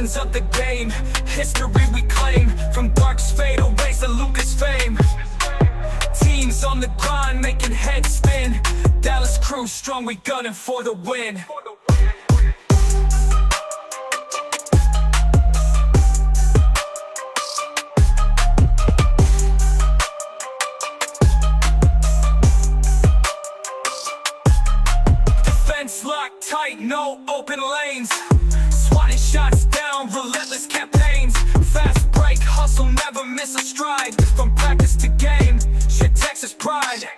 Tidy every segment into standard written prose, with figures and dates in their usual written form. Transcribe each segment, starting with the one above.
legends of the game. History we claim, from Dark's fadeaways to Luka's fame. Teams on the grind, making heads spin. Dallas crew strong, we gunning for the win. Defense locked tight, no open lanes. Swatting shots down, relentless campaigns. Fast break, hustle, never miss a stride. From practice to game, shit Texas pride.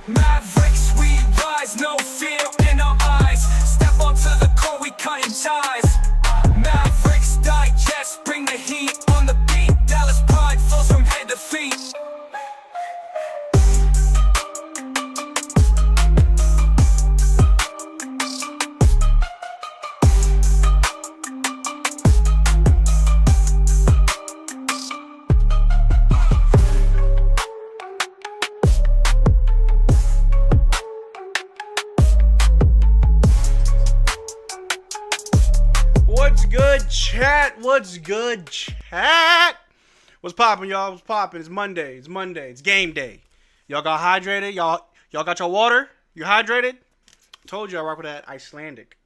Mavericks, we rise, no fear in our eyes. Step onto the court, we cutting ties. Mavericks Digest, bring the heat on the beat. Dallas pride flows from head to feet. What's good, chat? What's good, chat? What's poppin', y'all? What's poppin'? It's Monday. It's game day. Y'all got hydrated? Y'all got your water? You hydrated? Told you I rock with that Icelandic.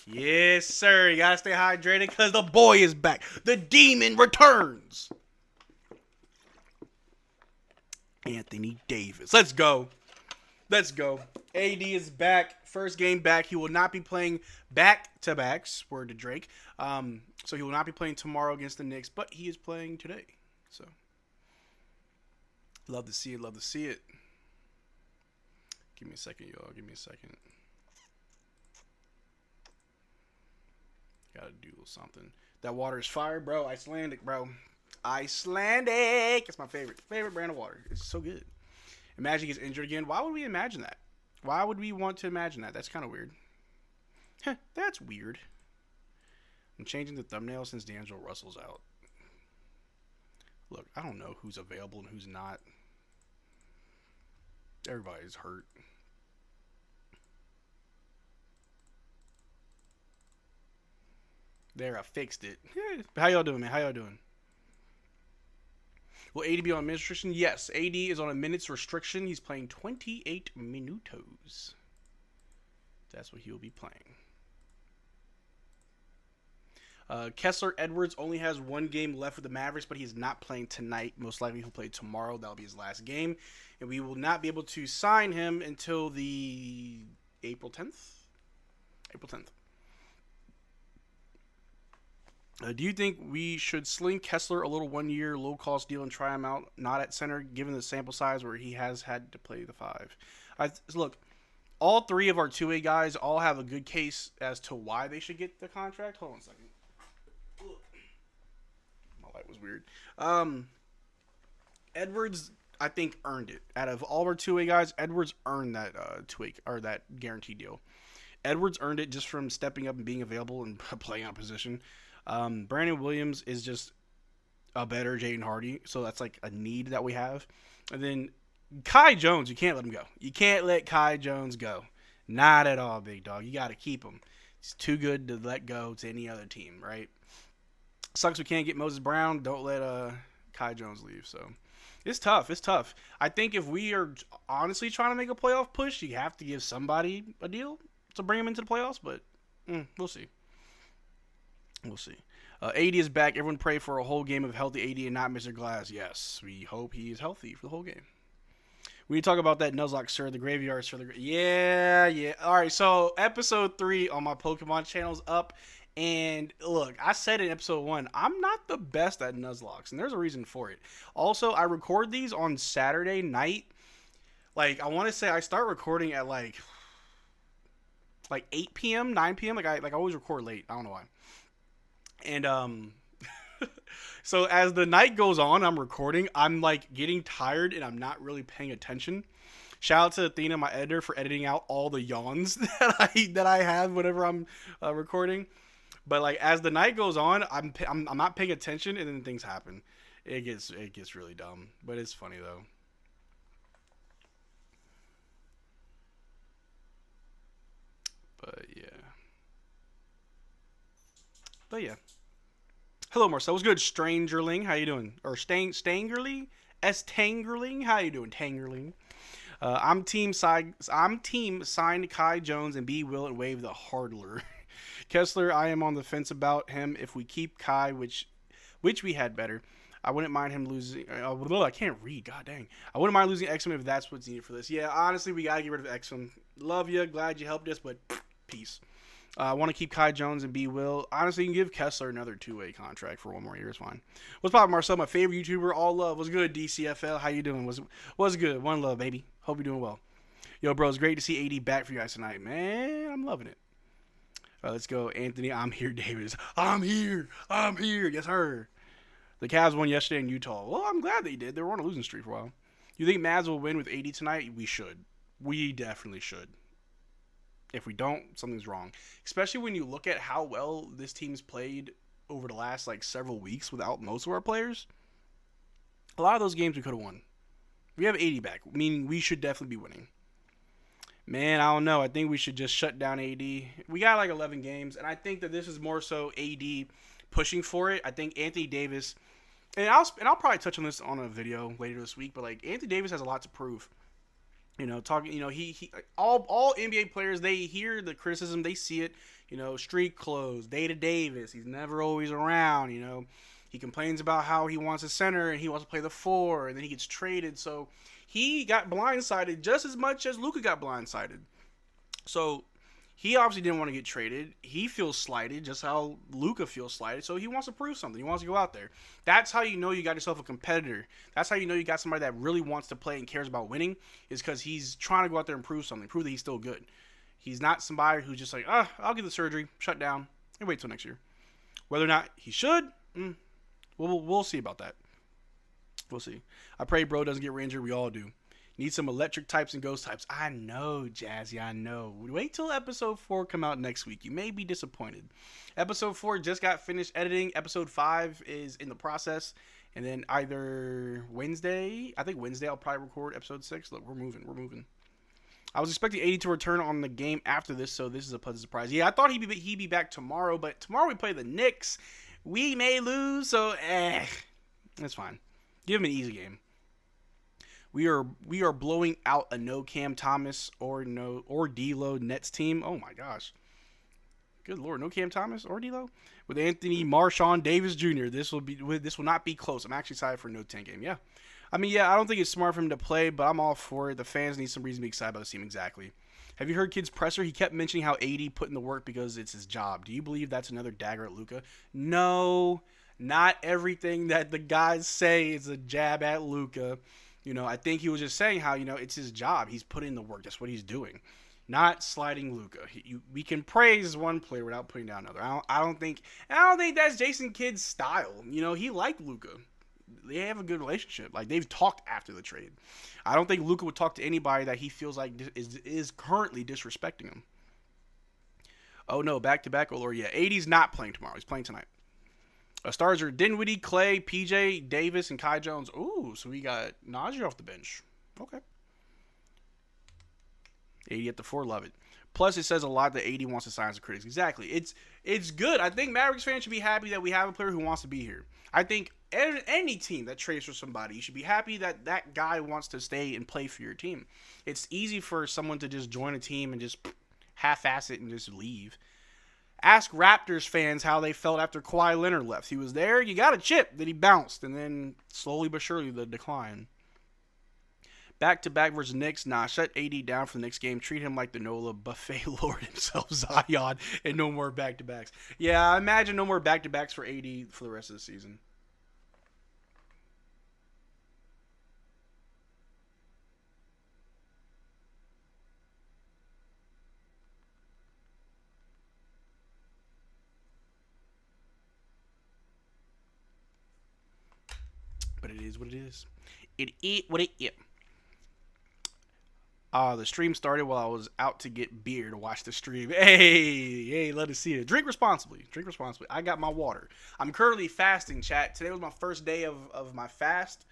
Yes, sir. You gotta stay hydrated because the boy is back. The demon returns. Anthony Davis. Let's go. AD is back. First game back. He will not be playing back-to-backs, word to Drake. So he will not be playing tomorrow against the Knicks, but he is playing today. So, love to see it. Give me a second, y'all. Gotta do something. That water is fire, bro. Icelandic, bro. Icelandic. It's my favorite brand of water. It's so good. Imagine he gets injured again. Why would we imagine that? Why would we want to imagine that? That's kind of weird. That's weird. I'm changing the thumbnail since D'Angelo Russell's out. Look, I don't know who's available and who's not. Everybody's hurt. There, I fixed it. How y'all doing, man? How y'all doing? Will AD be on minutes restriction? Yes, AD is on a minutes restriction. He's playing 28 minutos. That's what he'll be playing. Kessler Edwards only has one game left with the Mavericks, but he's not playing tonight. Most likely he'll play tomorrow. That'll be his last game. And we will not be able to sign him until the April 10th. Do you think we should sling Kessler a little one-year low-cost deal and try him out, not at center, given the sample size where he has had to play the five? Look, all three of our two-way guys all have a good case as to why they should get the contract. Hold on a second. My light was weird. Edwards, I think, earned it. Out of all our two-way guys, Edwards earned that two-way or that guarantee deal. Edwards earned it just from stepping up and being available and playing out position. Brandon Williams is just a better Jaden Hardy, so that's like a need that we have. And then Kai Jones, you can't let him go. You can't let Kai Jones go. Not at all, big dog. You got to keep him. He's too good to let go to any other team, right? Sucks we can't get Moses Brown. Don't let Kai Jones leave. So it's tough. I think if we are honestly trying to make a playoff push, you have to give somebody a deal to bring him into the playoffs, but we'll see. AD is back. Everyone pray for a whole game of healthy AD and not Mr. Glass. Yes, we hope he is healthy for the whole game. We need to talk about that Nuzlocke, sir. The graveyard, sir. Yeah. All right, so episode 3 on my Pokemon channel is up. And look, I said in episode 1, I'm not the best at Nuzlocks, and there's a reason for it. Also, I record these on Saturday night. Like, I want to say I start recording at like 8 p.m., 9 p.m. I always record late. I don't know why. And so as the night goes on, I'm recording. I'm like getting tired and I'm not really paying attention. Shout out to Athena, my editor, for editing out all the yawns that I have whenever I'm recording. But like as the night goes on, I'm not paying attention and then things happen. It gets really dumb, but it's funny though. But yeah. But yeah. Hello, Marcel. What's good, Strangerling? How you doing? Or Stangerling? Tangerling? How you doing, Tangerling? I'm team signed Kai Jones and B Will and waive the hardler. Kessler, I am on the fence about him. If we keep Kai, which we had better, I wouldn't mind him losing. I can't read. God dang. I wouldn't mind losing Exum if that's what's needed for this. Yeah, honestly, we gotta get rid of Exum. Love you. Glad you helped us, but peace. I want to keep Kai Jones and B Will. Honestly, you can give Kessler another 2-way contract for 1 more year. It's fine. What's poppin', Marcel? My favorite YouTuber. All love. What's good, DCFL? How you doing? What's good? One love, baby. Hope you're doing well. Yo, bro, it's great to see AD back for you guys tonight, man. I'm loving it. Let's go, Anthony. I'm here, Davis. I'm here. Yes, sir. The Cavs won yesterday in Utah. Well, I'm glad they did. They were on a losing streak for a while. You think Mavs will win with AD tonight? We should. We definitely should. If we don't, something's wrong. Especially when you look at how well this team's played over the last several weeks without most of our players. A lot of those games we could have won. We have 80 back, meaning we should definitely be winning. Man, I don't know. I think we should just shut down AD. We got 11 games, and I think that this is more so AD pushing for it. I think Anthony Davis, and I'll probably touch on this on a video later this week, but Anthony Davis has a lot to prove. All NBA players, they hear the criticism, they see it, street clothes, Data Davis, he's never always around, he complains about how he wants a center and he wants to play the 4, and then he gets traded, so he got blindsided just as much as Luka got blindsided. So he obviously didn't want to get traded. He feels slighted, just how Luka feels slighted. So he wants to prove something. He wants to go out there. That's how you know you got yourself a competitor. That's how you know you got somebody that really wants to play and cares about winning, is because he's trying to go out there and prove something, prove that he's still good. He's not somebody who's just I'll get the surgery, shut down, and wait till next year. Whether or not he should, we'll see about that. We'll see. I pray bro doesn't get re-injured. We all do. Need some electric types and ghost types. I know, Jazzy, I know. Wait till episode 4 come out next week. You may be disappointed. Episode 4 just got finished editing. Episode 5 is in the process. And then either Wednesday, I think Wednesday I'll probably record episode 6. Look, we're moving. I was expecting AD to return on the game after this, so this is a pleasant surprise. Yeah, I thought he'd be back tomorrow, but tomorrow we play the Knicks. We may lose, so that's fine. Give him an easy game. We are blowing out a no Cam Thomas or D'Lo Nets team. Oh my gosh, good lord, no Cam Thomas or D'Lo with Anthony Marshawn Davis Jr. This will not be close. I'm actually excited for a no 10 game. Yeah, I don't think it's smart for him to play, but I'm all for it. The fans need some reason to be excited about this team. Exactly. Have you heard Kid's presser? He kept mentioning how AD put in the work because it's his job. Do you believe that's another dagger at Luka? No, not everything that the guys say is a jab at Luka. I think he was just saying how, it's his job. He's putting in the work. That's what he's doing. Not sliding Luka. We can praise one player without putting down another. I don't think that's Jason Kidd's style. He liked Luka. They have a good relationship. They've talked after the trade. I don't think Luka would talk to anybody that he feels like is currently disrespecting him. Oh no, back-to-back. Oh Lord, yeah. AD's not playing tomorrow. He's playing tonight. Stars are Dinwiddie, Clay, PJ, Davis, and Kai Jones. Ooh, so we got Najee off the bench. Okay. 80 at the 4, love it. Plus, it says a lot that 80 wants to sign as a critic. Exactly. It's good. I think Mavericks fans should be happy that we have a player who wants to be here. I think any team that trades for somebody, you should be happy that that guy wants to stay and play for your team. It's easy for someone to just join a team and just half-ass it and just leave. Ask Raptors fans how they felt after Kawhi Leonard left. He was there, you got a chip, then he bounced, and then slowly but surely the decline. Back-to-back versus Knicks. Nah, shut AD down for the next game. Treat him like the NOLA buffet lord himself, Zion, and no more back-to-backs. Yeah, I imagine no more back-to-backs for AD for the rest of the season. But it is what it is. It is what it is. The stream started while I was out to get beer to watch the stream. Hey, let us see it. Drink responsibly. I got my water. I'm currently fasting, chat. Today was my first day of my fast.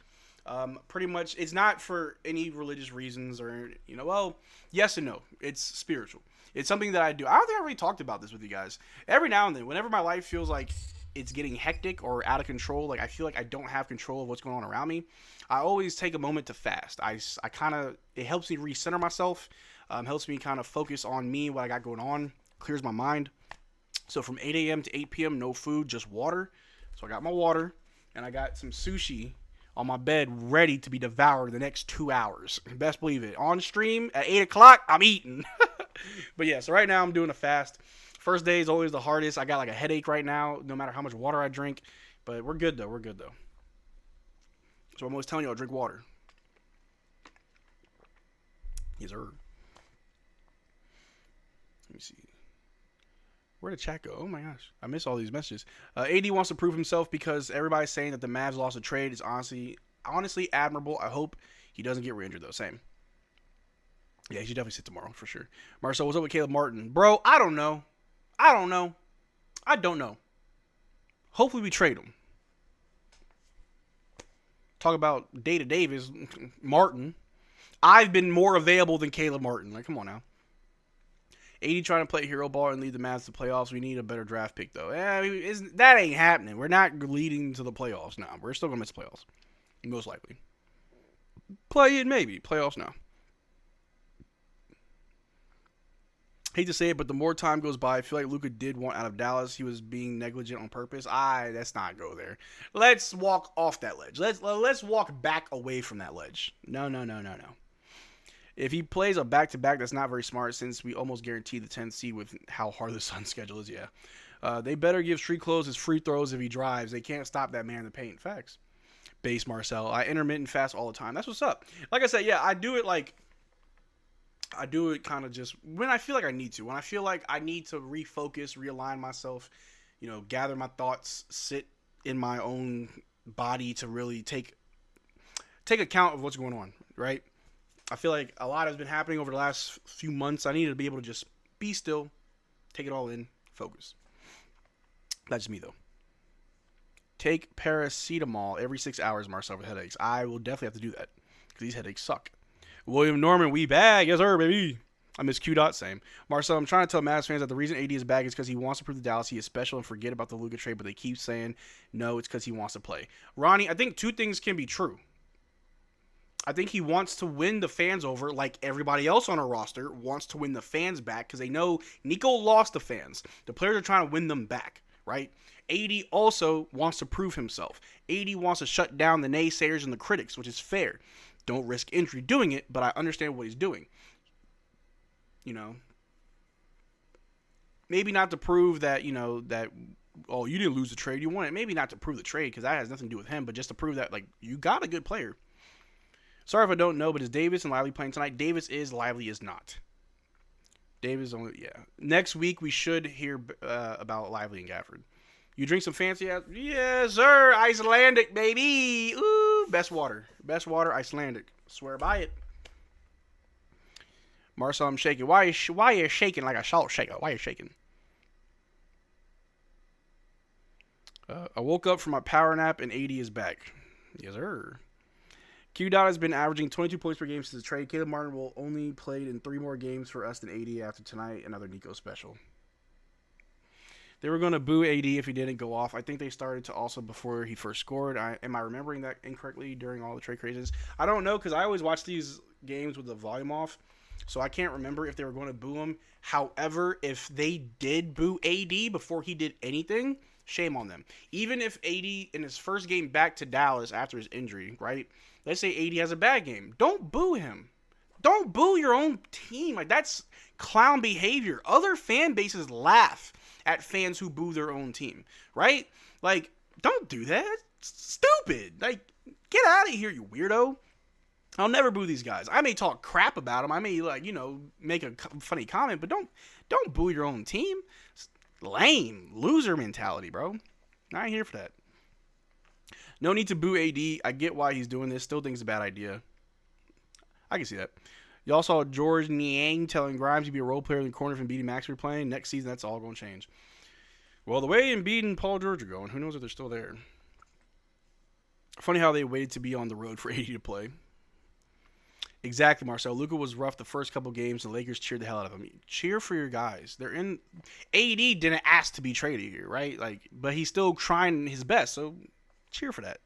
Pretty much, it's not for any religious reasons or, well, yes and no. It's spiritual. It's something that I do. I don't think I really talked about this with you guys. Every now and then, whenever my life feels like it's getting hectic or out of control, like I feel like I don't have control of what's going on around me, I always take a moment to fast. I kind of, it helps me recenter myself, helps me kind of focus on me, what I got going on, clears my mind. So from 8 a.m. to 8 p.m., no food, just water. So I got my water, and I got some sushi on my bed ready to be devoured in the next 2 hours. Best believe it. On stream at 8 o'clock, I'm eating. But yeah, so right now I'm doing a fast. First day is always the hardest. I got like a headache right now, no matter how much water I drink. But we're good, though. We're good, though. So I'm always telling y'all, drink water. Yes, sir. Let me see. Where'd the chat go? Oh my gosh. I miss all these messages. AD wants to prove himself because everybody's saying that the Mavs lost a trade. It's honestly admirable. I hope he doesn't get re-injured, though. Same. Yeah, he should definitely sit tomorrow, for sure. Marcel, what's up with Caleb Martin? Bro, I don't know. I don't know. Hopefully we trade him. Talk about Data Davis. Martin. I've been more available than Caleb Martin. Like, come on now. AD trying to play hero ball and lead the Mavs to the playoffs. We need a better draft pick, though. That ain't happening. We're not leading to the playoffs now. We're still going to miss the playoffs. Most likely. Play it, maybe. Playoffs now. Hate to say it, but the more time goes by, I feel like Luka did want out of Dallas. He was being negligent on purpose. Let's not go there. Let's walk off that ledge. Let's walk back away from that ledge. No. If he plays a back-to-back, that's not very smart since we almost guaranteed the 10th seed with how hard the Suns' schedule is, yeah. They better give Street Clothes his free throws if he drives. They can't stop that man in the paint. Facts. Base Marcel. I intermittent fast all the time. That's what's up. Like I said, yeah, I do it kind of just when I feel like I need to. When I feel like I need to refocus, realign myself, gather my thoughts, sit in my own body to really take account of what's going on, right? I feel like a lot has been happening over the last few months. I need to be able to just be still, take it all in, focus. That's me, though. Take paracetamol every 6 hours, Marcel, for headaches. I will definitely have to do that because these headaches suck. William Norman, we bag. Yes, sir, baby. I miss Q. Same. Marcel, I'm trying to tell Mavs fans that the reason AD is back is because he wants to prove to Dallas he is special and forget about the Luka trade, but they keep saying, no, it's because he wants to play. Ronnie, I think two things can be true. I think he wants to win the fans over like everybody else on our roster wants to win the fans back because they know Nico lost the fans. The players are trying to win them back, right? AD also wants to prove himself. AD wants to shut down the naysayers and the critics, which is fair. Don't risk injury doing it, but I understand what he's doing. Maybe not to prove that, oh, you didn't lose the trade, you won it. Maybe not to prove the trade because that has nothing to do with him, but just to prove that, like, you got a good player. Sorry if I don't know, but is Davis and Lively playing tonight? Davis is, Lively is not. Davis only, yeah. Next week we should hear about Lively and Gafford. You drink some fancy ass? Yes, sir. Icelandic, baby. Ooh, best water. Best water, Icelandic. Swear by it. Marcel, I'm shaking. Why are you shaking like a salt shaker? Why are you shaking? I woke up from my power nap and 80 is back. Yes, sir. Q Dot has been averaging 22 points per game since the trade. Caleb Martin will only play in 3 more games for us than 80 after tonight. Another Nico special. They were going to boo AD if he didn't go off. I think they started to also before he first scored. Am I remembering that incorrectly during all the trade crazes? I don't know because I always watch these games with the volume off. So I can't remember if they were going to boo him. However, if they did boo AD before he did anything, shame on them. Even if AD in his first game back to Dallas after his injury, right? Let's say AD has a bad game. Don't boo him. Don't boo your own team. Like, that's clown behavior. Other fan bases laugh at fans who boo their own team, right? Like, don't do that. It's stupid. Like, get out of here, you weirdo. I'll never boo these guys. I may talk crap about them. I may, make a funny comment, but don't boo your own team. It's lame. Loser mentality, bro. I ain't here for that. No need to boo AD. I get why he's doing this. Still think it's a bad idea. I can see that. Y'all saw George Niang telling Grimes he'd be a role player in the corner if Embiid and Max were playing. Next season, that's all going to change. Well, the way Embiid and Paul George are going, who knows if they're still there. Funny how they waited to be on the road for AD to play. Exactly, Marcel. Luka was rough the first couple games. The Lakers cheered the hell out of him. Cheer for your guys. They're in. AD didn't ask to be traded here, right? But he's still trying his best. So cheer for that.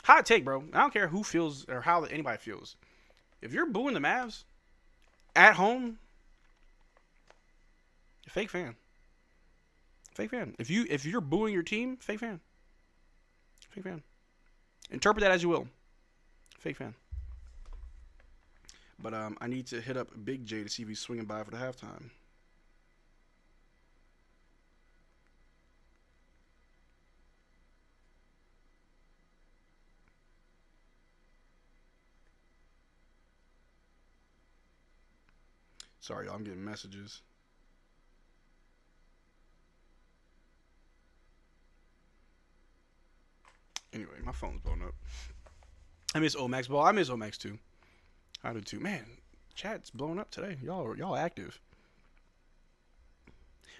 Hot take, bro. I don't care who feels or how anybody feels. If you're booing the Mavs at home, fake fan. Fake fan. If you're booing your team, fake fan. Fake fan. Interpret that as you will. Fake fan. But I need to hit up Big J to see if he's swinging by for the halftime. Sorry, y'all, I'm getting messages. Anyway, my phone's blown up. I miss Omax ball. I miss Omax too. I do too. Man, chat's blowing up today. Y'all active.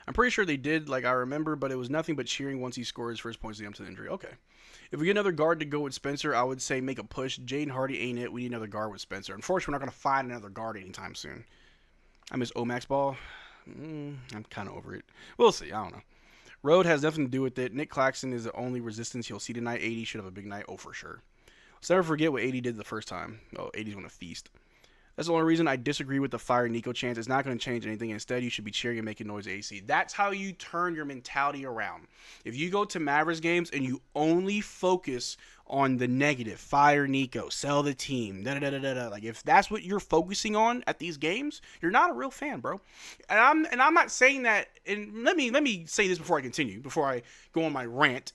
I'm pretty sure they did, like I remember, but it was nothing but cheering once he scored his first points to the injury. Okay. If we get another guard to go with Spencer, I would say make a push. Jaden Hardy ain't it. We need another guard with Spencer. Unfortunately, we're not going to find another guard anytime soon. I miss Omax ball. I'm kind of over it. We'll see. I don't know. Road has nothing to do with it. Nick Claxton is the only resistance you'll see tonight. 80 should have a big night. Oh, for sure. Let's never forget what 80 did the first time. Oh, 80's going to feast. That's the only reason I disagree with the fire Nico chance. It's not going to change anything. Instead, you should be cheering and making noise AC. That's how you turn your mentality around. If you go to Mavericks games and you only focus on the negative, fire Nico, sell the team, da-da-da-da-da. Like, if that's what you're focusing on at these games, you're not a real fan, bro. And I'm not saying that, and let me say this before I continue, before I go on my rant.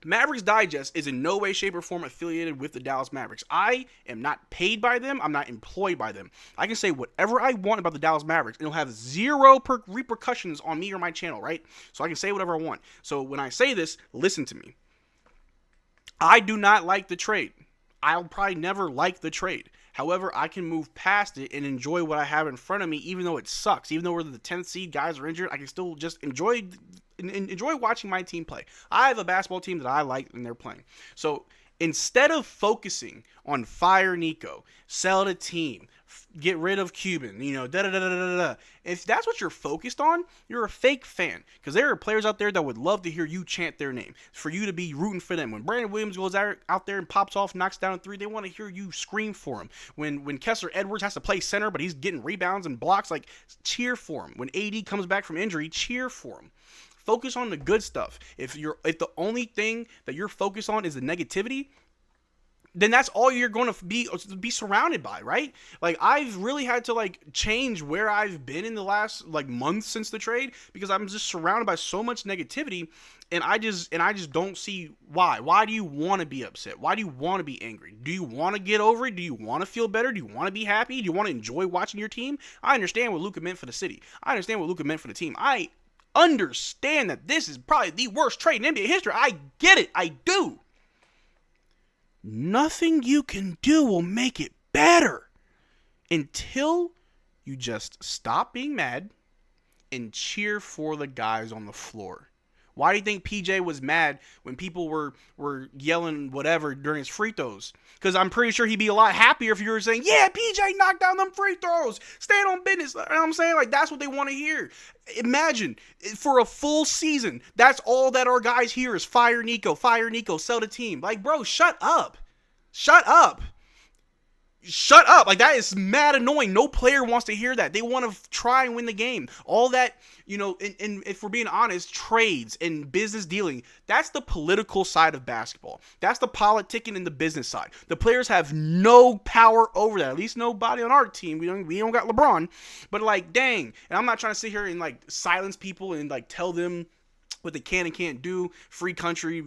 Mavs Digest is in no way, shape, or form affiliated with the Dallas Mavericks. I am not paid by them. I'm not employed by them. I can say whatever I want about the Dallas Mavericks, and it'll have zero repercussions on me or my channel, right? So I can say whatever I want. So when I say this, listen to me. I do not like the trade. I'll probably never like the trade. However, I can move past it and enjoy what I have in front of me, even though it sucks. Even though we're the 10th seed, guys are injured, I can still just enjoy watching my team play. I have a basketball team that I like and they're playing. So instead of focusing on fire Nico, sell the team, get rid of Cuban, if that's what you're focused on, you're a fake fan. Because there are players out there that would love to hear you chant their name, for you to be rooting for them. When Brandon Williams goes out there and pops off, knocks down a three, they want to hear you scream for him. When Kessler Edwards has to play center, but he's getting rebounds and blocks, like, cheer for him. When AD comes back from injury, cheer for him. Focus on the good stuff. If the only thing that you're focused on is the negativity, then that's all you're going to be surrounded by, right? Like, I've really had to change where I've been in the last months since the trade, because I'm just surrounded by so much negativity, and I just don't see why. Why do you want to be upset? Why do you want to be angry? Do you want to get over it? Do you want to feel better? Do you want to be happy? Do you want to enjoy watching your team? I understand what Luka meant for the city. I understand what Luka meant for the team. I understand that this is probably the worst trade in NBA history. I get it. I do. Nothing you can do will make it better until you just stop being mad and cheer for the guys on the floor. Why do you think PJ was mad when people were yelling whatever during his free throws? Because I'm pretty sure he'd be a lot happier if you were saying, yeah, PJ knocked down them free throws. Stand on business. You know what I'm saying? That's what they want to hear. Imagine, for a full season, that's all that our guys hear is fire Nico, sell the team. Bro, shut up. Shut up. Shut up. That is mad annoying. No player wants to hear that. They want to try and win the game. All that, and if we're being honest, trades and business dealing, that's the political side of basketball. That's the politicking and the business side. The players have no power over that. At least nobody on our team. We don't got LeBron. But dang. And I'm not trying to sit here and silence people and tell them what they can and can't do. Free country,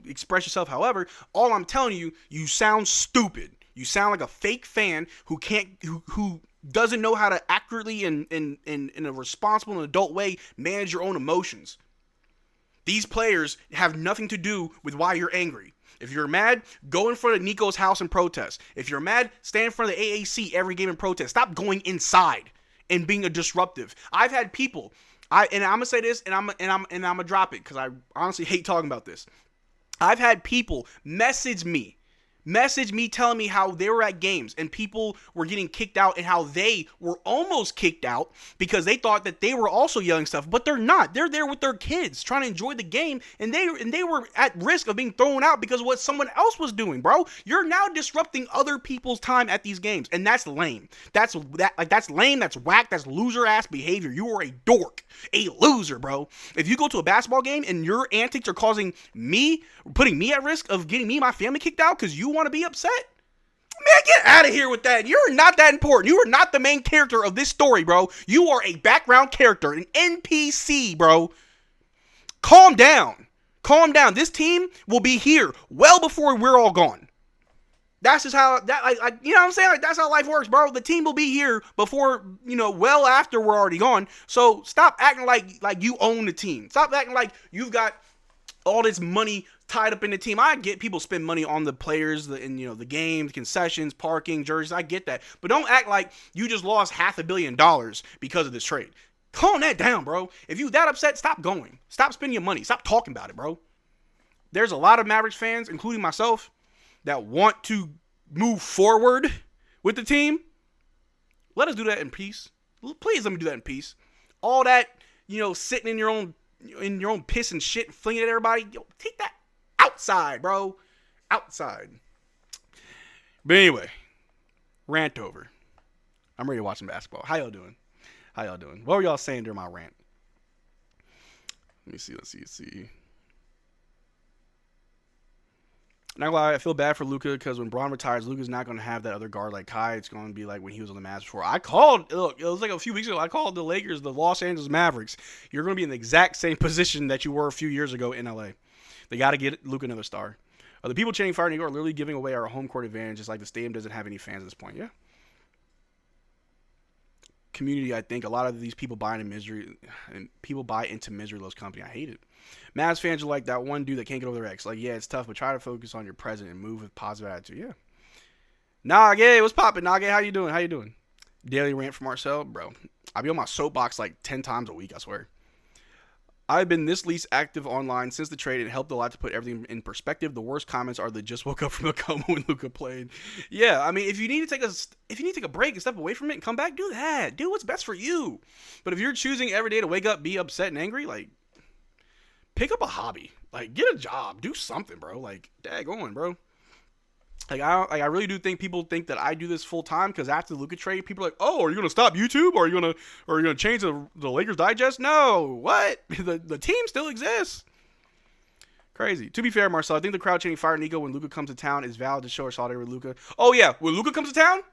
express yourself. However, all I'm telling you, you sound stupid. You sound like a fake fan who doesn't know how to accurately and in a responsible and adult way manage your own emotions. These players have nothing to do with why you're angry. If you're mad, go in front of Nico's house and protest. If you're mad, stand in front of the AAC every game and protest. Stop going inside and being a disruptive. I've had people, and I'm gonna say this, and I'm gonna drop it because I honestly hate talking about this. I've had people message me telling me how they were at games and people were getting kicked out and how they were almost kicked out because they thought that they were also yelling stuff, but they're not. They're there with their kids trying to enjoy the game, and they were at risk of being thrown out because of what someone else was doing, bro. You're now disrupting other people's time at these games, and that's lame. That's lame, that's whack, that's loser ass behavior. You are a dork, a loser, bro. If you go to a basketball game and your antics are putting me at risk of getting me and my family kicked out because you want to be upset, man, get out of here with that. You're not that important. You are not the main character of this story, bro. You are a background character, an NPC, bro. Calm down. This team will be here well before we're all gone. That's just how you know what I'm saying? Like, that's how life works, bro. The team will be here before, well after we're already gone. So stop acting like you own the team. Stop acting like you've got all this money tied up in the team. I get people spend money on the players, the games, concessions, parking, jerseys. I get that. But don't act like you just lost $500 million because of this trade. Calm that down, bro. If you that upset, stop going. Stop spending your money. Stop talking about it, bro. There's a lot of Mavericks fans, including myself, that want to move forward with the team. Let us do that in peace. Please let me do that in peace. All that, sitting in your own piss and shit and flinging it at everybody. Take that outside, bro. Outside. But anyway, rant over. I'm ready to watch some basketball. How y'all doing? What were y'all saying during my rant? Let's see. Not gonna lie, I feel bad for Luka because when Braun retires, Luka's not going to have that other guard like Kai. It's going to be like when he was on the Mavs before. It was like a few weeks ago, I called the Lakers the Los Angeles Mavericks. You're going to be in the exact same position that you were a few years ago in LA. They got to get Luka another star. The people chanting Fire Nico are literally giving away our home court advantage. It's like the stadium doesn't have any fans at this point. Yeah. Community, I think a lot of these people buy into misery, and people buy into misery loves company. I hate it. Mavs fans are like that one dude that can't get over their ex. Like, yeah, it's tough, but try to focus on your present and move with positive attitude. Yeah. Nage, what's poppin'? Nage, how you doing? Daily rant from Marcel, bro. I be on my soapbox like 10 times a week, I swear. I've been this least active online since the trade and helped a lot to put everything in perspective. The worst comments are the just woke up from a coma when Luka played. Yeah, I mean, if you need to take a break and step away from it and come back, do that. Do what's best for you. But if you're choosing every day to wake up, be upset and angry, like, pick up a hobby. Like, get a job. Do something, bro. Like, daggone, bro. Like, I really do think people think that I do this full time because after the Luka trade, people are like, oh, are you gonna stop YouTube or are you gonna change the Lakers Digest? No, what? The team still exists. Crazy. To be fair, Marcel, I think the crowd chanting Fire Nico when Luka comes to town is valid to show our solidarity with Luka. Oh yeah, when Luka comes to town,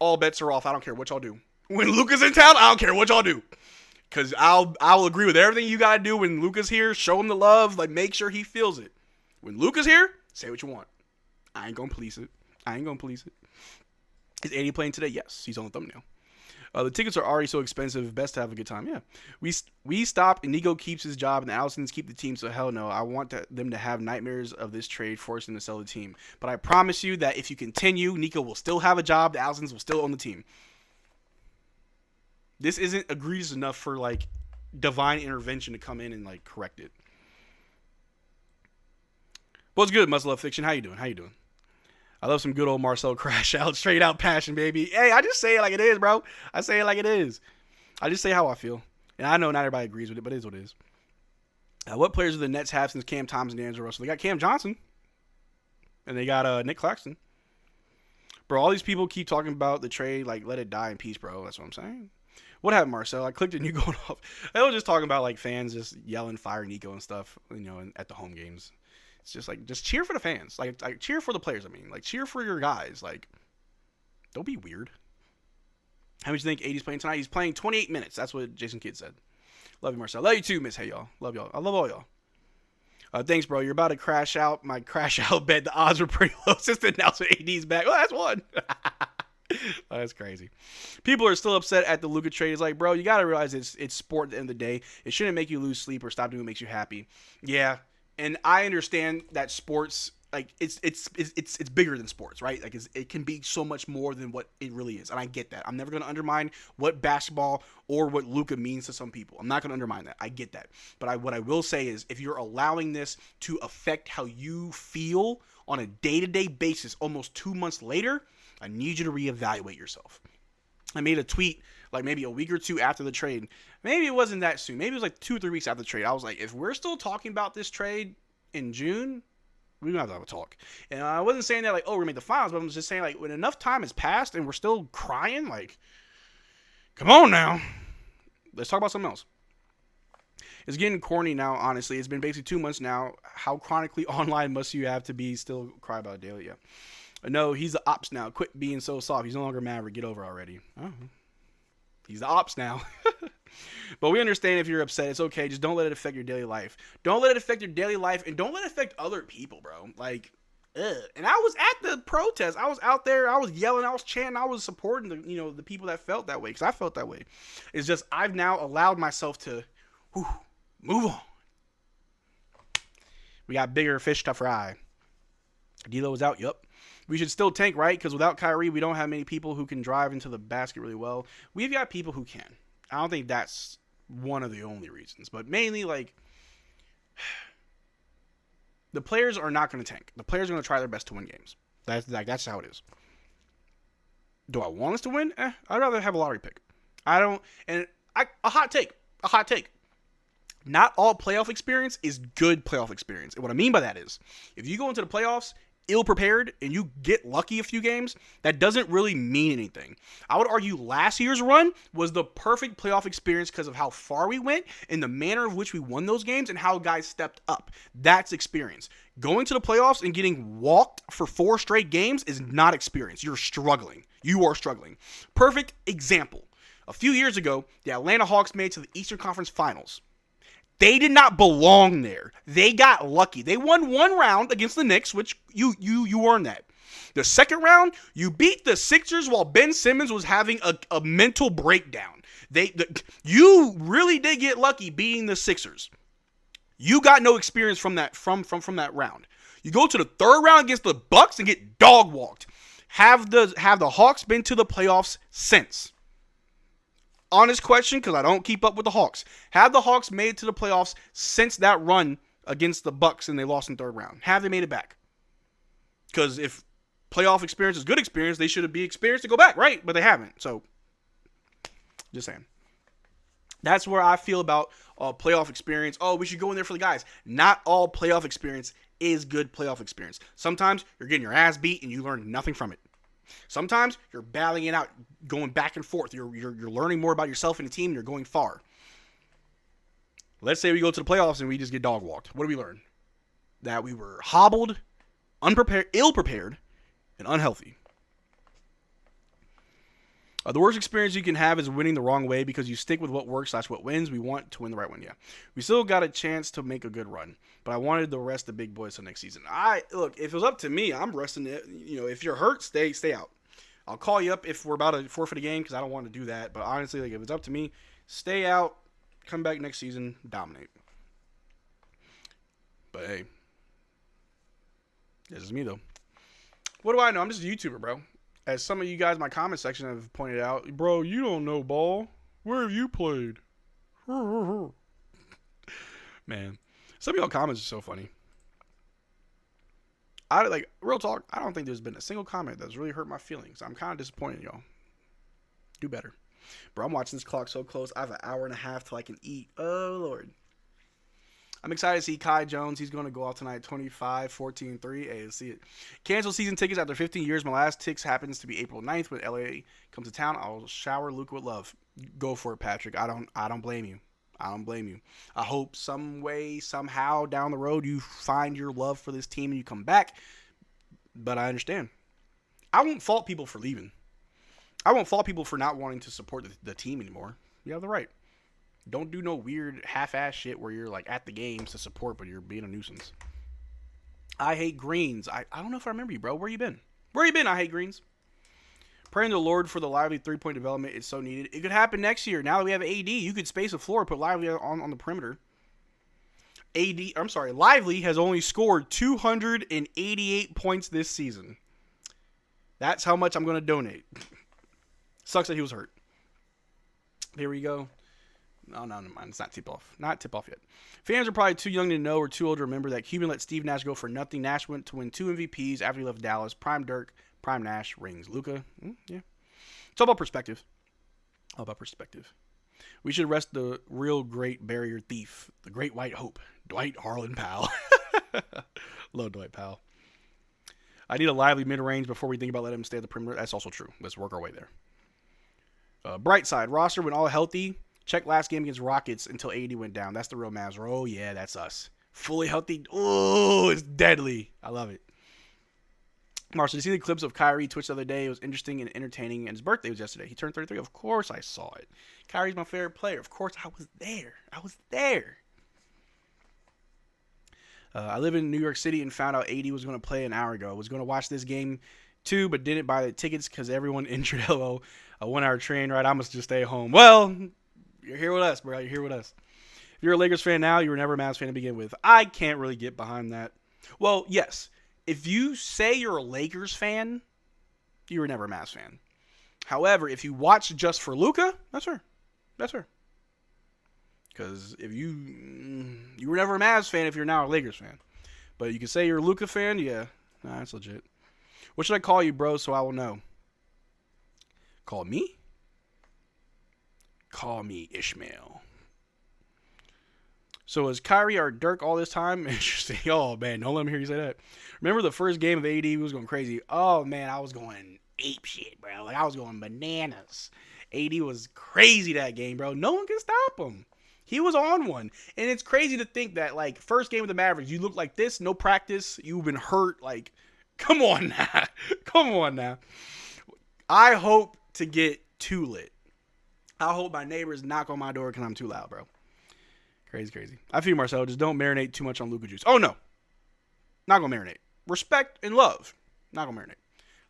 all bets are off. I don't care what y'all do. When Luka's in town, I don't care what y'all do. Cause I'll agree with everything you gotta do when Luka's here. Show him the love. Like, make sure he feels it. When Luka's here, say what you want. I ain't gonna police it. Is 80 playing today? Yes, he's on the thumbnail. The tickets are already so expensive. Best to have a good time. Yeah, we stopped and Nico keeps his job and the Allisons keep the team. So hell no, I want them to have nightmares of this trade, forcing them to sell the team. But I promise you that if you continue, Nico will still have a job. The Allisons will still own the team. This isn't egregious enough for like divine intervention to come in and like correct it. What's good, Muscle Love Fiction? How you doing? I love some good old Marcel crash out, straight out passion, baby. Hey, I just say it like it is, bro. I say it like it is. I just say how I feel. And I know not everybody agrees with it, but it is what it is. What players do the Nets have since Cam Thomas and D'Angelo Russell? They got Cam Johnson. And they got Nick Claxton. Bro, all these people keep talking about the trade, like, let it die in peace, bro. That's what I'm saying. What happened, Marcel? I clicked and you going off. I was just talking about, like, fans just yelling Fire Nico and stuff, at the home games. It's just like, just cheer for the fans. Like cheer for the players, I mean. Like, cheer for your guys. Like, don't be weird. How much do you think AD's playing tonight? He's playing 28 minutes. That's what Jason Kidd said. Love you, Marcel. Love you too, Miss Hey, y'all. Love y'all. I love all y'all. Thanks, bro. You're about to crash out. My crash out bet. The odds were pretty low since the announcement AD's back. Well, that's one. Oh, that's crazy. People are still upset at the Luka trade. It's like, bro, you got to realize it's sport at the end of the day. It shouldn't make you lose sleep or stop doing what makes you happy. Yeah. And I understand that sports, like it's bigger than sports, right? Like it can be so much more than what it really is, and I get that. I'm never going to undermine what basketball or what Luka means to some people. I'm not going to undermine that. I get that. But what I will say is, if you're allowing this to affect how you feel on a day-to-day basis, almost 2 months later, I need you to reevaluate yourself. I made a tweet like maybe a week or two after the trade. Maybe it wasn't that soon. Maybe it was like 2 or 3 weeks after the trade. I was like, if we're still talking about this trade in June, we don't have to have a talk. And I wasn't saying that like, oh, we're going to make the finals, but I'm just saying like, when enough time has passed and we're still crying, like, come on now. Let's talk about something else. It's getting corny now, honestly. It's been basically 2 months now. How chronically online must you have to be still cry about it daily? Yeah. No, he's the ops now. Quit being so soft. He's no longer Maverick. Get over already. Oh. He's the ops now. But we understand if you're upset. It's okay. Just don't let it affect your daily life. Don't let it affect your daily life, and don't let it affect other people, bro. Like, ugh. And I was at the protest. I was out there. I was yelling. I was chanting. I was supporting the people that felt that way, because I felt that way. It's just I've now allowed myself to move on. We got bigger fish to fry. D'Lo was out. Yup. We should still tank, right? Because without Kyrie, we don't have many people who can drive into the basket really well. We've got people who can. I don't think that's one of the only reasons. But mainly, like, the players are not going to tank. The players are going to try their best to win games. That's how it is. Do I want us to win? I'd rather have a lottery pick. I don't. And a hot take. Not all playoff experience is good playoff experience. And what I mean by that is, if you go into the playoffs ill-prepared and you get lucky a few games, that doesn't really mean anything. I would argue last year's run was the perfect playoff experience because of how far we went and the manner of which we won those games and how guys stepped up. That's experience. Going to the playoffs and getting walked for 4 straight games is not experience. You're struggling. You are struggling. Perfect example. A few years ago, the Atlanta Hawks made it to the Eastern Conference Finals. They did not belong there. They got lucky. They won 1 round against the Knicks, which you earned that. The second round, you beat the Sixers while Ben Simmons was having a mental breakdown. You really did get lucky beating the Sixers. You got no experience from that that round. You go to the third round against the Bucks and get dog walked. Have the Hawks been to the playoffs since? Honest question, because I don't keep up with the Hawks. Have the Hawks made it to the playoffs since that run against the Bucks and they lost in third round? Have they made it back? Because if playoff experience is good experience, they should be experienced to go back, right? But they haven't. So, just saying. That's where I feel about playoff experience. Oh, we should go in there for the guys. Not all playoff experience is good playoff experience. Sometimes you're getting your ass beat and you learn nothing from it. Sometimes you're battling it out, going back and forth. You're learning more about yourself and the team, and you're going far. Let's say we go to the playoffs and we just get dog walked. What do we learn? That we were hobbled, unprepared, ill-prepared, and unhealthy. The worst experience you can have is winning the wrong way because you stick with what works / what wins. We want to win the right one, yeah. We still got a chance to make a good run, but I wanted to rest the big boys till next season. Look, if it was up to me, I'm resting it. If you're hurt, stay out. I'll call you up if we're about to forfeit a game because I don't want to do that. But honestly, like if it's up to me, stay out, come back next season, dominate. But hey, this is me though. What do I know? I'm just a YouTuber, bro. As some of you guys in my comment section have pointed out, bro, you don't know ball. Where have you played? Man, some of y'all comments are so funny. Real talk, I don't think there's been a single comment that's really hurt my feelings. I'm kind of disappointed, y'all. Do better. Bro, I'm watching this clock so close. I have an hour and a half till I can eat. Oh, Lord. I'm excited to see Kai Jones. He's going to go off tonight, 25, 14, 3. Hey, let's see it. Cancel season tickets after 15 years. My last tickets happens to be April 9th when LA comes to town. I'll shower Luka with love. Go for it, Patrick. I don't blame you. I don't blame you. I hope some way, somehow down the road you find your love for this team and you come back. But I understand. I won't fault people for leaving. I won't fault people for not wanting to support the team anymore. You have the right. Don't do no weird half-ass shit where you're like at the games to support, but you're being a nuisance. I hate greens. I don't know if I remember you, bro. Where you been? Where you been? I hate greens. Praying to the Lord for the Lively 3-point development. It's so needed. It could happen next year. Now that we have AD, you could space the floor, put Lively on the perimeter. Lively has only scored 288 points this season. That's how much I'm going to donate. Sucks that he was hurt. Here we go. No, never mind. It's not tip-off. Not tip-off yet. Fans are probably too young to know or too old to remember that Cuban let Steve Nash go for nothing. Nash went to win 2 MVPs after he left Dallas. Prime Dirk, prime Nash, rings. Luka, yeah. It's all about perspective. All about perspective. We should arrest the real great barrier thief, the great white hope, Dwight Harlan Powell. Love Dwight Powell. I need a lively mid-range before we think about letting him stay at the perimeter. That's also true. Let's work our way there. Bright side, roster when all healthy. Check last game against Rockets until AD went down. That's the real Mavs. Oh, yeah, that's us. Fully healthy. Oh, it's deadly. I love it. Marcel, did you see the clips of Kyrie Twitch the other day? It was interesting and entertaining, and his birthday was yesterday. He turned 33. Of course I saw it. Kyrie's my favorite player. Of course I was there. I was there. I live in New York City and found out AD was going to play an hour ago. I was going to watch this game too, but didn't buy the tickets because everyone injured. Hello, a 1 hour train ride. I must just stay home. Well, you're here with us, bro. You're here with us. If you're a Lakers fan now, you were never a Mavs fan to begin with. I can't really get behind that. Well, yes. If you say you're a Lakers fan, you were never a Mavs fan. However, if you watch just for Luka, that's fair. That's fair. Because if you were never a Mavs fan if you're now a Lakers fan. But you can say you're a Luka fan, yeah. Nah, that's legit. What should I call you, bro, so I will know? Call me? Call me Ishmael. So is Kyrie or Dirk all this time? Interesting. Oh, man, don't let me hear you say that. Remember the first game of AD was going crazy? Oh, man, I was going ape shit, bro. Like, I was going bananas. AD was crazy that game, bro. No one can stop him. He was on one. And it's crazy to think that, like, first game of the Mavericks, you look like this, no practice, you've been hurt. Like, come on now. Come on now. I hope to get too lit. I hope my neighbors knock on my door because I'm too loud, bro. Crazy. I feel Marcel. Just don't marinate too much on Luka juice. Oh, no. Not going to marinate. Respect and love. Not going to marinate.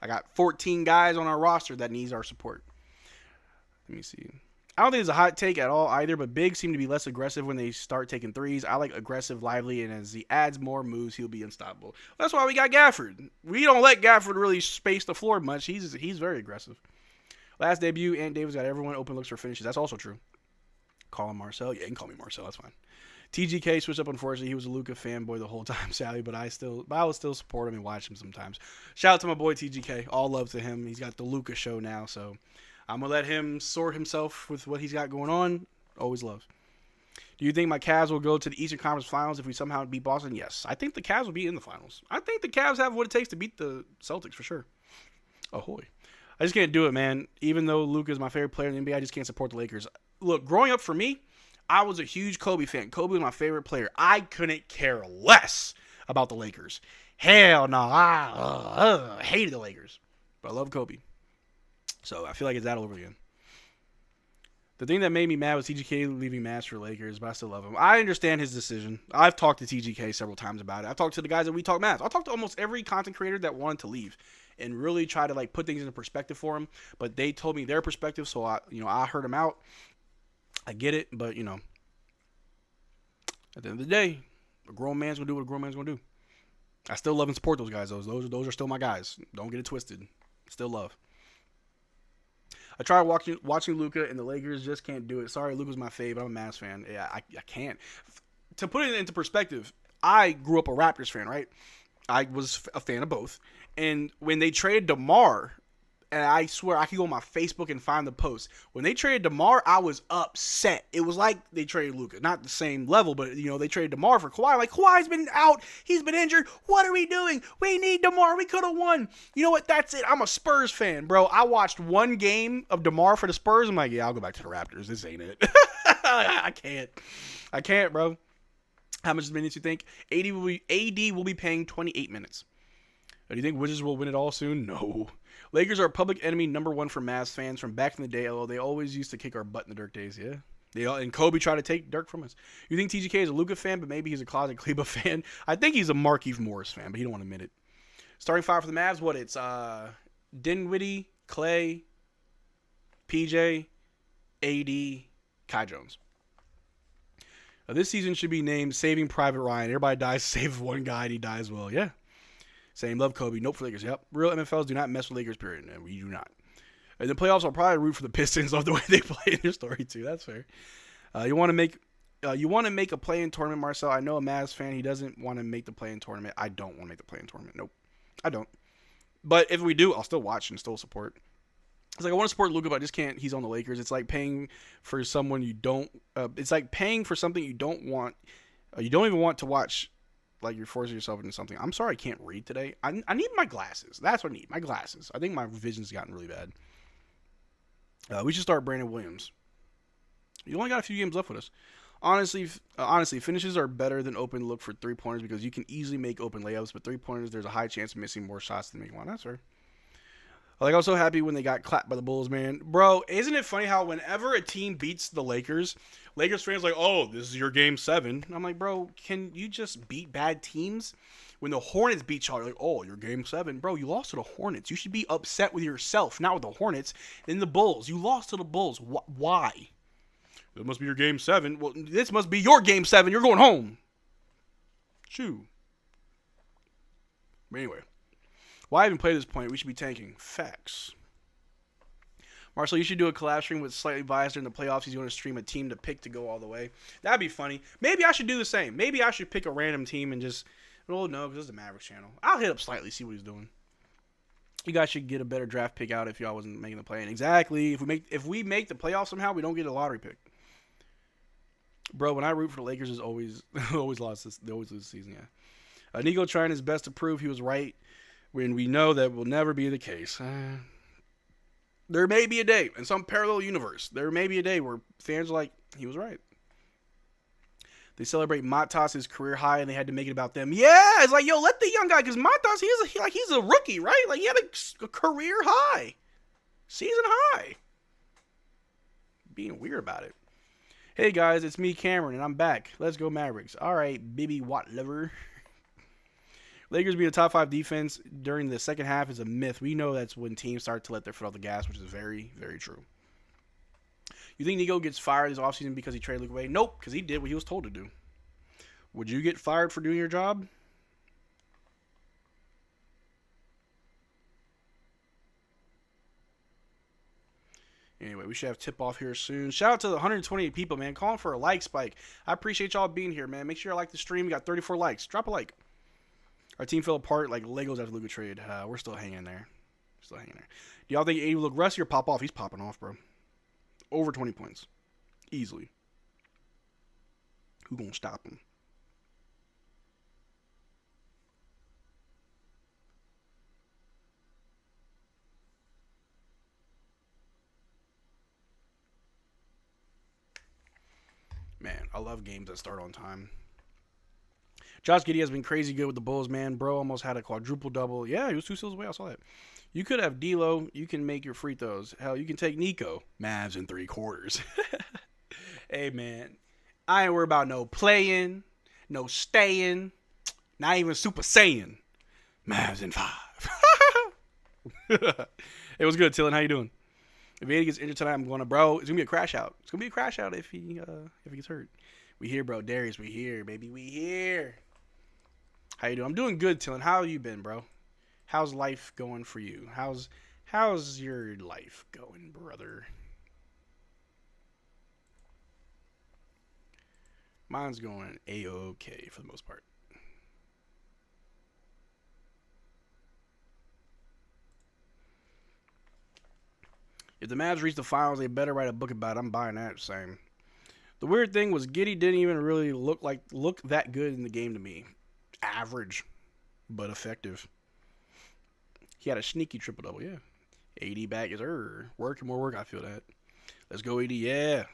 I got 14 guys on our roster that needs our support. Let me see. I don't think it's a hot take at all either, but bigs seem to be less aggressive when they start taking threes. I like aggressive, lively, and as he adds more moves, he'll be unstoppable. That's why we got Gafford. We don't let Gafford really space the floor much. He's very aggressive. Last debut, Ant Davis got everyone open looks for finishes. That's also true. Call him Marcel. Yeah, you can call me Marcel. That's fine. TGK switched up. Unfortunately, he was a Luka fanboy the whole time, sadly, but I would still support him and watch him sometimes. Shout out to my boy TGK. All love to him. He's got the Luka show now, so I'm gonna let him sort himself with what he's got going on. Always love. Do you think my Cavs will go to the Eastern Conference Finals if we somehow beat Boston? Yes, I think the Cavs will be in the finals. I think the Cavs have what it takes to beat the Celtics for sure. Ahoy! I just can't do it, man. Even though Luka is my favorite player in the NBA, I just can't support the Lakers. Look, growing up for me, I was a huge Kobe fan. Kobe was my favorite player. I couldn't care less about the Lakers. Hell no. I hated the Lakers. But I love Kobe. So I feel like it's that all over again. The thing that made me mad was TGK leaving Mavs for Lakers, but I still love him. I understand his decision. I've talked to TGK several times about it. I've talked to the guys that we talk Mavs. I've talked to almost every content creator that wanted to leave and really try to like put things into perspective for him. But they told me their perspective, so I heard them out. I get it, but, at the end of the day, a grown man's going to do what a grown man's going to do. I still love and support those guys, though. Those are still my guys. Don't get it twisted. Still love. I tried watching Luka, and the Lakers just can't do it. Sorry, Luka's my fave, but I'm a Mavs fan. Yeah, I can't. To put it into perspective, I grew up a Raptors fan, right? I was a fan of both. And when they traded DeMar, and I swear I could go on my Facebook and find the post. When they traded DeMar, I was upset. It was like they traded Luka. Not the same level, but, they traded DeMar for Kawhi. Like, Kawhi's been out. He's been injured. What are we doing? We need DeMar. We could have won. You know what? That's it. I'm a Spurs fan, bro. I watched one game of DeMar for the Spurs. I'm like, yeah, I'll go back to the Raptors. This ain't it. I can't, bro. How much minutes do you think? AD will be paying 28 minutes. Do you think Wizards will win it all soon? No. Lakers are public enemy number one for Mavs fans from back in the day, although they always used to kick our butt in the Dirk days, yeah. And Kobe tried to take Dirk from us. You think TGK is a Luka fan, but maybe he's a closet Kleba fan? I think he's a Markieff Morris fan, but he don't want to admit it. Starting five for the Mavs, it's Dinwiddie, Clay, PJ, AD, Kai Jones. This season should be named Saving Private Ryan. Everybody dies, save one guy, and he dies well. Yeah. Same. Love Kobe. Nope for Lakers. Yep. Real MFLs do not mess with Lakers, period. And we do not. In the playoffs, I'll probably root for the Pistons. Love the way they play in their story, too. That's fair. You want to make a play-in tournament, Marcel? I know a Mavs fan. He doesn't want to make the play-in tournament. I don't want to make the play-in tournament. Nope. I don't. But if we do, I'll still watch and still support. It's like I want to support Luka, but I just can't. He's on the Lakers. It's like paying for someone you don't. It's like paying for something you don't want. You don't even want to watch. Like you're forcing yourself into something. I'm sorry I can't read today. I need my glasses. That's what I need. My glasses. I think my vision's gotten really bad. We should start Brandon Williams. You only got a few games left with us. Honestly, finishes are better than open look for 3-pointers because you can easily make open layups, but 3-pointers, there's a high chance of missing more shots than making one. That's fair. Like, I was so happy when they got clapped by the Bulls, man. Bro, isn't it funny how whenever a team beats the Lakers fans are like, oh, this is your game 7. I'm like, bro, can you just beat bad teams? When the Hornets beat y'all, you're like, oh, your game 7. Bro, you lost to the Hornets. You should be upset with yourself, not with the Hornets. Then the Bulls. You lost to the Bulls. Why? It must be your game 7. Well, this must be your game 7. You're going home. Shoo. But anyway. Why even play this point? We should be tanking. Facts. Marcel, you should do a collab stream with Slightly Biased during the playoffs. He's going to stream a team to pick to go all the way. That'd be funny. Maybe I should do the same. Maybe I should pick a random team and just... Well, no, because this is the Mavericks channel. I'll hit up Slightly, see what he's doing. You guys should get a better draft pick out if y'all wasn't making the play-in. Exactly. If we make the playoffs somehow, we don't get a lottery pick. Bro, when I root for the Lakers, is always lost. They always lose the season, yeah. Nico trying his best to prove he was right when we know that will never be the case. There may be a day in some parallel universe. There may be a day where fans are like, he was right. They celebrate Matas' career high, and they had to make it about them. Yeah, it's like, yo, let the young guy, because Matas, he's a rookie, right? Like, he had a career high, season high. Being weird about it. Hey guys, it's me, Cameron, and I'm back. Let's go Mavericks. All right, baby, whatever. Lakers being a top 5 defense during the second half is a myth. We know that's when teams start to let their foot off the gas, which is very, very true. You think Nico gets fired this offseason because he traded Luka away? Nope, because he did what he was told to do. Would you get fired for doing your job? Anyway, we should have tip-off here soon. Shout out to the 128 people, man. Calling for a like spike. I appreciate y'all being here, man. Make sure you like the stream. We got 34 likes. Drop a like. Our team fell apart like Legos after Luka trade. We're still hanging there. Do y'all think AD will look rusty or pop off? He's popping off, bro. Over 20 points. Easily. Who gonna stop him? Man, I love games that start on time. Josh Giddey has been crazy good with the Bulls, man. Bro almost had a quadruple double. Yeah, he was 2 steals away. I saw that. You could have D'Lo. You can make your free throws. Hell, you can take Nico. Mavs in 3 quarters. Hey, man. I ain't worried about no playing, no staying, not even Super Saiyan. Mavs in 5. It was good, Tillin. How you doing? If AD gets injured tonight, I'm going to, bro, it's going to be a crash out. It's going to be a crash out if he gets hurt. We here, bro. Darius, we here, baby. We here. How you doing? I'm doing good, Tillin. How you been, bro? How's life going for you? How's your life going, brother? Mine's going A-okay for the most part. If the Mavs reach the finals, they better write a book about it. I'm buying that. Same. The weird thing was Giddey didn't even really look that good in the game to me. Average, but effective. He had a sneaky triple-double, yeah. AD back is work and more work, I feel that. Let's go, AD, yeah.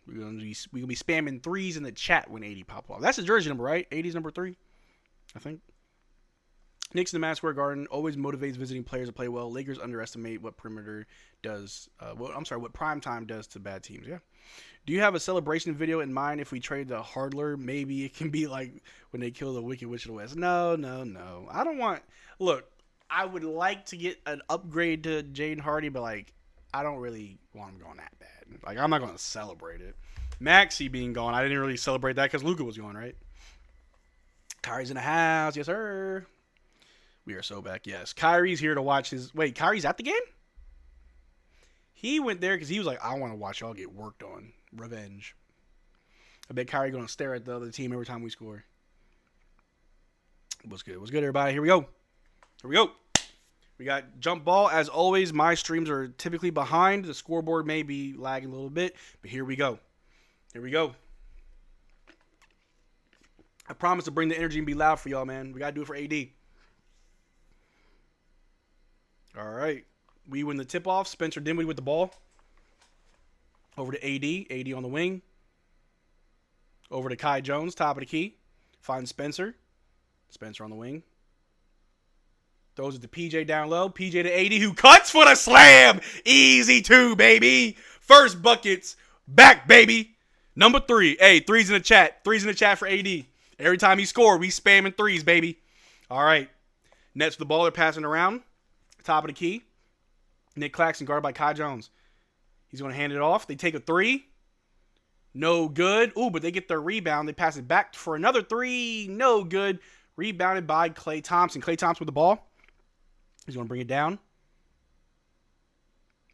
We're gonna be spamming 3s in the chat when AD pop off. That's the jersey number, right? AD's number 3, I think. Knicks in the Madison Square Garden always motivates visiting players to play well. Lakers underestimate what perimeter does. What primetime does to bad teams. Yeah. Do you have a celebration video in mind if we trade the Hardler? Maybe it can be like when they kill the Wicked Witch of the West. No. I don't want. Look, I would like to get an upgrade to Jaden Hardy, but like, I don't really want him going that bad. Like, I'm not going to celebrate it. Maxey being gone. I didn't really celebrate that because Luka was gone, right? Kyrie's in the house. Yes, sir. We are so back. Yes. Kyrie's here to watch his... Wait, Kyrie's at the game? He went there because he was like, I want to watch y'all get worked on. Revenge. I bet Kyrie going to stare at the other team every time we score. What's good? What's good, everybody? Here we go. Here we go. We got jump ball. As always, my streams are typically behind. The scoreboard may be lagging a little bit, but here we go. Here we go. I promise to bring the energy and be loud for y'all, man. We got to do it for AD. All right. We win the tip-off. Spencer Dinwiddie with the ball. Over to AD. AD on the wing. Over to Kai Jones, top of the key. Finds Spencer. Spencer on the wing. Throws it to PJ down low. PJ to AD, who cuts for the slam. Easy two, baby. First buckets. Back, baby. Number 3. Hey, threes in the chat. Threes in the chat for AD. Every time he scored, we spamming threes, baby. All right. Nets with the ball. They're passing around. Top of the key. Nick Claxton guarded by Kai Jones. He's going to hand it off. They take a 3. No good. Ooh, but they get their rebound. They pass it back for another 3. No good. Rebounded by Klay Thompson. Klay Thompson with the ball. He's going to bring it down.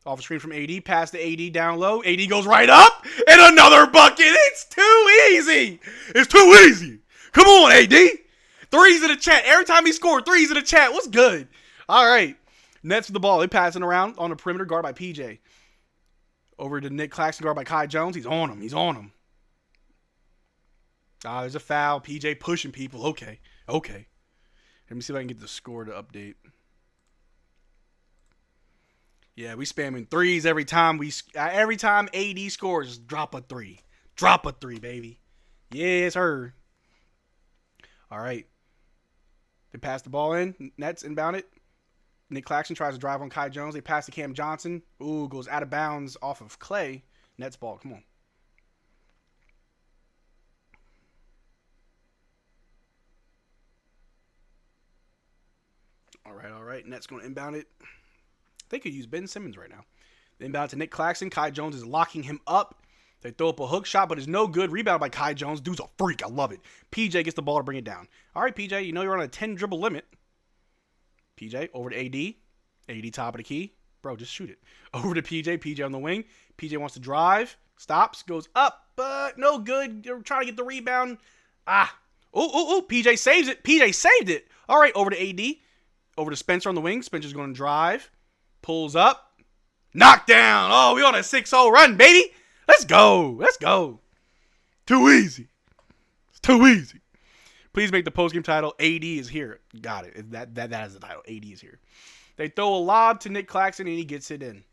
Off a screen from AD. Pass to AD down low. AD goes right up. And another bucket. It's too easy. It's too easy. Come on, AD. Threes in the chat. Every time he scored, threes in the chat. What's good? All right. Nets with the ball. They passing around on the perimeter. Guard by PJ. Over to Nick Claxton. Guard by Kai Jones. He's on him. He's on him. There's a foul. PJ pushing people. Okay. Okay. Let me see if I can get the score to update. Yeah, we spamming threes every time AD scores. Just drop a 3. Drop a 3, baby. Yes, sir. All right. They pass the ball in. Nets inbound it. Nick Claxton tries to drive on Kai Jones. They pass to Cam Johnson. Ooh, goes out of bounds off of Klay. Nets ball. Come on. All right. Nets going to inbound it. They could use Ben Simmons right now. They inbound to Nick Claxton. Kai Jones is locking him up. They throw up a hook shot, but it's no good. Rebound by Kai Jones. Dude's a freak. I love it. PJ gets the ball to bring it down. All right, PJ, you know you're on a 10 dribble limit. PJ over to AD. AD top of the key. Bro, just shoot it. Over to PJ. PJ on the wing. PJ wants to drive. Stops. Goes up, but no good. You're trying to get the rebound. Ooh. PJ saves it. PJ saved it. All right, over to AD. Over to Spencer on the wing. Spencer's going to drive. Pulls up. Knock down. Oh, we on a 6-0 run, baby. Let's go. Let's go. Too easy. It's too easy. Please make the postgame title. AD is here. Got it. That is the title. AD is here. They throw a lob to Nick Claxton, and he gets it in.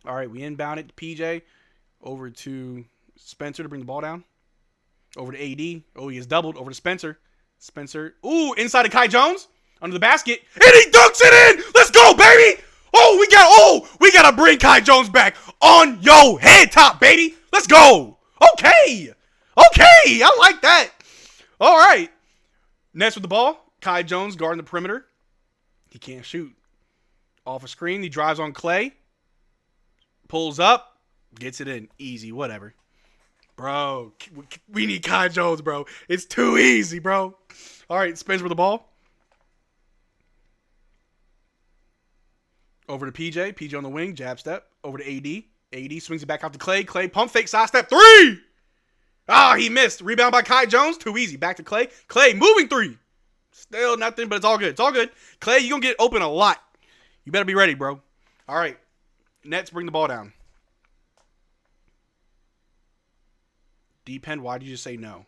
All right, we inbound it to PJ. Over to Spencer to bring the ball down. Over to AD. Oh, he is doubled. Over to Spencer. Spencer. Ooh, inside to Kai Jones. Under the basket. And he dunks it in. Let's go, baby. We got to bring Kai Jones back on your head top, baby. Let's go. Okay. I like that. All right. Nets with the ball. Kai Jones guarding the perimeter. He can't shoot. Off a screen. He drives on Klay. Pulls up. Gets it in. Easy. Whatever. Bro, we need Kai Jones, bro. It's too easy, bro. All right. Spencer with the ball. Over to PJ. PJ on the wing. Jab step. Over to AD. AD swings it back out to Klay. Klay pump fake side step. 3. He missed. Rebound by Kai Jones. Too easy. Back to Klay. Klay moving 3. Still nothing, but it's all good. It's all good. Klay, you're going to get open a lot. You better be ready, bro. All right. Nets bring the ball down. Deep end, why did you just say no?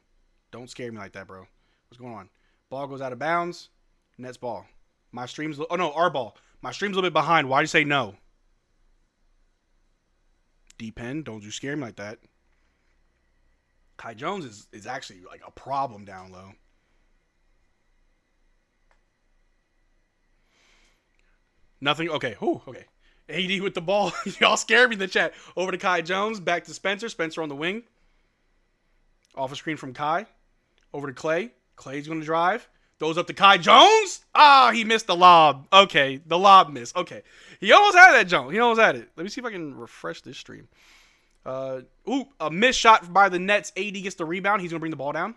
Don't scare me like that, bro. What's going on? Ball goes out of bounds. Nets ball. My stream's... Oh, no, our ball. My stream's a little bit behind. Why did you say no? Deep end, don't you scare me like that. Kai Jones is actually like a problem down low. Nothing. Okay. Okay. AD with the ball. Y'all scared me in the chat. Over to Kai Jones. Back to Spencer. Spencer on the wing. Off a screen from Kai. Over to Klay. Klay's going to drive. Throws up to Kai Jones. He missed the lob. Okay. The lob missed. Okay. He almost had that jump. He almost had it. Let me see if I can refresh this stream. A missed shot by the Nets. AD gets the rebound. He's going to bring the ball down.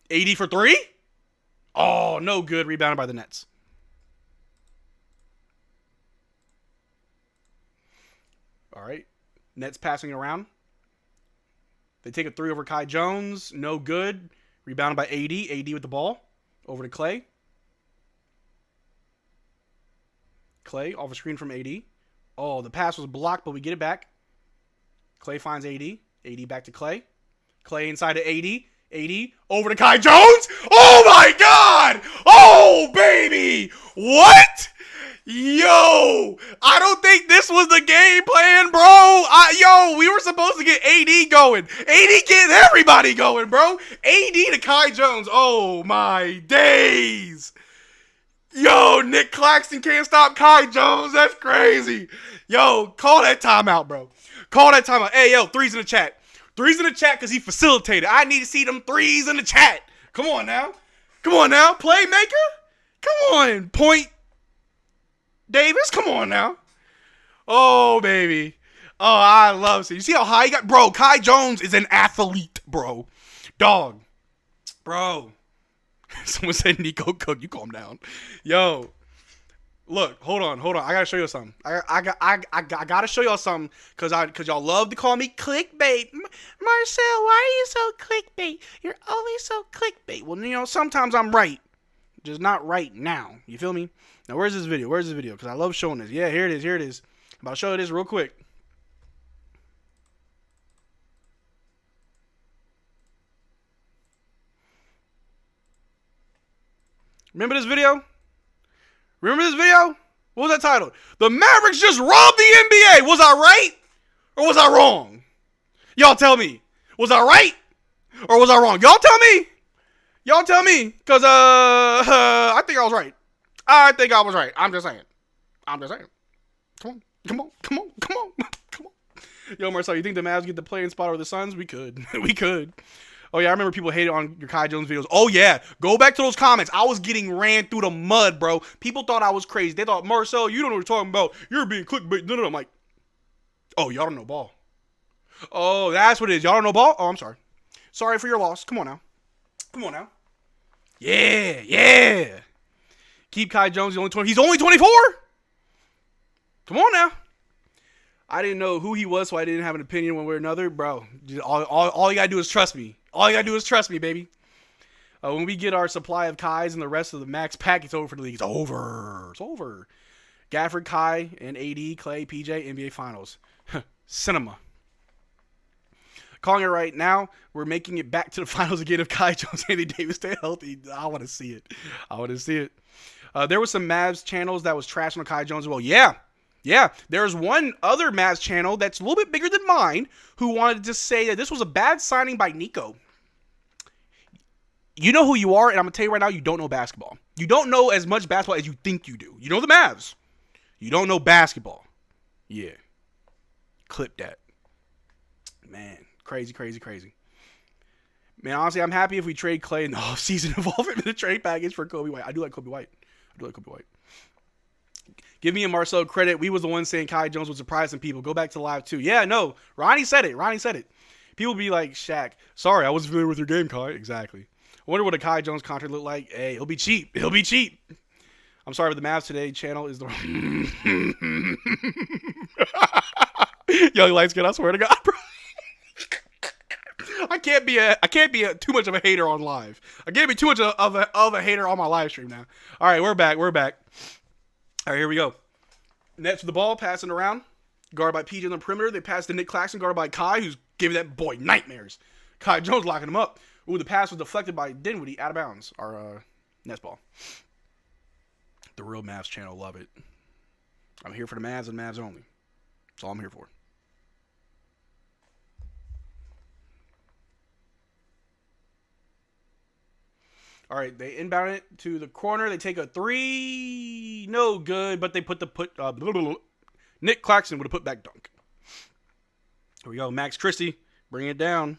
AD for three? Oh, no good. Rebounded by the Nets. All right. Nets passing around. They take a three over Kai Jones. No good. Rebounded by AD. AD with the ball. Over to Clay. Clay off a screen from AD. Oh, the pass was blocked, but we get it back. Clay finds AD. AD back to Clay. Clay inside to AD. AD over to Kai Jones. Oh my God! Oh baby! What? Yo, I don't think this was the game plan, bro. We were supposed to get AD going. AD getting everybody going, bro. AD to Kai Jones. Oh my days. Yo, Nick Claxton can't stop Kai Jones. That's crazy. Yo, call that timeout, bro. Call that timeout. Hey, yo, threes in the chat. Threes in the chat because he facilitated. I need to see them threes in the chat. Come on now. Come on now. Playmaker? Come on. Point Davis? Come on now. Oh, baby. Oh, I love it. You see how high he got? Bro, Kai Jones is an athlete, bro. Dog. Bro. Someone said Nico Cook. You calm down. Yo. Look, hold on. I gotta show you something. I gotta show y'all something because y'all love to call me clickbait. Marcel, why are you so clickbait? You're always so clickbait. Well, sometimes I'm right, just not right now. You feel me? Now, where's this video? Because I love showing this. Yeah, here it is. I'm about to show you this real quick. Remember this video? What was that titled? The Mavericks just robbed the NBA. Was I right? Or was I wrong? Y'all tell me. Was I right? Or was I wrong? Y'all tell me. Because, I think I was right. I'm just saying. Come on. Yo, Marcel, you think the Mavs get the play-in spot over the Suns? We could. Oh, yeah, I remember people hated on your Kai Jones videos. Oh, yeah. Go back to those comments. I was getting ran through the mud, bro. People thought I was crazy. They thought, Marcel, you don't know what you're talking about. You're being clickbait. No. I'm like, oh, y'all don't know ball. Oh, that's what it is. Y'all don't know ball? Oh, I'm sorry. Sorry for your loss. Come on now. Yeah. Keep Kai Jones. He's only 24? Come on now. I didn't know who he was, so I didn't have an opinion one way or another. Bro, all you got to do is trust me. Baby. When we get our supply of Kais and the rest of the max pack, it's over for the league. It's over. Gafford, Kai, and AD, Clay, PJ, NBA Finals. Cinema. Calling it right now, we're making it back to the finals again if Kai Jones and Anthony Davis stay healthy. I want to see it. There was some Mavs channels that was trashing on Kai Jones as well. Yeah, there's one other Mavs channel that's a little bit bigger than mine who wanted to say that this was a bad signing by Nico. You know who you are, and I'm going to tell you right now, you don't know basketball. You don't know as much basketball as you think you do. You know the Mavs. You don't know basketball. Yeah. Clip that. Man, crazy. Man, honestly, I'm happy if we trade Clay in the offseason, involve him in the trade package for Kobe White. I do like Kobe White. Give me and Marcel credit. We was the ones saying Kai Jones was surprising people. Go back to live too. Yeah, no. Ronnie said it. People be like, Shaq, sorry, I wasn't familiar with your game, Kai. Exactly. I wonder what a Kai Jones contract look like. Hey, he'll be cheap. I'm sorry, but the Mavs Today channel is the Young light skin, I swear to God, bro. I can't be too much of a hater on live. I can't be too much of a hater on my live stream now. All right, we're back. All right, here we go. Nets with the ball, passing around. Guarded by PJ on the perimeter. They pass to Nick Claxton, guarded by Kai, who's giving that boy nightmares. Kai Jones locking him up. Ooh, the pass was deflected by Dinwiddie out of bounds. Our Nets ball. The real Mavs channel, love it. I'm here for the Mavs and Mavs only. That's all I'm here for. All right, they inbound it to the corner. They take a three. No good, but they Nick Claxton with a putback dunk. Here we go. Max Christie, bring it down.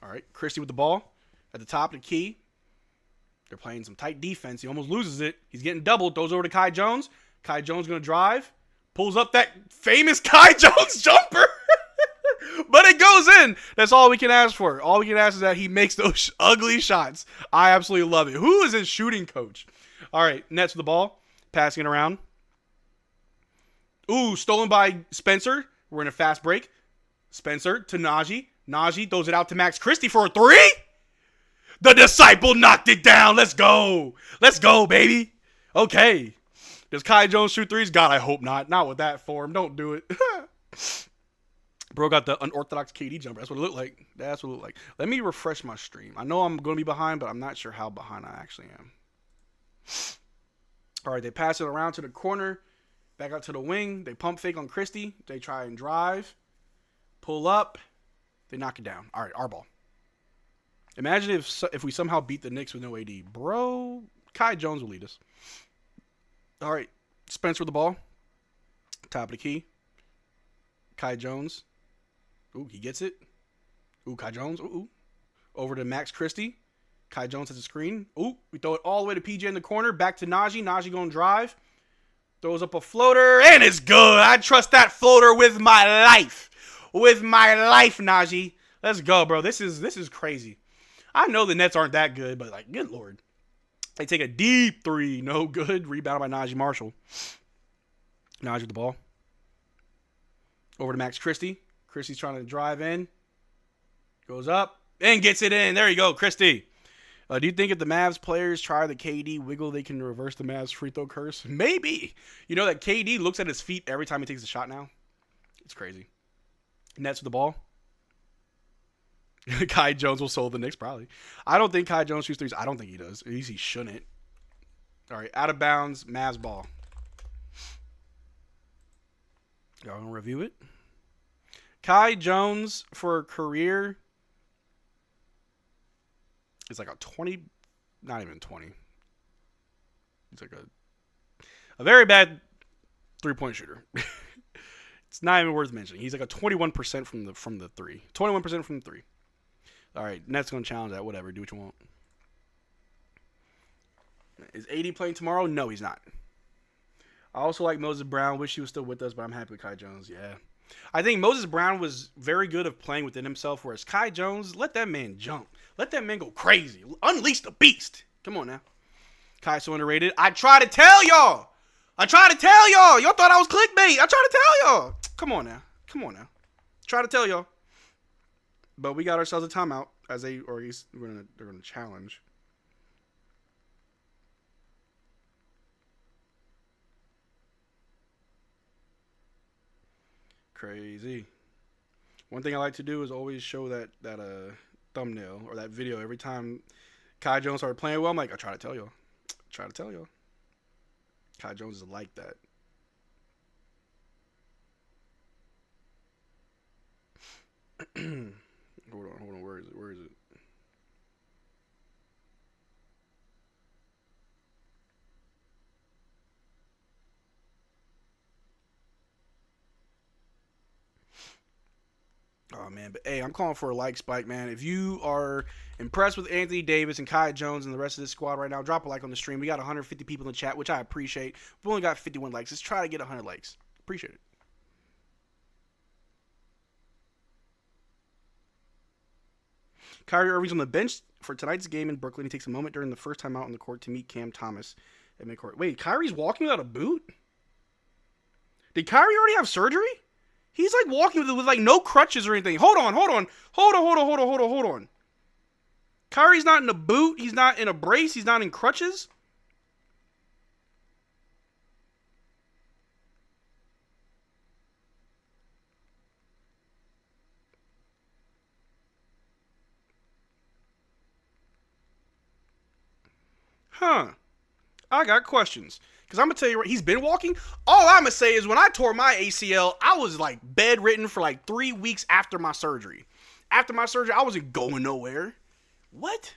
All right, Christie with the ball at the top of the key. They're playing some tight defense. He almost loses it. He's getting doubled. Throws over to Kai Jones. Kai Jones going to drive. Pulls up that famous Kai Jones jumper. But it goes in. That's all we can ask for. All we can ask is that he makes those ugly shots. I absolutely love it. Who is his shooting coach? All right, Nets with the ball. Passing it around. Ooh, stolen by Spencer. We're in a fast break. Spencer to Najee. Najee throws it out to Max Christie for a three. The disciple knocked it down. Let's go. Let's go, baby. Okay. Does Kai Jones shoot threes? God, I hope not. Not with that form. Don't do it. Bro got the unorthodox KD jumper. That's what it looked like. That's what it looked like. Let me refresh my stream. I know I'm going to be behind, but I'm not sure how behind I actually am. All right, they pass it around to the corner. Back out to the wing. They pump fake on Christie. They try and drive. Pull up. They knock it down. All right, our ball. Imagine if we somehow beat the Knicks with no AD. Bro, Kai Jones will lead us. All right, Spencer with the ball. Top of the key. Kai Jones. Ooh, he gets it. Ooh, Kai Jones. Ooh. Over to Max Christie. Kai Jones has a screen. Ooh, we throw it all the way to PJ in the corner. Back to Najee. Najee going to drive. Throws up a floater, and it's good. I trust that floater with my life. With my life, Najee. Let's go, bro. This is crazy. I know the Nets aren't that good, but, like, good Lord. They take a deep three. No good. Rebounded by Najee Marshall. Najee with the ball. Over to Max Christie. Christie's trying to drive in. Goes up and gets it in. There you go, Christie. Do you think if the Mavs players try the KD wiggle, they can reverse the Mavs free throw curse? Maybe. You know that KD looks at his feet every time he takes a shot now? It's crazy. Nets with the ball. Kai Jones will solve the Knicks, probably. I don't think Kai Jones shoots threes. I don't think he does. At least he shouldn't. All right, out of bounds, Mavs ball. Y'all gonna review it? Kai Jones for a career is like a 20, not even 20. He's like a very bad three-point shooter. It's not even worth mentioning. He's like a 21% from the three. 21% from the three. All right, Nets gonna challenge that. Whatever, do what you want. Is AD playing tomorrow? No, he's not. I also like Moses Brown. Wish he was still with us, but I'm happy with Kai Jones. Yeah. I think Moses Brown was very good of playing within himself, whereas Kai Jones, let that man jump. Let that man go crazy. Unleash the beast. Come on now. Kai so underrated. I try to tell y'all. Y'all thought I was clickbait. I try to tell y'all. Come on now. Try to tell y'all. But we got ourselves a timeout they're gonna challenge. Crazy. One thing I like to do is always show that thumbnail or that video every time Kai Jones started playing well. I'm like, I try to tell y'all. Kai Jones is like that. Hold on. Where is it? Oh, man. But, hey, I'm calling for a like spike, man. If you are impressed with Anthony Davis and Kai Jones and the rest of this squad right now, drop a like on the stream. We got 150 people in the chat, which I appreciate. We've only got 51 likes. Let's try to get 100 likes. Appreciate it. Kyrie Irving's on the bench for tonight's game in Brooklyn. He takes a moment during the first time out on the court to meet Cam Thomas at midcourt. Wait, Kyrie's walking without a boot? Did Kyrie already have surgery? He's like walking with like no crutches or anything. Hold on. Kyrie's not in a boot. He's not in a brace. He's not in crutches. Huh. I got questions. Because I'm going to tell you, he's been walking. All I'm going to say is when I tore my ACL, I was like bedridden for like 3 weeks after my surgery. After my surgery, I wasn't going nowhere. What?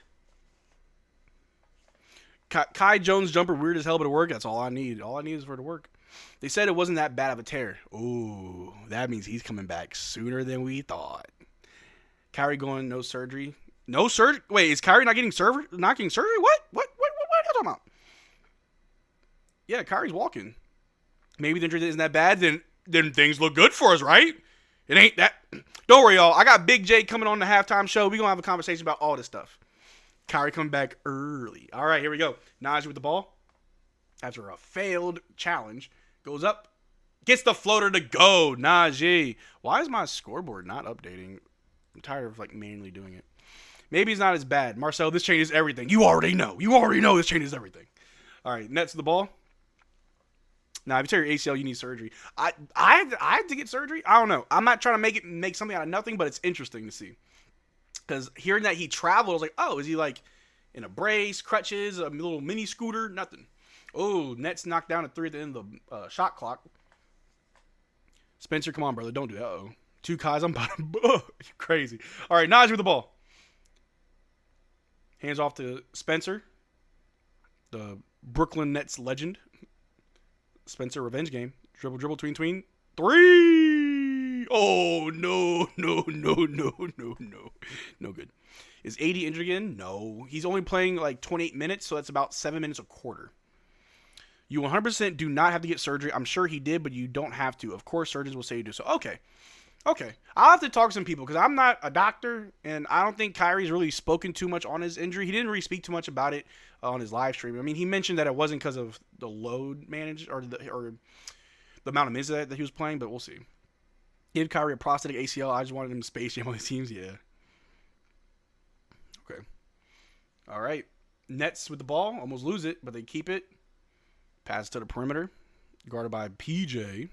Kai Jones jumper weird as hell, but it worked. That's all I need. All I need is for it to work. They said it wasn't that bad of a tear. Ooh, that means he's coming back sooner than we thought. Kyrie going no surgery. No surgery? Wait, is Kyrie not getting surgery? What? What are you talking about? Yeah, Kyrie's walking. maybe the injury isn't that bad, then things look good for us, right? It ain't that. Don't worry, y'all. I got Big J coming on the halftime show. We're going to have a conversation about all this stuff. Kyrie coming back early. All right, here we go. Najee with the ball. After a failed challenge, goes up, gets the floater to go. Najee. Why is my scoreboard not updating? I'm tired of manually doing it. Maybe it's not as bad. Marcel, this changes everything. You already know. This changes everything. All right, Nets the ball. Now, if you tear your ACL, you need surgery. I had to get surgery. I don't know. I'm not trying to make something out of nothing, but it's interesting to see. Because hearing that he traveled, I was like, oh, is he in a brace, crutches, a little mini scooter? Nothing. Oh, Nets knocked down a 3 at the end of the shot clock. Spencer, come on, brother. Don't do that. Uh-oh. 2 Kais. I'm about to... crazy. All right, Najee with the ball. Hands off to Spencer. The Brooklyn Nets legend. Spencer revenge game. Dribble, tween. 3! Oh, no. No good. Is AD injured again? No. He's only playing 28 minutes, so that's about 7 minutes a quarter. You 100% do not have to get surgery. I'm sure he did, but you don't have to. Of course, surgeons will say you do. So, okay. I'll have to talk to some people because I'm not a doctor, and I don't think Kyrie's really spoken too much on his injury. He didn't really speak too much about it on his live stream. I mean, he mentioned that it wasn't because of the load managed or the amount of minutes that he was playing, but we'll see. Give Kyrie a prosthetic ACL. I just wanted him to Space Jam on his teams. Yeah. Okay. All right. Nets with the ball. Almost lose it, but they keep it. Pass to the perimeter. Guarded by PJ.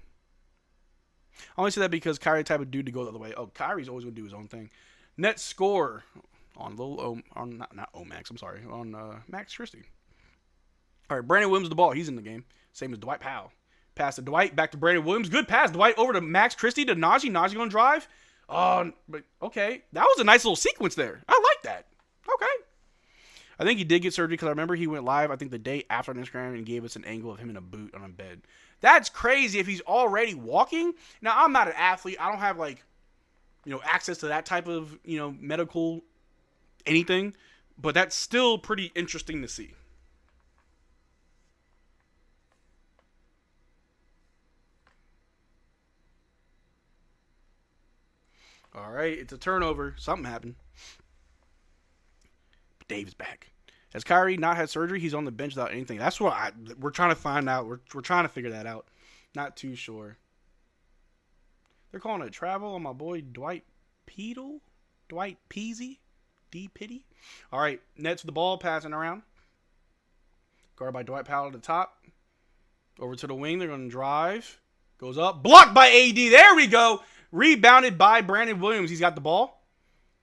I only say that because Kyrie type of dude to go the other way. Oh, Kyrie's always going to do his own thing. Net score on not Omax. I'm sorry. On Max Christie. All right, Brandon Williams with the ball. He's in the game. Same as Dwight Powell. Pass to Dwight. Back to Brandon Williams. Good pass. Dwight over to Max Christie to Najee. Najee going to drive. But okay. That was a nice little sequence there. I like that. Okay. I think he did get surgery because I remember he went live, I think, the day after on Instagram and gave us an angle of him in a boot on a bed. That's crazy if he's already walking. Now, I'm not an athlete. I don't have, access to that type of, medical anything. But that's still pretty interesting to see. All right, it's a turnover. Something happened. But Dave's back. Has Kyrie not had surgery? He's on the bench without anything. That's what we're trying to find out. We're trying to figure that out. Not too sure. They're calling it travel on my boy Dwight Peedle? Dwight Peasy? D. Pitty? All right, Nets with the ball, passing around. Guarded by Dwight Powell at the top. Over to the wing. They're going to drive. Goes up. Blocked by AD. There we go. Rebounded by Brandon Williams. He's got the ball.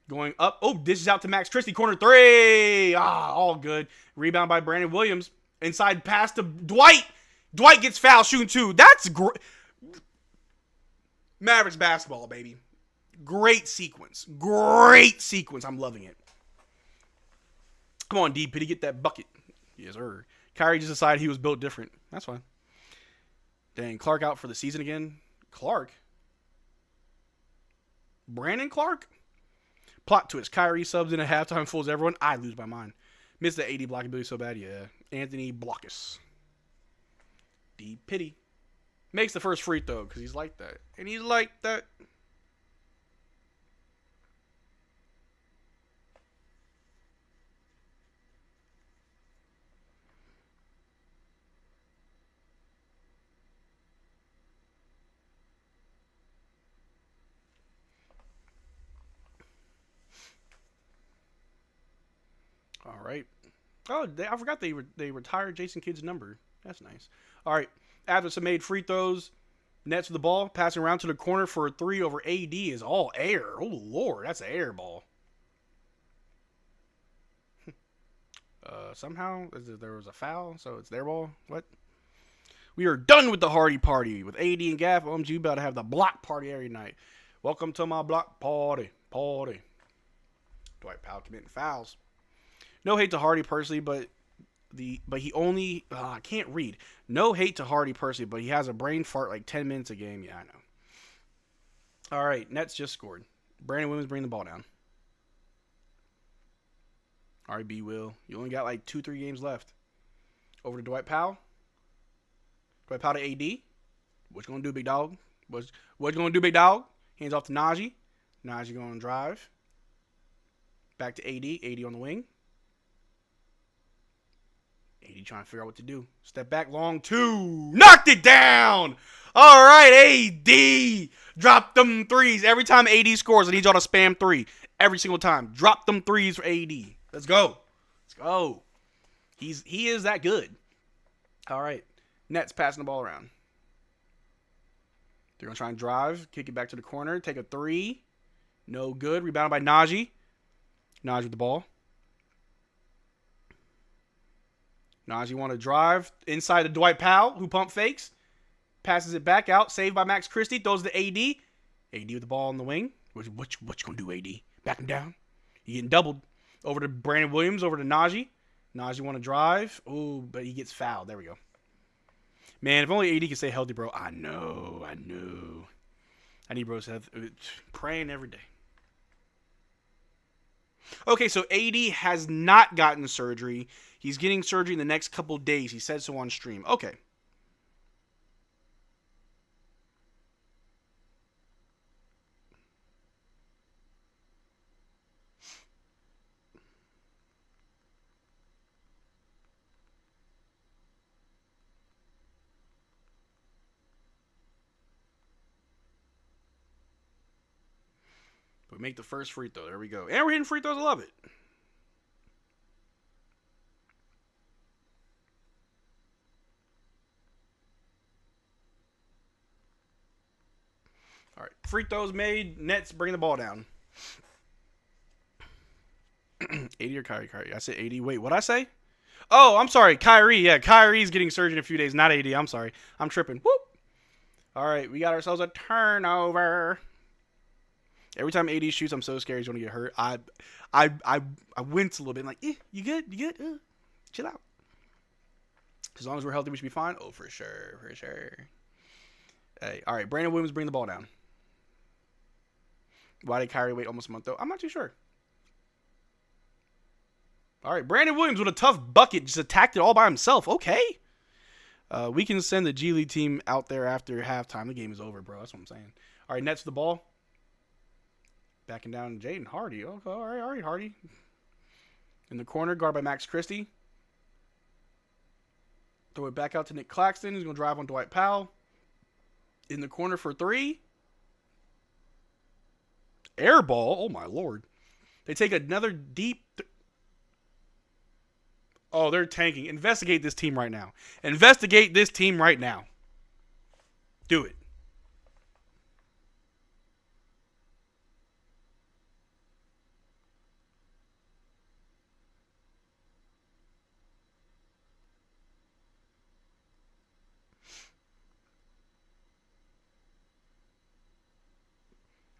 Going up. Oh, this is out to Max Christie. Corner 3. All good. Rebound by Brandon Williams. Inside pass to Dwight. Dwight gets fouled shooting 2. That's great. Mavericks basketball, baby. Great sequence. I'm loving it. Come on, D. Pitty, get that bucket. Yes, sir. Kyrie just decided he was built different. That's fine. Dang, Clark out for the season again. Clark? Brandon Clark? Plot twist. Kyrie subs in at halftime, fools everyone. I lose my mind. Missed the 80 blocking ability so bad. Yeah. Anthony Blockus. D. Pitty. Makes the first free throw because he's like that. And he's like that. All right. Oh, I forgot they retired Jason Kidd's number. That's nice. All right. After some made free throws, Nets with the ball, passing around to the corner for a 3 over AD is all air. Oh, Lord. That's an air ball. Somehow there was a foul, so it's their ball. What? We are done with the Hardy Party with AD and Gaff. OMG, about to have the block party every night. Welcome to my block party. Dwight Powell committing fouls. No hate to Hardy personally, but he only I can't read. No hate to Hardy personally, but he has a brain fart like 10 minutes a game. Yeah, I know. All right, Nets just scored. Brandon Williams bring the ball down. All right, B Will. You only got like 2-3 games left. Over to Dwight Powell. Dwight Powell to AD. What you gonna do, big dog? What you gonna do, big dog? Hands off to Najee. Najee going to drive. Back to AD. AD on the wing. AD trying to figure out what to do. Step back, long two. Knocked it down. All right, AD. Drop them threes. Every time AD scores, I need y'all to spam 3. Every single time. Drop them threes for AD. Let's go. Let's go. He is that good. All right. Nets passing the ball around. They're going to try and drive. Kick it back to the corner. Take a 3. No good. Rebounded by Najee. Najee with the ball. Najee want to drive inside to Dwight Powell, who pump fakes. Passes it back out. Saved by Max Christie. Throws to AD. AD with the ball on the wing. What you going to do, AD? Back him down. You getting doubled. Over to Brandon Williams. Over to Najee. Najee want to drive. Ooh, but he gets fouled. There we go. Man, if only AD can stay healthy, bro. I know. I need bros to have praying every day. Okay, so AD has not gotten surgery. He's getting surgery in the next couple days. He said so on stream. Okay. We make the first free throw. There we go. And we're hitting free throws. I love it. All right. Free throws made. Nets bring the ball down. 80 or Kyrie? I said 80. Wait, what'd I say? Oh, I'm sorry. Kyrie. Yeah, Kyrie's getting surgery in a few days. Not 80. I'm sorry. I'm tripping. Whoop. All right. We got ourselves a turnover. Every time AD shoots, I'm so scared he's going to get hurt. I wince a little bit. I'm like, you good? You good? Chill out. As long as we're healthy, we should be fine. Oh, for sure. Hey, all right. Brandon Williams bring the ball down. Why did Kyrie wait almost a month, though? I'm not too sure. All right. Brandon Williams with a tough bucket. Just attacked it all by himself. Okay. We can send the G League team out there after halftime. The game is over, bro. That's what I'm saying. All right. Nets with the ball. Backing down Jaden Hardy. Okay, all right, Hardy. In the corner, guard by Max Christie. Throw it back out to Nick Claxton. He's going to drive on Dwight Powell. In the corner for 3. Air ball. Oh, my Lord. They take another deep... Oh, they're tanking. Investigate this team right now. Do it.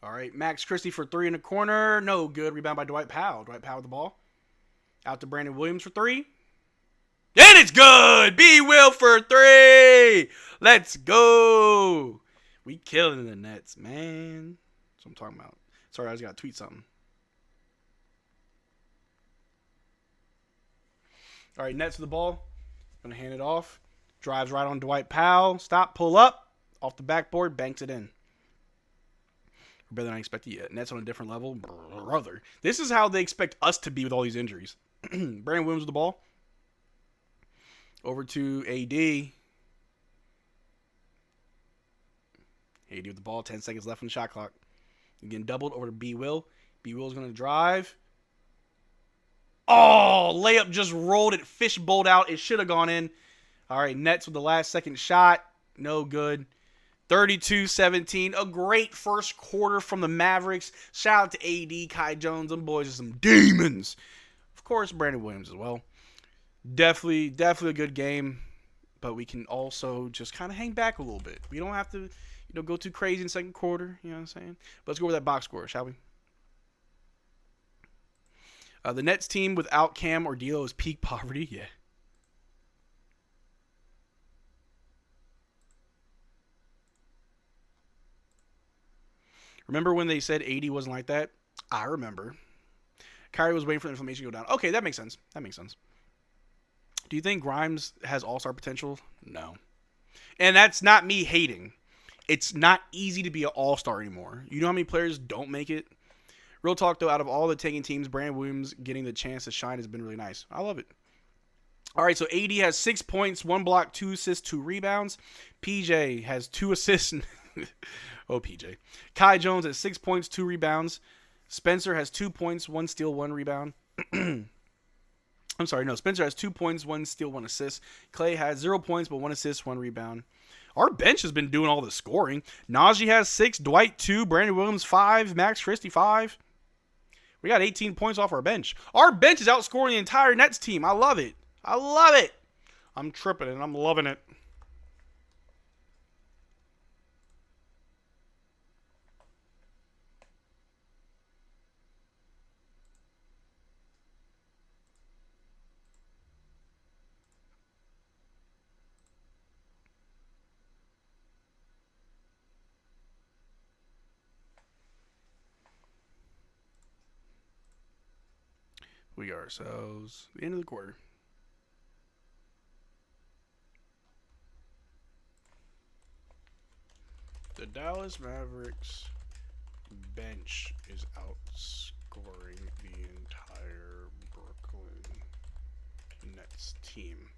All right, Max Christie for 3 in the corner. No good. Rebound by Dwight Powell. Dwight Powell with the ball. Out to Brandon Williams for 3. And it's good. B. Will for 3. Let's go. We killing the Nets, man. That's what I'm talking about. Sorry, I just got to tweet something. All right, Nets with the ball. Going to hand it off. Drives right on Dwight Powell. Stop, pull up. Off the backboard, banks it in. Better than I expected yet. Nets on a different level. Brother. This is how they expect us to be with all these injuries. Brandon Williams with the ball. Over to AD. AD with the ball. 10 seconds left on the shot clock. Again, doubled over to B. Will. B. Will is going to drive. Oh, layup just rolled it. Fish bowled out. It should have gone in. All right, Nets with the last second shot. No good. 32-17. A great first quarter from the Mavericks. Shout out to AD, Kai Jones. Them boys are some demons. Of course, Brandon Williams as well. Definitely a good game. But we can also just kind of hang back a little bit. We don't have to, go too crazy in the second quarter. You know what I'm saying? But let's go over that box score, shall we? The Nets team without Cam or D'Lo is peak poverty. Yeah. Remember when they said 80 wasn't like that? I remember. Kyrie was waiting for the inflammation to go down. Okay, that makes sense. Do you think Grimes has all-star potential? No. And that's not me hating. It's not easy to be an all-star anymore. You know how many players don't make it? Real talk, though, out of all the taking teams, Brandon Williams getting the chance to shine has been really nice. I love it. All right, so AD has 6 points, 1 block, 2 assists, 2 rebounds. PJ has 2 assists. Oh, PJ. Kai Jones has 6 points, 2 rebounds. Spencer has 2 points, 1 steal, 1 rebound. I'm sorry, no. Spencer has 2 points, 1 steal, 1 assist. Clay has 0 points, but 1 assist, 1 rebound. Our bench has been doing all the scoring. Najee has 6, Dwight 2, Brandon Williams 5, Max Christie 5. We got 18 points off our bench. Our bench is outscoring the entire Nets team. I love it. I love it. I'm tripping and I'm loving it. We got ourselves the end of the quarter. The Dallas Mavericks bench is outscoring the entire Brooklyn Nets team.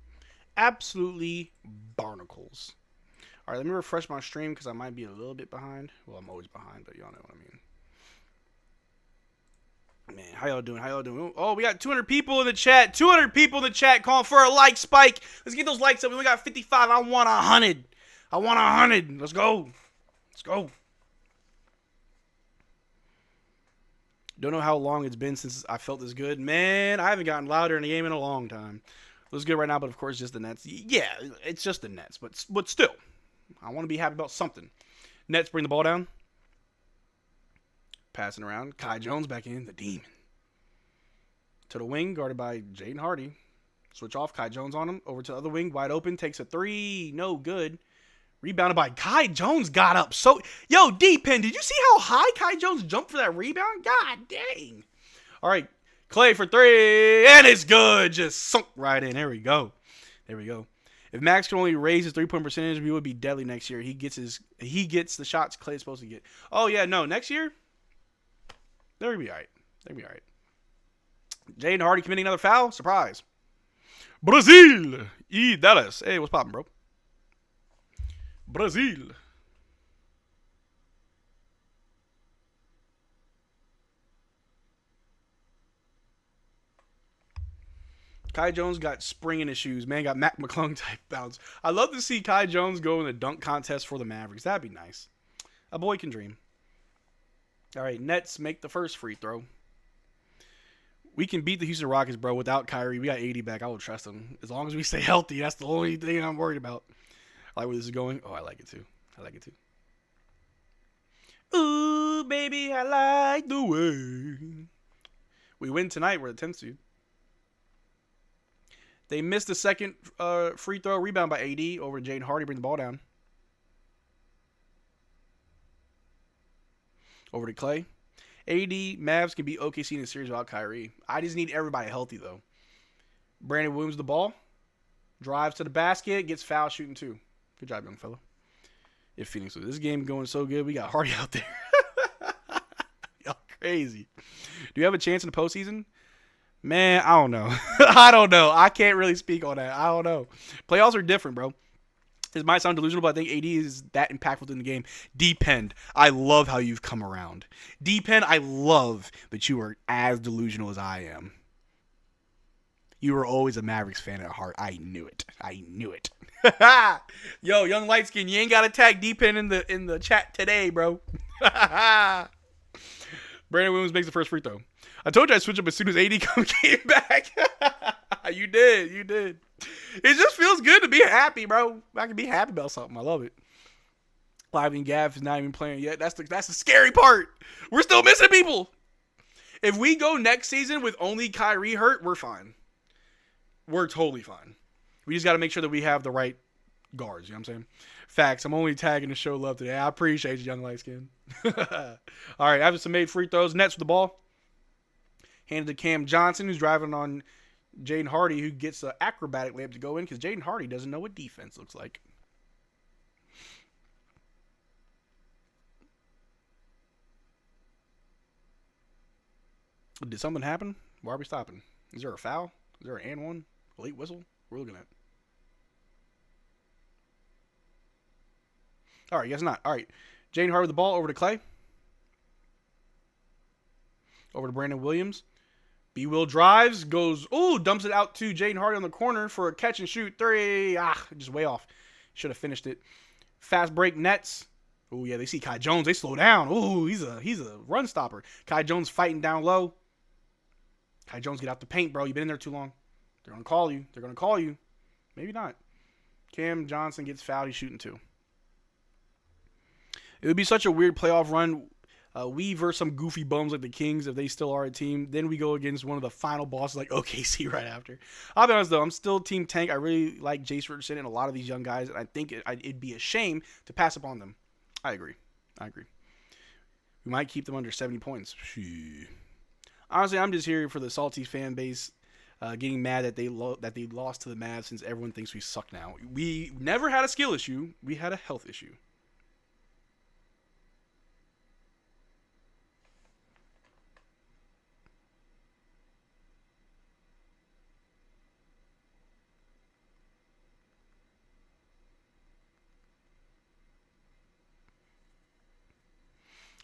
Absolutely barnacles. All right, let me refresh my stream because I might be a little bit behind. Well, I'm always behind, but y'all know what I mean. Man, how y'all doing? How y'all doing? Oh, we got 200 people in the chat. 200 people in the chat calling for a like spike. Let's get those likes up. We only got 55. I want 100. I want 100. Let's go. Let's go. Don't know how long it's been since I felt this good. Man, I haven't gotten louder in a game in a long time. It was good right now, but of course, just the Nets. Yeah, it's just the Nets, but still, I want to be happy about something. Nets bring the ball down. Passing around. Kai Jones back in. The demon. To the wing, guarded by Jaden Hardy. Switch off. Kai Jones on him. Over to the other wing. Wide open. Takes a 3. No good. Rebounded by Kai Jones. Got up. So, yo, D-Pen, did you see how high Kai Jones jumped for that rebound? God dang. All right. Clay for 3. And it's good. Just sunk right in. There we go. There we go. If Max can only raise his 3-point percentage, we would be deadly next year. He gets the shots Clay's supposed to get. Oh, yeah. No. Next year? They're going to be all right. They're going to be all right. Jaden Hardy committing another foul. Surprise. Brazil. Dallas. Hey, what's poppin', bro? Brazil. Kai Jones got spring in his shoes. Man, got Mac McClung type bounce. I love to see Kai Jones go in the dunk contest for the Mavericks. That'd be nice. A boy can dream. All right, Nets make the first free throw. We can beat the Houston Rockets, bro, without Kyrie. We got 80 back. I will trust them. As long as we stay healthy, that's the only thing I'm worried about. I like where this is going. Oh, I like it too. I like it too. Ooh, baby, I like the way. We win tonight. We're the 10th seed. They missed the second free throw. Rebound by AD over Jaden Hardy. Bring the ball down. Over to Clay. AD, Mavs can beat OKC in the series without Kyrie. I just need everybody healthy, though. Brandon Williams the ball. Drives to the basket. Gets foul shooting, too. Good job, young fella. If Phoenix was this game going so good, we got Hardy out there. Y'all crazy. Do you have a chance in the postseason? Man, I don't know. I don't know. I can't really speak on that. I don't know. Playoffs are different, bro. This might sound delusional, but I think AD is that impactful in the game. D-Pen, I love how you've come around. D-Pen, I love that you are as delusional as I am. You were always a Mavericks fan at heart. I knew it. I knew it. Yo, young light skin, you ain't got to tag D-Pen in the chat today, bro. Brandon Williams makes the first free throw. I told you I'd switch up as soon as AD came back. You did. You did. It just feels good to be happy, bro. I can be happy about something. I love it. Lively and Gaff is not even playing yet. That's the scary part. We're still missing people. If we go next season with only Kyrie hurt, we're fine. We're totally fine. We just got to make sure that we have the right guards. You know what I'm saying? Facts. I'm only tagging to show love today. I appreciate you, young light skin. All right. After some made free throws, Nets with the ball. Handed to Cam Johnson, who's driving on Jaden Hardy, who gets the acrobatic layup to go in because Jaden Hardy doesn't know what defense looks like. Did something happen? Why are we stopping? Is there a foul? Is there an and one? A late whistle? We're looking at. All right, guess not. All right. Jaden Hardy with the ball over to Clay. Over to Brandon Williams. B. Will drives, goes, dumps it out to Jaden Hardy on the corner for a catch and shoot. 3. Just way off. Should have finished it. Fast break Nets. Oh, yeah, they see Kai Jones. They slow down. He's a run stopper. Kai Jones fighting down low. Kai Jones, get out the paint, bro. You've been in there too long. They're going to call you. Maybe not. Cam Johnson gets fouled. He's shooting 2. It would be such a weird playoff run. We versus some goofy bums like the Kings, if they still are a team. Then we go against one of the final bosses like OKC right after. I'll be honest, though. I'm still Team Tank. I really like Jace Richardson and a lot of these young guys, and I think it'd be a shame to pass up on them. I agree. We might keep them under 70 points. Honestly, I'm just here for the salty fan base getting mad that they lost to the Mavs since everyone thinks we suck now. We never had a skill issue. We had a health issue.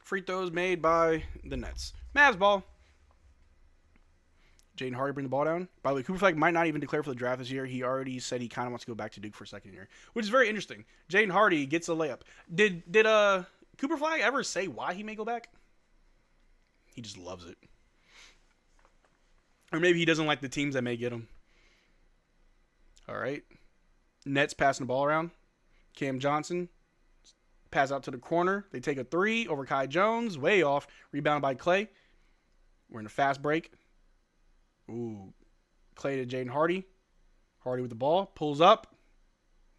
Free throws made by the Nets. Mavs ball. Jaden Hardy bring the ball down. By the way, Cooper Flag might not even declare for the draft this year. He already said he kind of wants to go back to Duke for a second year, which is very interesting. Jaden Hardy gets a layup. Did Cooper Flag ever say why he may go back? He just loves it. Or maybe he doesn't like the teams that may get him. All right. Nets passing the ball around. Cam Johnson. Pass out to the corner. They take a 3 over Kai Jones. Way off. Rebound by Clay. We're in a fast break. Clay to Jaden Hardy. Hardy with the ball. Pulls up.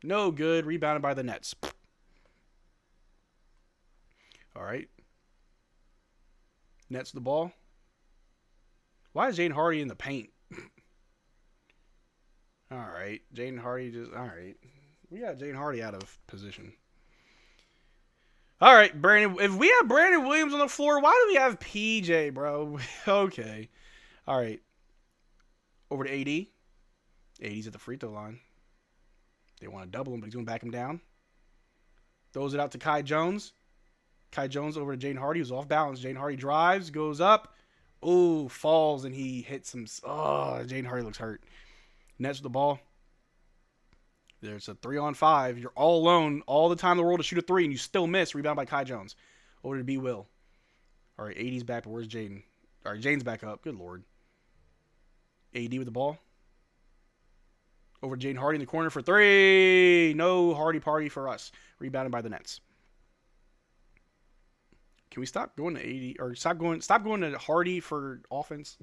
No good. Rebounded by the Nets. All right. Nets the ball. Why is Jaden Hardy in the paint? All right. Jaden Hardy all right. We got Jaden Hardy out of position. All right, Brandon. If we have Brandon Williams on the floor, why do we have PJ, bro? Okay. All right. Over to AD. AD's at the free throw line. They want to double him, but he's going to back him down. Throws it out to Kai Jones. Kai Jones over to Jaden Hardy, who's off balance. Jaden Hardy drives, goes up. Falls, and he hits him. Jaden Hardy looks hurt. Nets with the ball. There's a 3-on-5. You're all alone all the time in the world to shoot a 3, and you still miss. Rebound by Kai Jones. Over to B. Will. All right, AD's back, but where's Jaden? All right, Jaden's back up. Good Lord. AD with the ball. Over to Jaden Hardy in the corner for 3. No Hardy party for us. Rebounded by the Nets. Can we stop going to AD or stop going to Hardy for offense?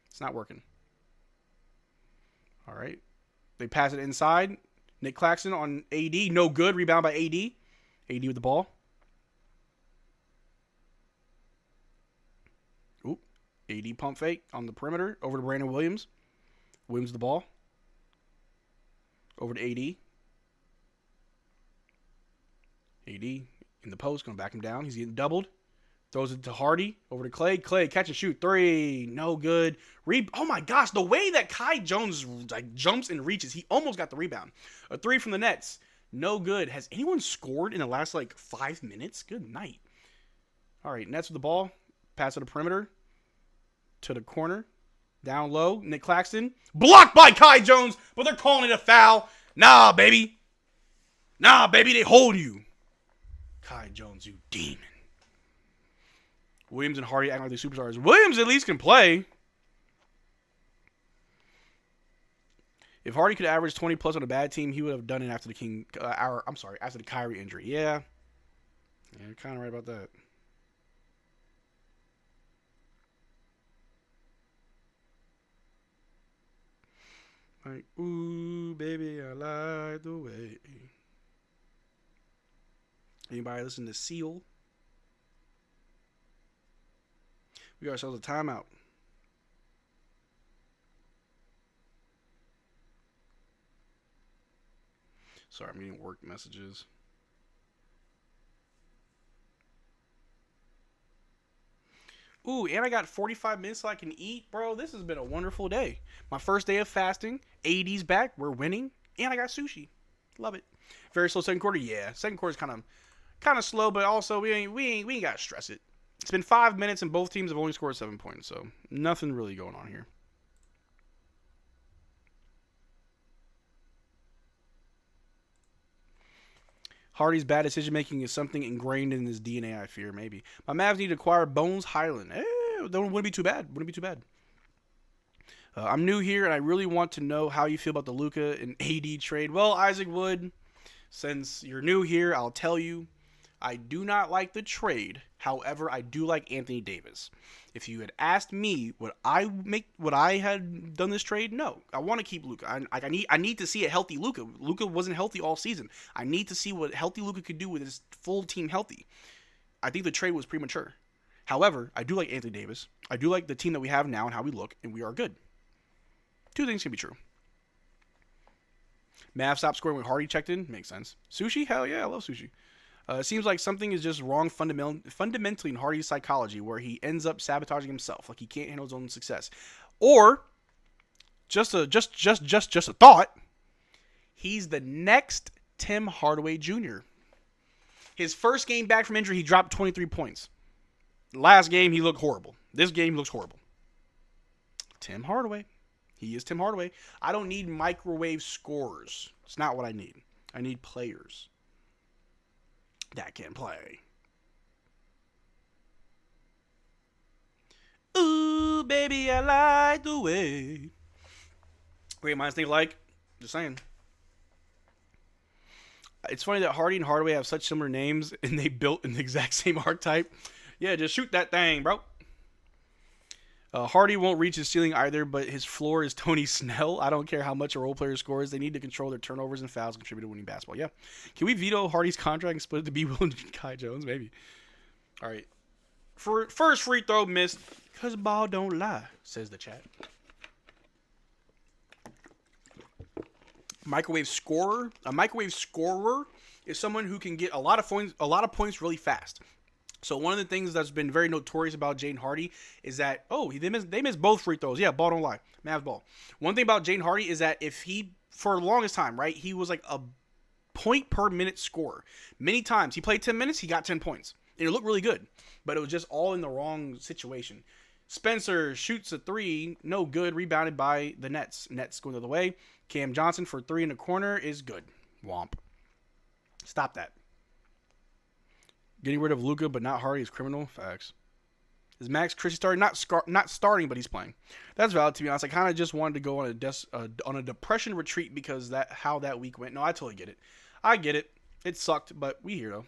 It's not working. All right. They pass it inside. Nick Claxton on AD. No good. Rebound by AD. AD with the ball. AD pump fake on the perimeter. Over to Brandon Williams. Williams the ball. Over to AD. AD in the post. Going to back him down. He's getting doubled. Throws it to Hardy. Over to Clay. Clay, catch and shoot. 3. No good. Oh my gosh. The way that Kai Jones jumps and reaches, he almost got the rebound. A 3 from the Nets. No good. Has anyone scored in the last 5 minutes? Good night. All right. Nets with the ball. Pass to the perimeter. To the corner. Down low. Nick Claxton. Blocked by Kai Jones, but they're calling it a foul. Nah, baby. They hold you. Kai Jones, you demon. Williams and Hardy acting like they're superstars. Williams at least can play. If Hardy could average 20 plus on a bad team, he would have done it after after the Kyrie injury. Yeah, you're kind of right about that. Like, ooh, baby, I like the way. Anybody listen to Seal? We got ourselves a timeout. Sorry, I'm getting work messages. Ooh, and I got 45 minutes so I can eat, bro. This has been a wonderful day. My first day of fasting. 80's back. We're winning, and I got sushi. Love it. Very slow second quarter. Yeah, second quarter's kind of slow, but also we ain't got to stress it. It's been 5 minutes, and both teams have only scored 7 points, so nothing really going on here. Hardy's bad decision making is something ingrained in his DNA, I fear, maybe. My Mavs need to acquire Bones Highland. Wouldn't be too bad. Wouldn't be too bad. I'm new here, and I really want to know how you feel about the Luka and AD trade. Well, Isaac Wood, since you're new here, I'll tell you, I do not like the trade. However, I do like Anthony Davis. If you had asked me would I had done this trade, no. I want to keep Luka. I need to see a healthy Luka. Luka wasn't healthy all season. I need to see what healthy Luka could do with his full team healthy. I think the trade was premature. However, I do like Anthony Davis. I do like the team that we have now and how we look, and we are good. Two things can be true. Mavs stopped scoring when Hardy checked in. Makes sense. Sushi? Hell yeah, I love sushi. It seems like something is just wrong fundamentally in Hardy's psychology, where he ends up sabotaging himself, like he can't handle his own success, or just a thought. He's the next Tim Hardaway Jr. His first game back from injury, he dropped 23 points. Last game, he looked horrible. This game, he looks horrible. Tim Hardaway. He is Tim Hardaway. I don't need microwave scorers. It's not what I need. I need players that can play. Ooh, baby, I like the way. Great minds think alike. Just saying. It's funny that Hardy and Hardaway have such similar names, and they built in the exact same archetype. Yeah, just shoot that thing, bro. Hardy won't reach his ceiling either, but his floor is Tony Snell. I don't care how much a role player scores. They need to control their turnovers and fouls and contribute to winning basketball. Yeah. Can we veto Hardy's contract and split it to B. Will and Kai Jones? Maybe. All right. For first free throw missed, because ball don't lie, says the chat. Microwave scorer. A microwave scorer is someone who can get a lot of points really fast. So one of the things that's been very notorious about Jaden Hardy is that, they missed both free throws. Yeah, ball don't lie. Mavs ball. One thing about Jaden Hardy is that if he, for the longest time, right, he was like a point per minute scorer. Many times he played 10 minutes, he got 10 points. And it looked really good, but it was just all in the wrong situation. Spencer shoots a three, no good, rebounded by the Nets. Nets going the other way. Cam Johnson for three in the corner is good. Womp. Stop that. Getting rid of Luka but not Hardy is criminal. Facts. Is Max Christie starting? Not starting, but he's playing. That's valid, to be honest. I kind of just wanted to go on a depression retreat because how that week went. No, I totally get it. I get it. It sucked, but we here though.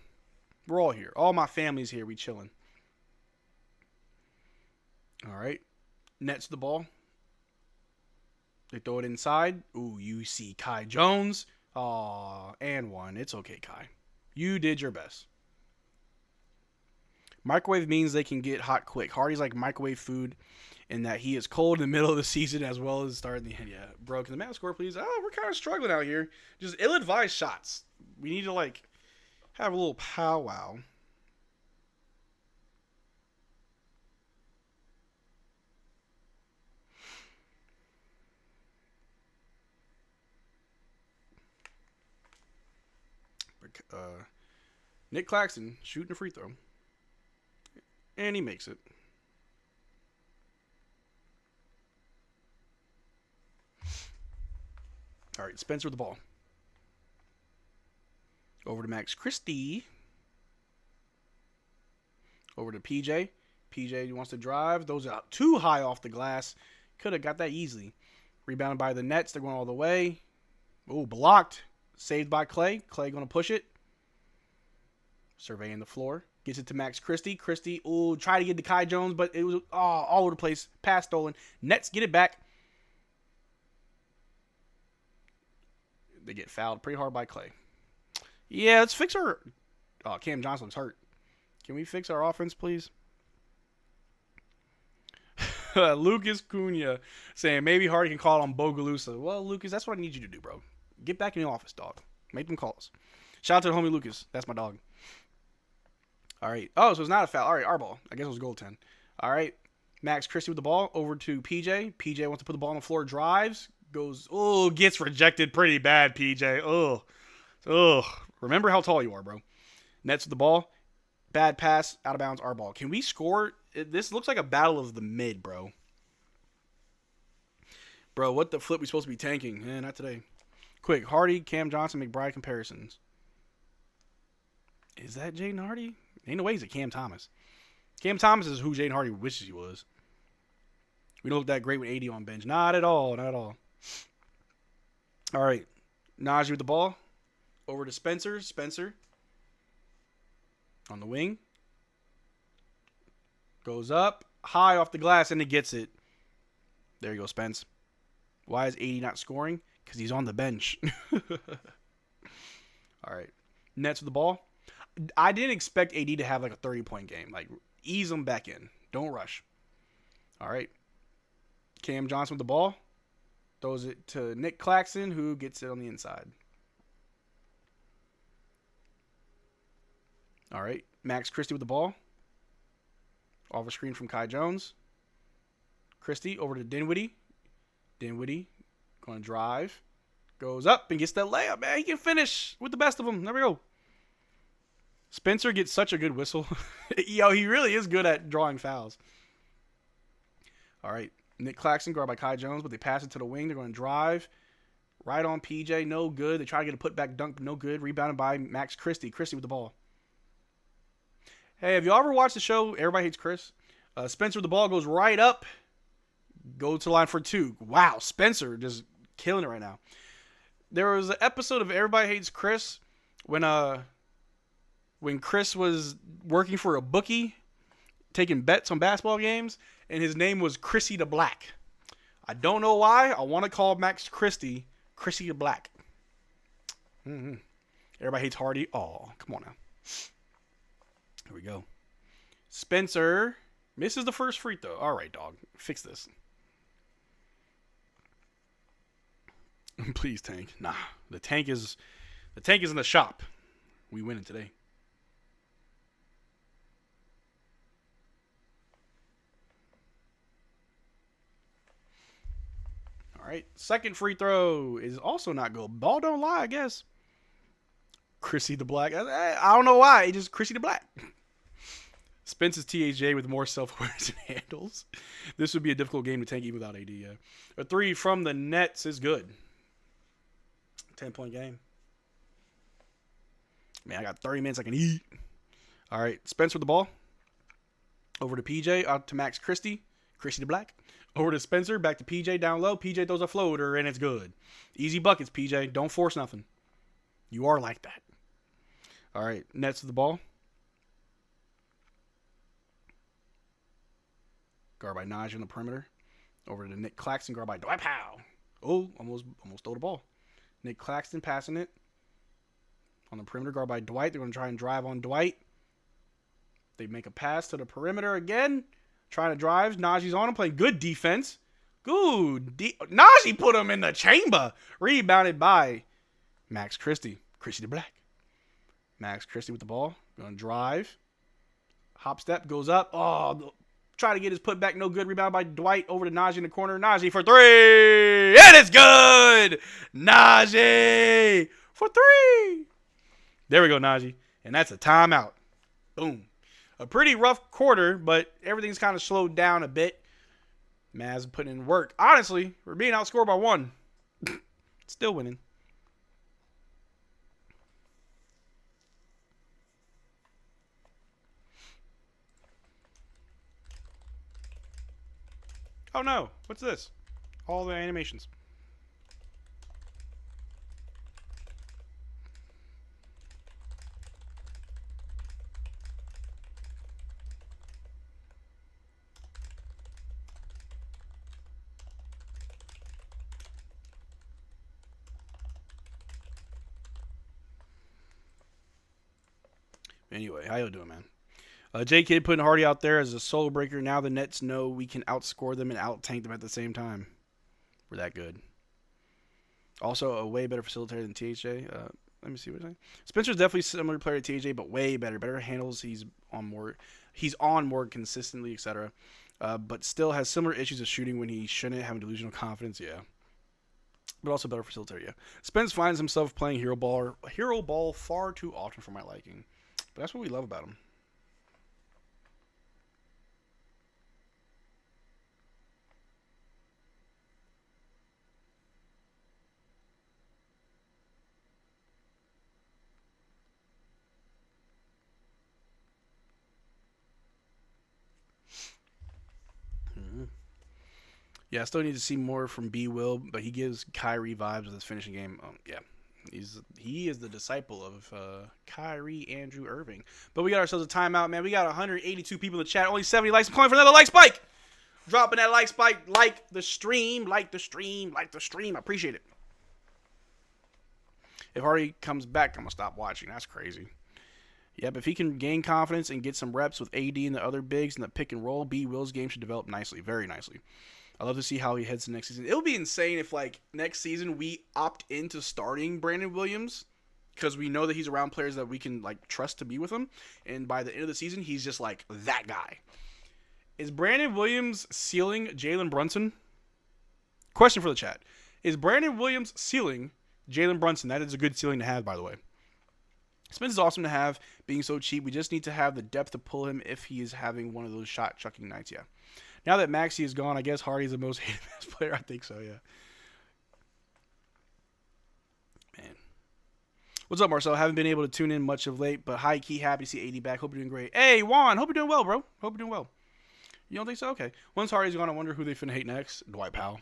We're all here. All my family's here. We chilling. All right. Nets the ball. They throw it inside. Ooh, you see Kai Jones. Aw, and one. It's okay, Kai. You did your best. Microwave means they can get hot quick. Hardy's like microwave food in that he is cold in the middle of the season as well as start in the end. Yeah, bro, can the Mavs score, please? Oh, we're kind of struggling out here. Just ill-advised shots. We need to, have a little powwow. Nick Claxton shooting a free throw. And he makes it. All right, Spencer with the ball. Over to Max Christie. Over to PJ. PJ wants to drive. Those out too high off the glass. Could have got that easily. Rebounded by the Nets. They're going all the way. Oh, blocked. Saved by Clay. Clay going to push it. Surveying the floor. Gets it to Max Christie. Christie, try to get to Kai Jones, but it was all over the place. Pass stolen. Nets get it back. They get fouled pretty hard by Clay. Yeah, let's fix our... Oh, Cam Johnson's hurt. Can we fix our offense, please? Lucas Cunha saying maybe Hardy can call on Bogalusa. Well, Lucas, that's what I need you to do, bro. Get back in the office, dog. Make them calls. Shout out to the homie Lucas. That's my dog. All right. Oh, so it's not a foul. All right, our ball. I guess it was goaltend. All right. Max Christie with the ball over to PJ. PJ wants to put the ball on the floor, drives, goes, gets rejected pretty bad, PJ. Remember how tall you are, bro. Nets with the ball. Bad pass, out of bounds, our ball. Can we score? This looks like a battle of the mid, bro. Bro, what the flip we supposed to be tanking? Not today. Quick, Hardy, Cam Johnson, McBride comparisons. Is that Jaden Hardy? Ain't no way he's a Cam Thomas. Cam Thomas is who Jaden Hardy wishes he was. We don't look that great with 80 on bench. Not at all. Not at all. All right. Najee with the ball. Over to Spencer. Spencer. On the wing. Goes up. High off the glass and it gets it. There you go, Spence. Why is 80 not scoring? Because he's on the bench. All right. Nets with the ball. I didn't expect AD to have like a 30-point game. Like, ease him back in. Don't rush. All right. Cam Johnson with the ball. Throws it to Nick Claxton, who gets it on the inside. All right. Max Christie with the ball. Off a screen from Kai Jones. Christie over to Dinwiddie. Dinwiddie going to drive. Goes up and gets that layup, man. He can finish with the best of them. There we go. Spencer gets such a good whistle. Yo, he really is good at drawing fouls. All right. Nick Claxton guarded by Kai Jones, but they pass it to the wing. They're going to drive. Right on PJ. No good. They try to get a putback dunk, but no good. Rebounded by Max Christie. Christie with the ball. Hey, have you ever watched the show Everybody Hates Chris? Spencer with the ball goes right up. Go to the line for two. Wow, Spencer just killing it right now. There was an episode of Everybody Hates Chris when Chris was working for a bookie, taking bets on basketball games, and his name was Chrissy the Black. I don't know why. I want to call Max Christie Chrissy the Black. Everybody hates Hardy. Oh, come on now. Here we go. Spencer misses the first free throw. All right, dog. Fix this. Please, tank. Nah, the tank is in the shop. We winning today. All right, second free throw is also not good. Ball don't lie, I guess. Chrissy the Black. I don't know why. Just Chrissy the Black. Spence's THJ with more self-awareness and handles. This would be a difficult game to tank even without AD. Yeah. A three from the Nets is good. 10-point game. Man, I got 30 minutes I can eat. All right, Spence with the ball. Over to PJ. Out to Max Christie. Chrissy the Black. Over to Spencer. Back to PJ down low. PJ throws a floater, and it's good. Easy buckets, PJ. Don't force nothing. You are like that. All right, Nets with the ball. Guard by Najee on the perimeter. Over to Nick Claxton. Guard by Dwight Powell. Oh, almost stole the ball. Nick Claxton passing it. On the perimeter, guard by Dwight. They're going to try and drive on Dwight. They make a pass to the perimeter again. Trying to drive. Najee's on him, playing good defense. Good. Najee put him in the chamber. Rebounded by Max Christie. Christie the Black. Max Christie with the ball. Going to drive. Hop step. Goes up. Oh, try to get his putback. No good. Rebound by Dwight. Over to Najee in the corner. Najee for three. And it's good. Najee for three. There we go, Najee. And that's a timeout. Boom. A pretty rough quarter, but everything's kind of slowed down a bit. Mavs putting in work. Honestly, we're being outscored by one. Still winning. Oh no, what's this? All the animations. Anyway, how you doing, man? J-Kid putting Hardy out there as a solo breaker. Now the Nets know we can outscore them and out-tank them at the same time. We're that good. Also, a way better facilitator than THJ. Let me see what I'm saying. Spencer's definitely a similar player to TJ, but way better. Better handles. He's on more consistently, etc. But still has similar issues of shooting when he shouldn't, having delusional confidence. Yeah. But also better facilitator. Yeah. Spence finds himself playing hero ball far too often for my liking. But that's what we love about him. Yeah, I still need to see more from B. Will, but he gives Kyrie vibes with his finishing game. Yeah, he is the disciple of Kyrie Andrew Irving. But we got ourselves a timeout, man. We got 182 people in the chat, only 70 likes. I'm calling for another like spike. Dropping that like spike, like the stream. I appreciate it. If Hardy comes back, I'm gonna stop watching. That's crazy. Yep, if he can gain confidence and get some reps with AD and the other bigs in the pick and roll, B. Will's game should develop nicely, very nicely. I love to see how he heads to next season. It would be insane if, like, next season we opt into starting Brandon Williams because we know that he's around players that we can, like, trust to be with him. And by the end of the season, he's just, like, that guy. Is Brandon Williams ceiling Jalen Brunson? Question for the chat. Is Brandon Williams ceiling Jalen Brunson? That is a good ceiling to have, by the way. Spence is awesome to have, being so cheap. We just need to have the depth to pull him if he is having one of those shot-chucking nights, yeah. Now that Maxey is gone, I guess Hardy's the most hated Mavs player. I think so, yeah. Man. What's up, Marcel? Haven't been able to tune in much of late, but high-key happy to see AD back. Hope you're doing great. Hey, Juan. Hope you're doing well, bro. Hope you're doing well. You don't think so? Okay. Once Hardy's gone, I wonder who they finna hate next. Dwight Powell.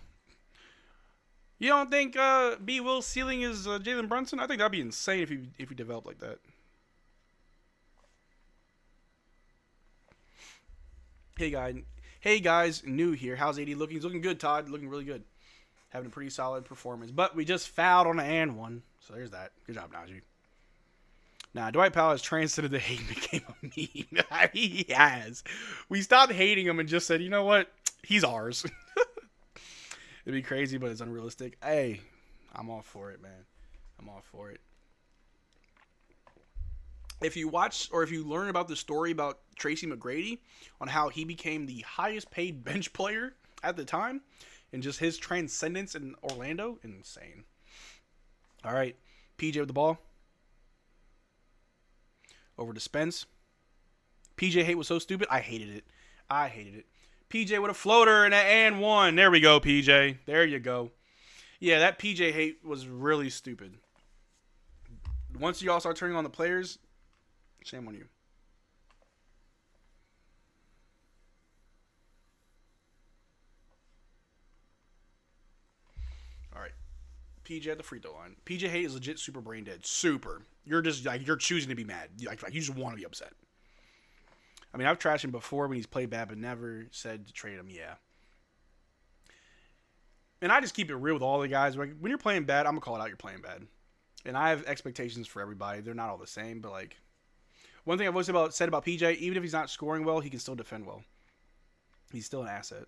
You don't think B. Will's ceiling is Jalen Brunson? I think that'd be insane if he developed like that. Hey guys, new here. How's AD looking? He's looking good, Todd. Looking really good. Having a pretty solid performance. But we just fouled on the and one. So there's that. Good job, Najee. Nah, Dwight Powell has transcended the hate and became a meme. He has. We stopped hating him and just said, you know what? He's ours. It'd be crazy, but it's unrealistic. Hey, I'm all for it, man. I'm all for it. If you watch or if you learn about the story about Tracy McGrady on how he became the highest paid bench player at the time and just his transcendence in Orlando, insane. All right, PJ with the ball. Over to Spence. PJ hate was so stupid. I hated it. PJ with a floater and one. There we go, PJ. There you go. Yeah, that PJ hate was really stupid. Once you all start turning on the players, shame on you. All right. PJ at the free throw line. PJ hate is legit super brain dead. Super. You're just like, you're choosing to be mad. Like you just want to be upset. I mean, I've trashed him before when he's played bad, but never said to trade him. Yeah. And I just keep it real with all the guys. Like, when you're playing bad, I'm going to call it out. You're playing bad. And I have expectations for everybody. They're not all the same, but like, one thing I've always said about PJ, even if he's not scoring well, he can still defend well. He's still an asset.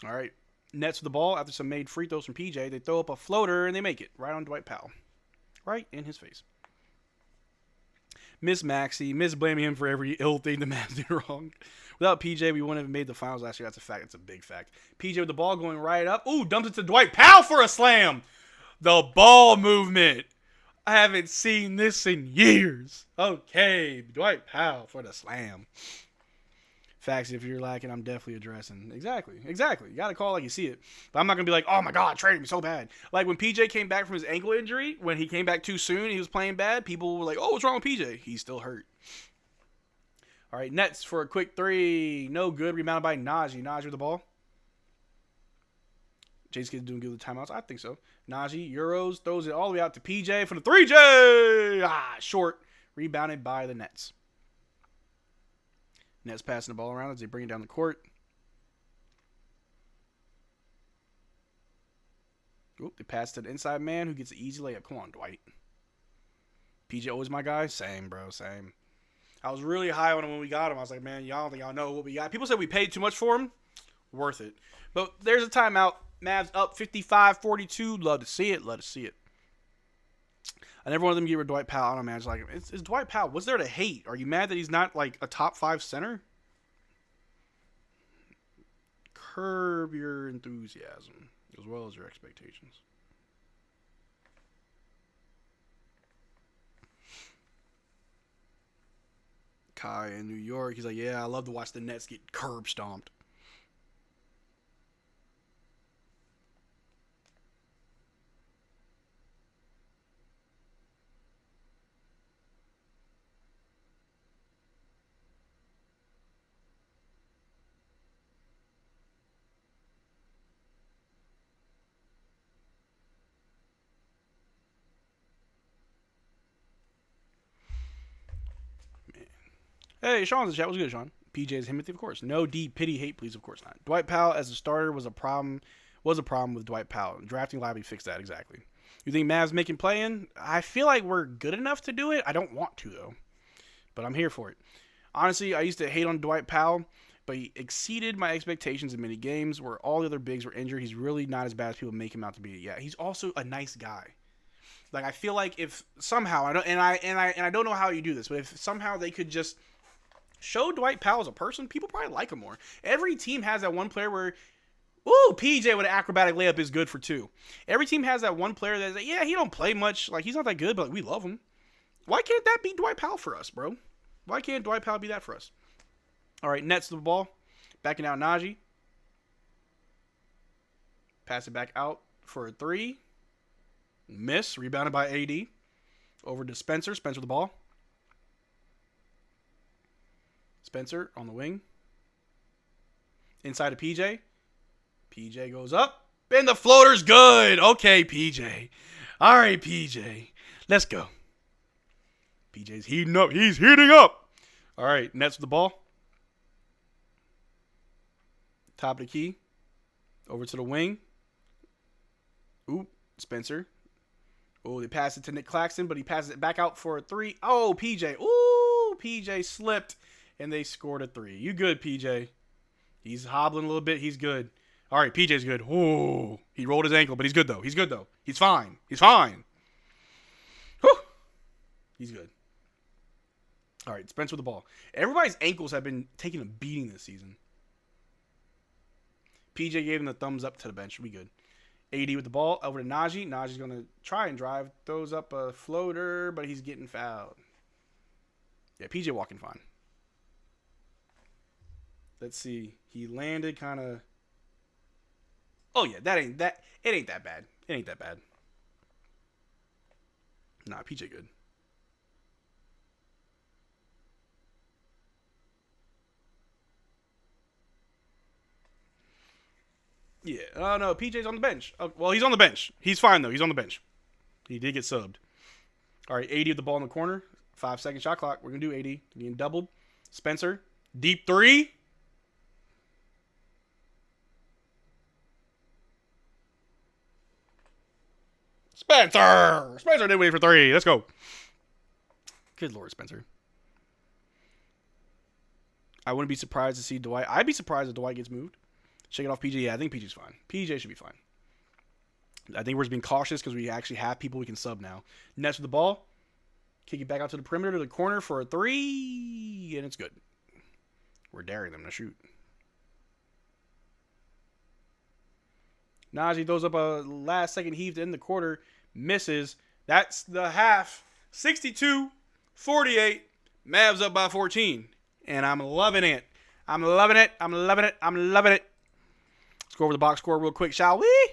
All right. Nets with the ball after some made free throws from PJ. They throw up a floater and they make it right on Dwight Powell. Right in his face. Miss Maxey. Miss blaming him for every ill thing the Mavs did wrong. Without PJ, we wouldn't have made the finals last year. That's a fact. That's a big fact. PJ with the ball going right up. Ooh, dumps it to Dwight Powell for a slam. The ball movement. I haven't seen this in years. Okay, Dwight Powell for the slam. Facts, if you're lacking, I'm definitely addressing. Exactly. You got to call like you see it. But I'm not going to be like, oh my God, traded me so bad. Like when PJ came back from his ankle injury, when he came back too soon, he was playing bad, people were like, oh, what's wrong with PJ? He's still hurt. All right, Nets for a quick three. No good. Rebounded by Najee. Najee with the ball. Jay's kid's doing good with the timeouts. I think so. Najee, Euros, throws it all the way out to PJ for the 3J. Short. Rebounded by the Nets. Nets passing the ball around as they bring it down the court. Oop, they pass to the inside man who gets an easy layup. Come on, Dwight. PJ always my guy? Same, bro, same. I was really high on him when we got him. I was like, man, y'all don't think y'all know what we got. People said we paid too much for him. Worth it. But there's a timeout. Mavs up 55-42. Love to see it. I never wanted them to get rid of Dwight Powell. I don't know, man. It's like, it's Dwight Powell. What's there to hate? Are you mad that he's not like a top 5 center? Curb your enthusiasm as well as your expectations. Kai in New York, he's like, yeah, I love to watch the Nets get curb stomped. Hey, Sean's in the chat. What's good, Sean? PJ's Himothy, of course. No D, pity, hate, please, of course not. Dwight Powell as a starter was a problem with Dwight Powell. Drafting Lively fixed that, exactly. You think Mavs making play-in? I feel like we're good enough to do it. I don't want to, though. But I'm here for it. Honestly, I used to hate on Dwight Powell, but he exceeded my expectations in many games where all the other bigs were injured. He's really not as bad as people make him out to be. Yeah, he's also a nice guy. Like, I feel like if somehow, I don't know how you do this, but if somehow they could just show Dwight Powell as a person, people probably like him more. Every team has that one player where, ooh, PJ with an acrobatic layup is good for 2. Every team has that one player that's like, yeah, he don't play much, like he's not that good, but like, we love him. Why can't that be Dwight Powell for us, bro? Why can't Dwight Powell be that for us? All right, Nets to the ball, backing out Najee. Pass it back out for a 3. Miss, rebounded by AD. Over to Spencer. Spencer the ball. Spencer on the wing. Inside of PJ. PJ goes up. And the floater's good. Okay, PJ. All right, PJ. Let's go. PJ's heating up. He's heating up. All right, Nets with the ball. Top of the key. Over to the wing. Ooh, Spencer. Oh, they pass it to Nick Claxton, but he passes it back out for a 3. Oh, PJ. Ooh, PJ slipped, and they scored a 3. You good, PJ? He's hobbling a little bit. He's good. All right, PJ's good. Ooh, he rolled his ankle, but he's good, though. He's good, though. He's fine. He's fine. Whew. He's good. All right, Spencer with the ball. Everybody's ankles have been taking a beating this season. PJ gave him the thumbs up to the bench. We good. AD with the ball over to Najee. Najee's going to try and drive. Throws up a floater, but he's getting fouled. Yeah, PJ walking fine. Let's see. He landed kind of. Oh, yeah. It ain't that bad. It ain't that bad. Nah, PJ good. Yeah. Oh, no. PJ's on the bench. Oh, well, he's on the bench. He's fine, though. He's on the bench. He did get subbed. All right. AD with the ball in the corner. 5-second shot clock. We're going to do AD. Getting doubled. Spencer. Deep 3. Spencer. Spencer did wait for 3. Let's go. Good Lord, Spencer. I wouldn't be surprised to see Dwight. I'd be surprised if Dwight gets moved. Shake it off PJ. Yeah, I think PJ's fine. PJ should be fine. I think we're just being cautious because we actually have people we can sub now. Nets with the ball. Kick it back out to the perimeter to the corner for a 3. And it's good. We're daring them to shoot. Najee throws up a last-second heave to end the quarter. Misses. That's the half. 62-48. Mavs up by 14. And I'm loving it. I'm loving it. I'm loving it. I'm loving it. Let's go over the box score real quick, shall we?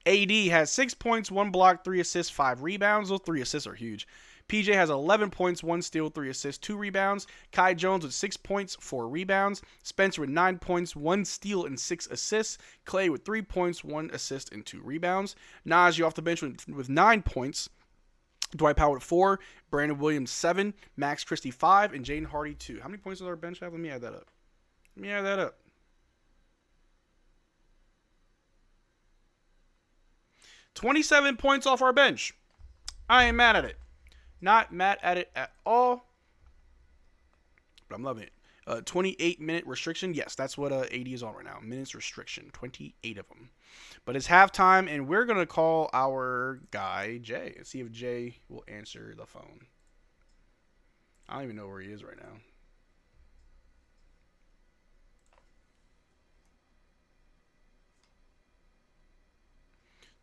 AD has 6 points, 1 block, 3 assists, 5 rebounds. Those 3 assists are huge. PJ has 11 points, 1 steal, 3 assists, 2 rebounds. Kai Jones with 6 points, 4 rebounds. Spencer with 9 points, 1 steal, and 6 assists. Clay with 3 points, 1 assist, and 2 rebounds. Najee off the bench with 9 points. Dwight Powell with 4. Brandon Williams 7. Max Christie 5. And Jaden Hardy 2. How many points does our bench have? Let me add that up. 27 points off our bench. I ain't mad at it. Not mad at it at all. But I'm loving it. 28-minute restriction. Yes, that's what AD is on right now. Minutes restriction, 28 of them. But it's halftime, and we're gonna call our guy Jay and see if Jay will answer the phone. I don't even know where he is right now.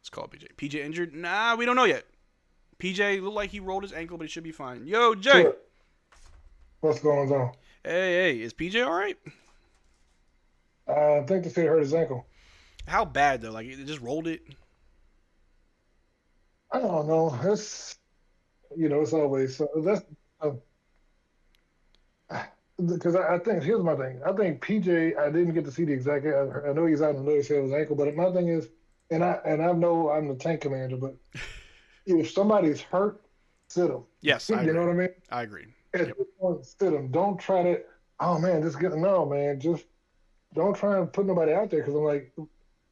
Let's call PJ. PJ injured? Nah, we don't know yet. PJ looked like he rolled his ankle, but he should be fine. Yo, Jay. Sure. What's going on? Hey, is PJ all right? I think they said he hurt his ankle. How bad though? Like it just rolled it. I don't know. It's always so. That's because I think here's my thing. I think PJ. I didn't get to see the exact. I know he's out and I know he said his ankle, but my thing is, and I know I'm the tank commander, but if somebody's hurt, sit them. Yes, you know what I mean. I agree. At this point, sit them. Don't try to. Oh man, no man. Just don't try and put nobody out there because I'm like.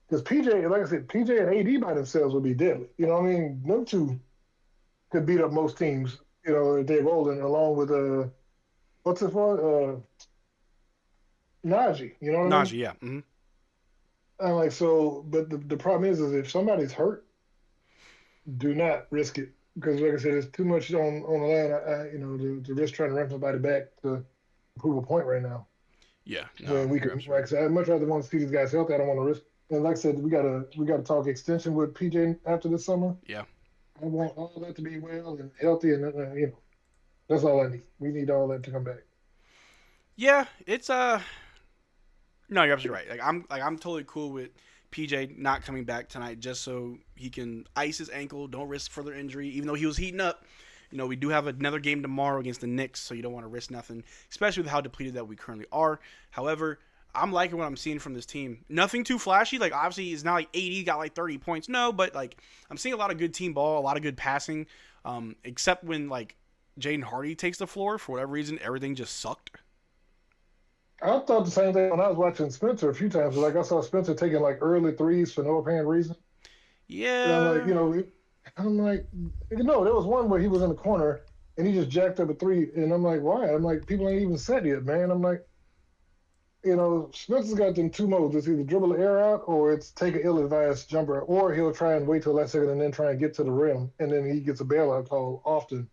Because PJ, like I said, PJ and AD by themselves would be deadly. You know what I mean? Them two could beat up most teams, if they're rolling along with, what's it for? Najee. You know what I mean? Najee, yeah. Mm-hmm. I'm like, so, but the problem is if somebody's hurt, do not risk it. Because, like I said, there's too much on the line, to risk trying to run somebody back to prove a point right now. Yeah. When we could, like I said, I'd much rather want to see these guys healthy. I don't want to risk. And like I said, we gotta talk extension with PJ after this summer. Yeah. I want all that to be well and healthy, and that's all I need. We need all that to come back. Yeah, it's no, you're absolutely right. I'm totally cool with PJ not coming back tonight just so he can ice his ankle, don't risk further injury, even though he was heating up. We do have another game tomorrow against the Knicks, so you don't want to risk nothing, especially with how depleted that we currently are. However, I'm liking what I'm seeing from this team. Nothing too flashy. Like, obviously, it's not like 80 got like 30 points. No, but like I'm seeing a lot of good team ball, a lot of good passing. Except when like Jaden Hardy takes the floor for whatever reason, everything just sucked. I thought the same thing when I was watching Spencer a few times. Like I saw Spencer taking like early threes for no apparent reason. Yeah. And I'm like, there was one where he was in the corner and he just jacked up a three, and I'm like, why? I'm like, people ain't even set yet, man. I'm like. Spencer's got them two modes. It's either dribble the air out or it's take an ill-advised jumper, or he'll try and wait till the last second and then try and get to the rim, and then he gets a bailout call often.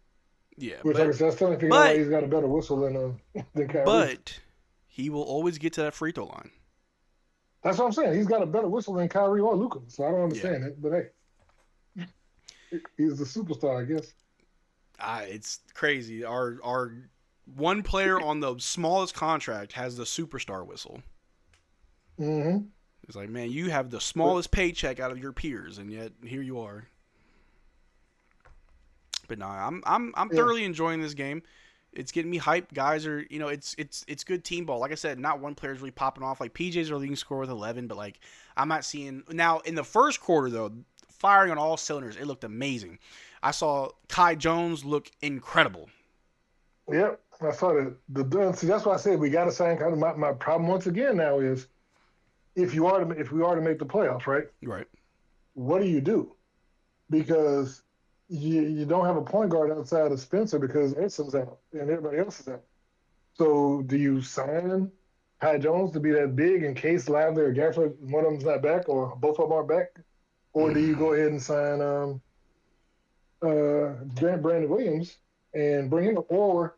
Yeah. Which, like I said, I still figure out why he's got a better whistle than Kyrie. But he will always get to that free throw line. That's what I'm saying. He's got a better whistle than Kyrie or Luka, so I don't understand it. But hey, he's the superstar, I guess. It's crazy. Our one player on the smallest contract has the superstar whistle. Mm-hmm. It's like, man, you have the smallest paycheck out of your peers, and yet here you are. But no, I'm thoroughly enjoying this game. It's getting me hyped. Guys are, it's good team ball. Like I said, not one player's really popping off. Like PJ's our leading scorer with 11, but like I'm not seeing now in the first quarter though, firing on all cylinders. It looked amazing. I saw Kai Jones look incredible. Yep. I saw that. See, that's why I said we got to sign. My problem once again now is if we are to make the playoffs, right? Right. What do you do? Because you don't have a point guard outside of Spencer because Edson's out and everybody else is out. So do you sign Kai Jones to be that big in case Lively or Gafford, one of them's not back or both of them are back, or do you go ahead and sign Brandon Williams and bring him up, or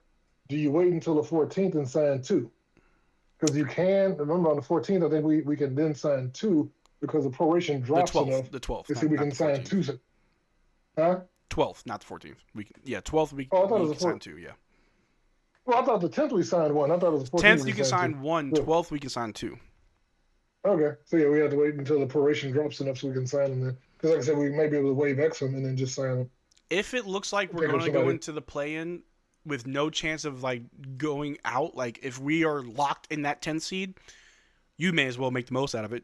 do you wait until the 14th and sign two? Because you can, remember on the 14th, I think we can then sign two because the proration drops enough. The 12th. To see we can sign two. Huh? 12th, not the 14th. 12th we can sign two, yeah. Well, I thought the 10th we signed one. I thought it was the 14th. 10th you can sign one, 12th we can sign two. Okay. So yeah, we have to wait until the proration drops enough so we can sign them then. Because like I said, we may be able to waive X them and then just sign them. If it looks like we're going to go into the play-in with no chance of like going out, like if we are locked in that 10th seed, you may as well make the most out of it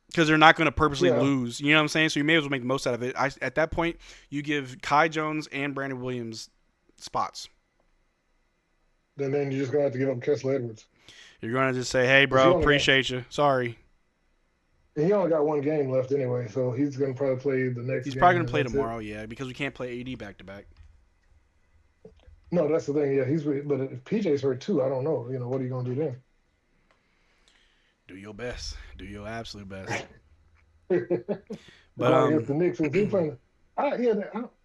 because they're not going to purposely lose. You know what I'm saying? So you may as well make the most out of it. At that point, you give Kai Jones and Brandon Williams spots. Then you're just going to have to give up Kessler Edwards. You're going to just say, hey, bro, appreciate you. Sorry. And he only got one game left anyway, so he's going to probably play the next game. He's probably going to play tomorrow, yeah, because we can't play AD back-to-back. No, that's the thing. Yeah, but if PJ's hurt too, I don't know. What are you gonna do then? Do your best. Do your absolute best. But Going against the Knicks, is he playing?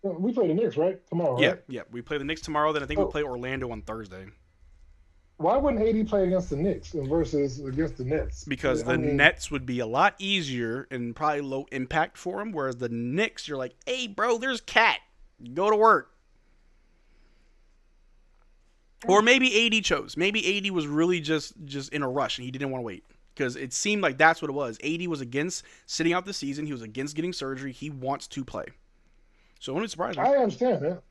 We play the Knicks right tomorrow, yeah, right? yeah. We play the Knicks tomorrow. Then I think we So play Orlando on Thursday. why wouldn't AD play against the Knicks versus against the Nets? Because I the mean, Nets would be a lot easier and probably low impact for him, whereas the Knicks, you're like, hey, bro, there's Cat. Go to work. Or maybe AD chose. Maybe AD was really just in a rush and he didn't want to wait. Because it seemed like that's what it was. AD was against sitting out the season. He was against getting surgery. He wants to play. So it wouldn't surprise me. I understand that.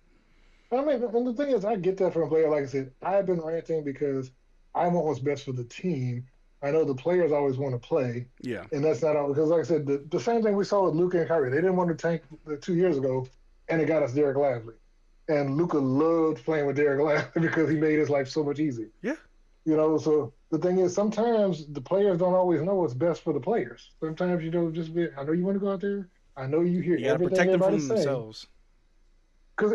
I mean, and the thing is, I get that from a player. Like I said, I've been ranting because I want what's best for the team. I know the players always want to play. Yeah. And that's not all. Because, like I said, the same thing we saw with Luka and Kyrie. They didn't want to tank 2 years ago, and it got us Derrick Lively. And Luka loved playing with Derrick Lively because he made his life so much easier. Yeah. So the thing is, sometimes the players don't always know what's best for the players. Sometimes, just be, I know you want to go out there. I know you hear You got to everything protect them from everybody's saying. themselves. Because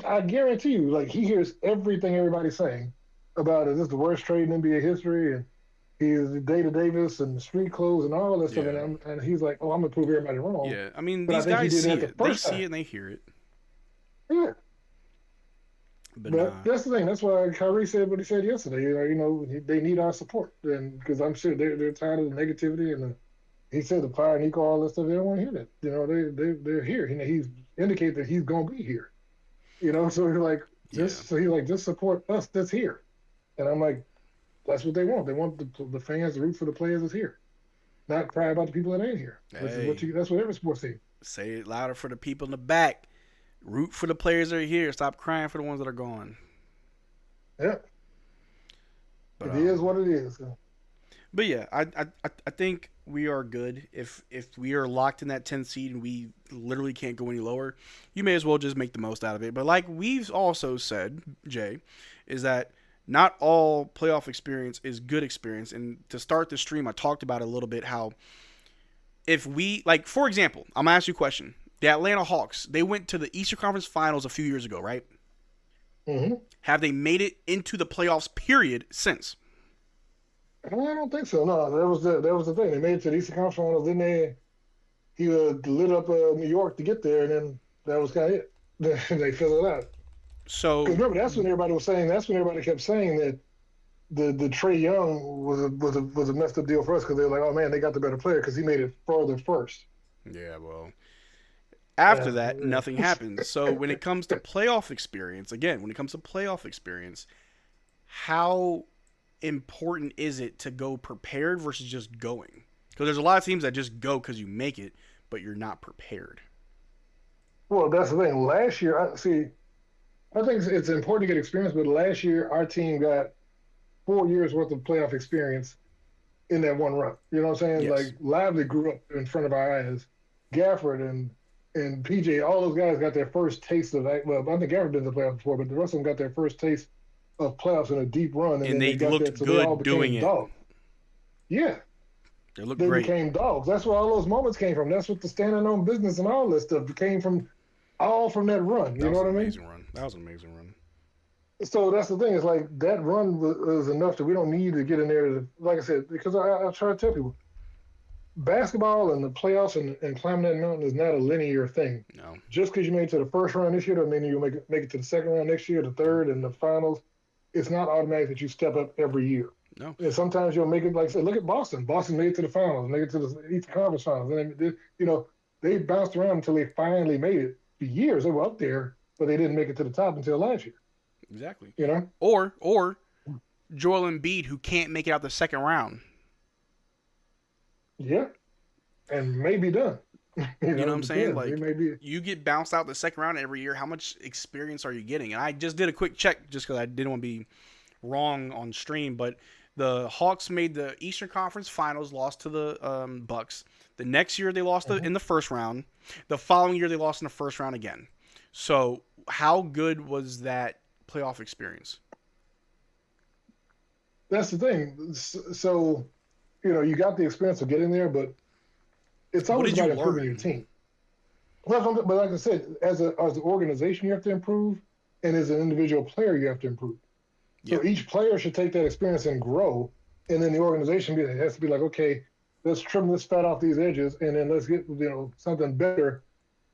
I guarantee you, like, he hears everything everybody's saying about it. This is the worst trade in NBA history, and he's Data Davis and street clothes and all that stuff. Yeah. And he's like, oh, I'm going to prove everybody wrong. Yeah. I mean, But these I think he guys did see that the it. They first see time. it and they hear it. Yeah. But But that's the thing. That's why Kyrie said what he said yesterday. They need our support, and because I'm sure they're tired of the negativity and he said the fire and eco, all that stuff. They don't want to hear that. They're here. He's indicated that he's going to be here. So he's like, just support us that's here. And I'm like, that's what they want. They want the fans to root for the players that's here, not cry about the people that ain't here. That's what every sports team. Say it louder for the people in the back. Root for the players that are here. Stop crying for the ones that are gone. Yeah. But it is what it is. But yeah, I think we are good. If we are locked in that 10th seed and we literally can't go any lower, you may as well just make the most out of it. But like we've also said, Jay, is that not all playoff experience is good experience. And to start the stream, I talked about it a little bit how if we, like, for example, I'm going to ask you a question. The Atlanta Hawks, they went to the Eastern Conference Finals a few years ago, right? Mm-hmm. Have they made it into the playoffs, period, since? I don't think so. No, that was the thing. They made it to the Eastern Conference Finals. Then he lit up New York to get there, and then that was kind of it. They fizzled out. So because remember, that's when everybody was saying. That's when everybody kept saying that the Trae Young was a messed up deal for us because they were like, oh man, they got the better player because he made it further first. Yeah, well. After that, nothing happens. So when it comes to playoff experience, how important is it to go prepared versus just going? Because there's a lot of teams that just go because you make it, but you're not prepared. Well, that's the thing. Last year, I think it's important to get experience, but last year our team got 4 years worth of playoff experience in that one run. You know what I'm saying? Yes. Like Lively grew up in front of our eyes. Gafford and PJ, all those guys got their first taste of that. Well, I think Gafford been to the playoffs before, but the rest of them got their first taste of playoffs in a deep run. And they got looked that, so good they all doing it. dogs. Yeah. They looked They great. became dogs. That's where all those moments came from. That's what the standing on business and all this stuff came from, all from that run. You know what I mean? That was an amazing run. So that's the thing. It's like that run was enough that we don't need to get in there. Like I said, because I try to tell people, basketball and the playoffs and climbing that mountain is not a linear thing. No. Just because you made it to the first round this year doesn't mean you'll make it to the second round next year, the third, and the finals. It's not automatic that you step up every year. No. And sometimes you'll make it, like I said, look at Boston. Boston made it to the finals, made it to the Eastern Conference Finals. And they bounced around until they finally made it. For years, they were up there, but they didn't make it to the top until last year. Exactly. Or Joel Embiid, who can't make it out the second round. Yeah. And may be done. You know what I'm saying? Like, maybe. You get bounced out the second round every year. How much experience are you getting? And I just did a quick check just because I didn't want to be wrong on stream. But the Hawks made the Eastern Conference Finals, lost to the Bucks. The next year they lost in the first round. The following year they lost in the first round again. So how good was that playoff experience? That's the thing. So, you got the experience of getting there, but it's always about improving your team. But like I said, as an organization, you have to improve. and as an individual player, you have to improve. So Yep. each player should take that experience and grow, and then the organization has to be like, okay, let's trim this fat off these edges, and then let's get something better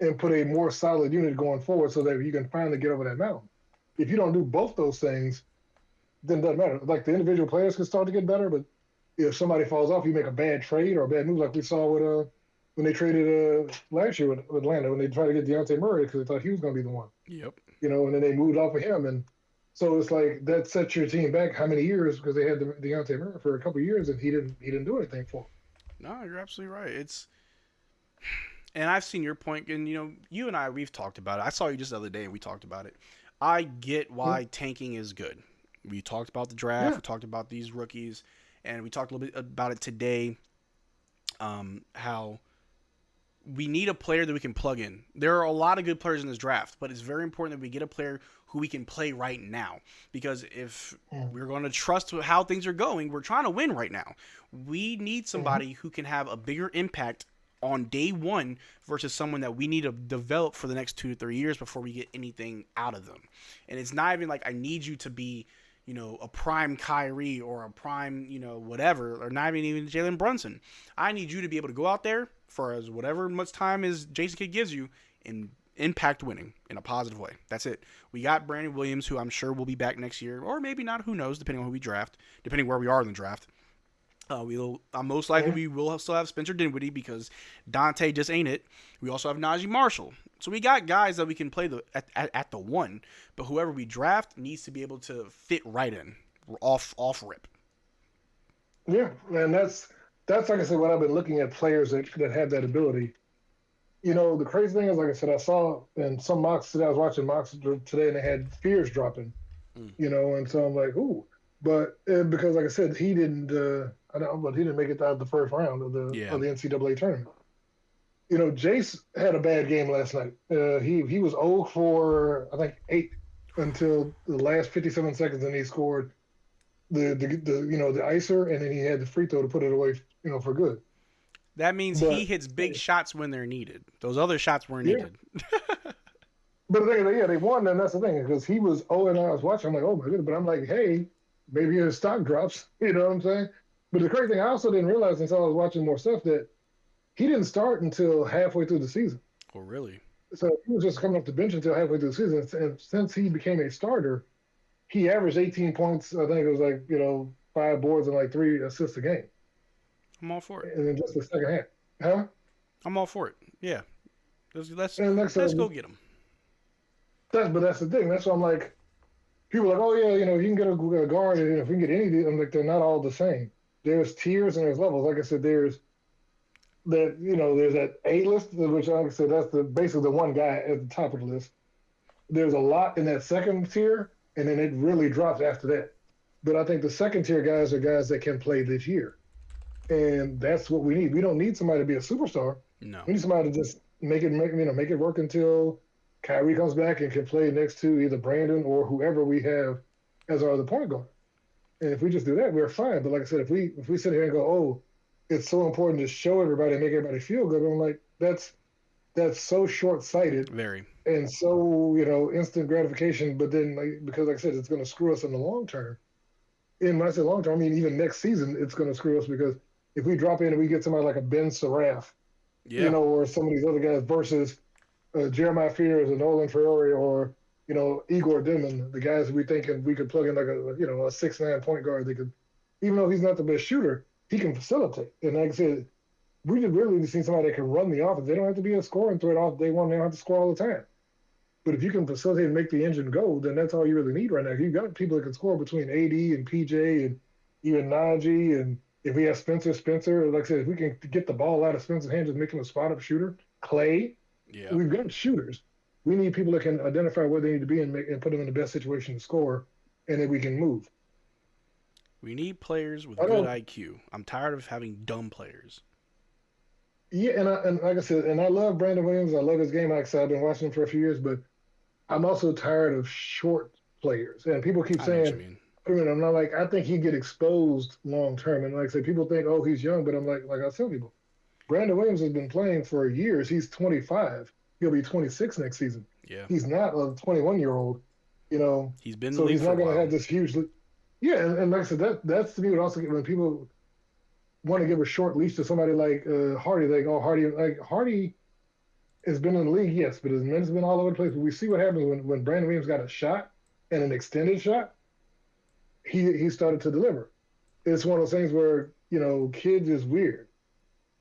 and put a more solid unit going forward so that you can finally get over that mountain. If you don't do both those things, then it doesn't matter. Like the individual players can start to get better, but if somebody falls off, you make a bad trade or a bad move, like we saw with when they traded last year with Atlanta when they tried to get Dejounte Murray because they thought he was going to be the one. Yep. And then they moved off of him, and so it's like that sets your team back how many years because they had Dejounte Murray for a couple of years and he didn't do anything for them. No, you're absolutely right. And I've seen your point, and you and we've talked about it. I saw you just the other day, and we talked about it. I get why tanking is good. We talked about the draft. Yeah. We talked about these rookies, and we talked a little bit about it today. How we need a player that we can plug in. There are a lot of good players in this draft, but it's very important that we get a player who we can play right now. Because if we're going to trust how things are going, we're trying to win right now. We need somebody who can have a bigger impact on day one versus someone that we need to develop for the next 2 to 3 years before we get anything out of them. And it's not even like I need you to be, a prime Kyrie or a prime, whatever, or not even Jalen Brunson. I need you to be able to go out there for as whatever much time as Jason Kidd gives you and impact winning in a positive way. That's it. We got Brandon Williams, who I'm sure will be back next year, or maybe not, who knows, depending on who we draft, depending where we are in the draft. Most likely we will still have Spencer Dinwiddie because Dante just ain't it. We also have Najee Marshall. So we got guys that we can play at the one, but whoever we draft needs to be able to fit right in. We're off rip. Yeah, and that's like I said, what I've been looking at players that have that ability. The crazy thing is, like I said, I saw in some mocks today, I was watching mocks today, and they had Fears dropping, and so I'm like, ooh. But because, like I said, he didn't. But he didn't make it out of the first round of the NCAA tournament. Jace had a bad game last night. He was 0 for I think 8 until the last 57 seconds, and he scored the icer, and then he had the free throw to put it away, for good. That means he hits big shots when they're needed. Those other shots weren't needed. But they won, and that's the thing because he was 0 and I was watching. I'm like, oh my goodness, but I'm like, hey. Maybe his stock drops, you know what I'm saying? But the crazy thing, I also didn't realize until I was watching more stuff that he didn't start until halfway through the season. Oh, really? So he was just coming off the bench until halfway through the season. And since he became a starter, he averaged 18 points. I think it was 5 boards and 3 assists a game. I'm all for it. And then just the second half. Huh? I'm all for it. Yeah. Let's go get him. But that's the thing. That's why I'm like, people are like, oh yeah, you can get a guard, and if we can get any, I'm like, they're not all the same. There's tiers and there's levels. Like I said, there's that A list, which like I said, that's basically the one guy at the top of the list. There's a lot in that second tier, and then it really drops after that. But I think the second tier guys are guys that can play this year, and that's what we need. We don't need somebody to be a superstar. No, we need somebody to just make it work until Kyrie comes back and can play next to either Brandon or whoever we have as our other point guard. And if we just do that, we're fine. But like I said, if we sit here and go, oh, it's so important to show everybody and make everybody feel good, I'm like, that's so short-sighted. Very. And so, instant gratification. But then, because like I said, it's going to screw us in the long term. And when I say long term, I mean even next season, it's going to screw us because if we drop in and we get somebody like a Ben Saraf, or some of these other guys versus Jeremiah Fears and Nolan Ferrari or Igor Dimon, the guys we think we could plug in like a 6'9" point guard. They could, even though he's not the best shooter, he can facilitate. And like I said, we just really need to see somebody that can run the offense. They don't have to be a scoring threat off day one. They don't have to score all the time. But if you can facilitate and make the engine go, then that's all you really need right now. You've got people that can score between AD and PJ and even Najee. And if we have Spencer, like I said, if we can get the ball out of Spencer's hands and make him a spot-up shooter, Clay. Yeah. We've got shooters. We need people that can identify where they need to be and put them in the best situation to score, and then we can move. We need players with good IQ. I'm tired of having dumb players. Yeah, and like I said, and I love Brandon Williams. I love his game. Like I said, I've been watching him for a few years, but I'm also tired of short players. And people keep saying, I'm not like, I think he'd get exposed long term. And like I said, people think, oh, he's young, but I'm like I tell people, Brandon Williams has been playing for years. He's 25. He'll be 26 next season. Yeah. He's not a 21-year-old. You know, He's been in the so league he's for not a going to while. have this huge. Yeah, and like I said, that's to me what also when people want to give a short leash to somebody like Hardy, like oh Hardy has been in the league, yes, but his minutes have been all over the place. But we see what happens when Brandon Williams got a shot and an extended shot, he started to deliver. It's one of those things where Kidd is weird.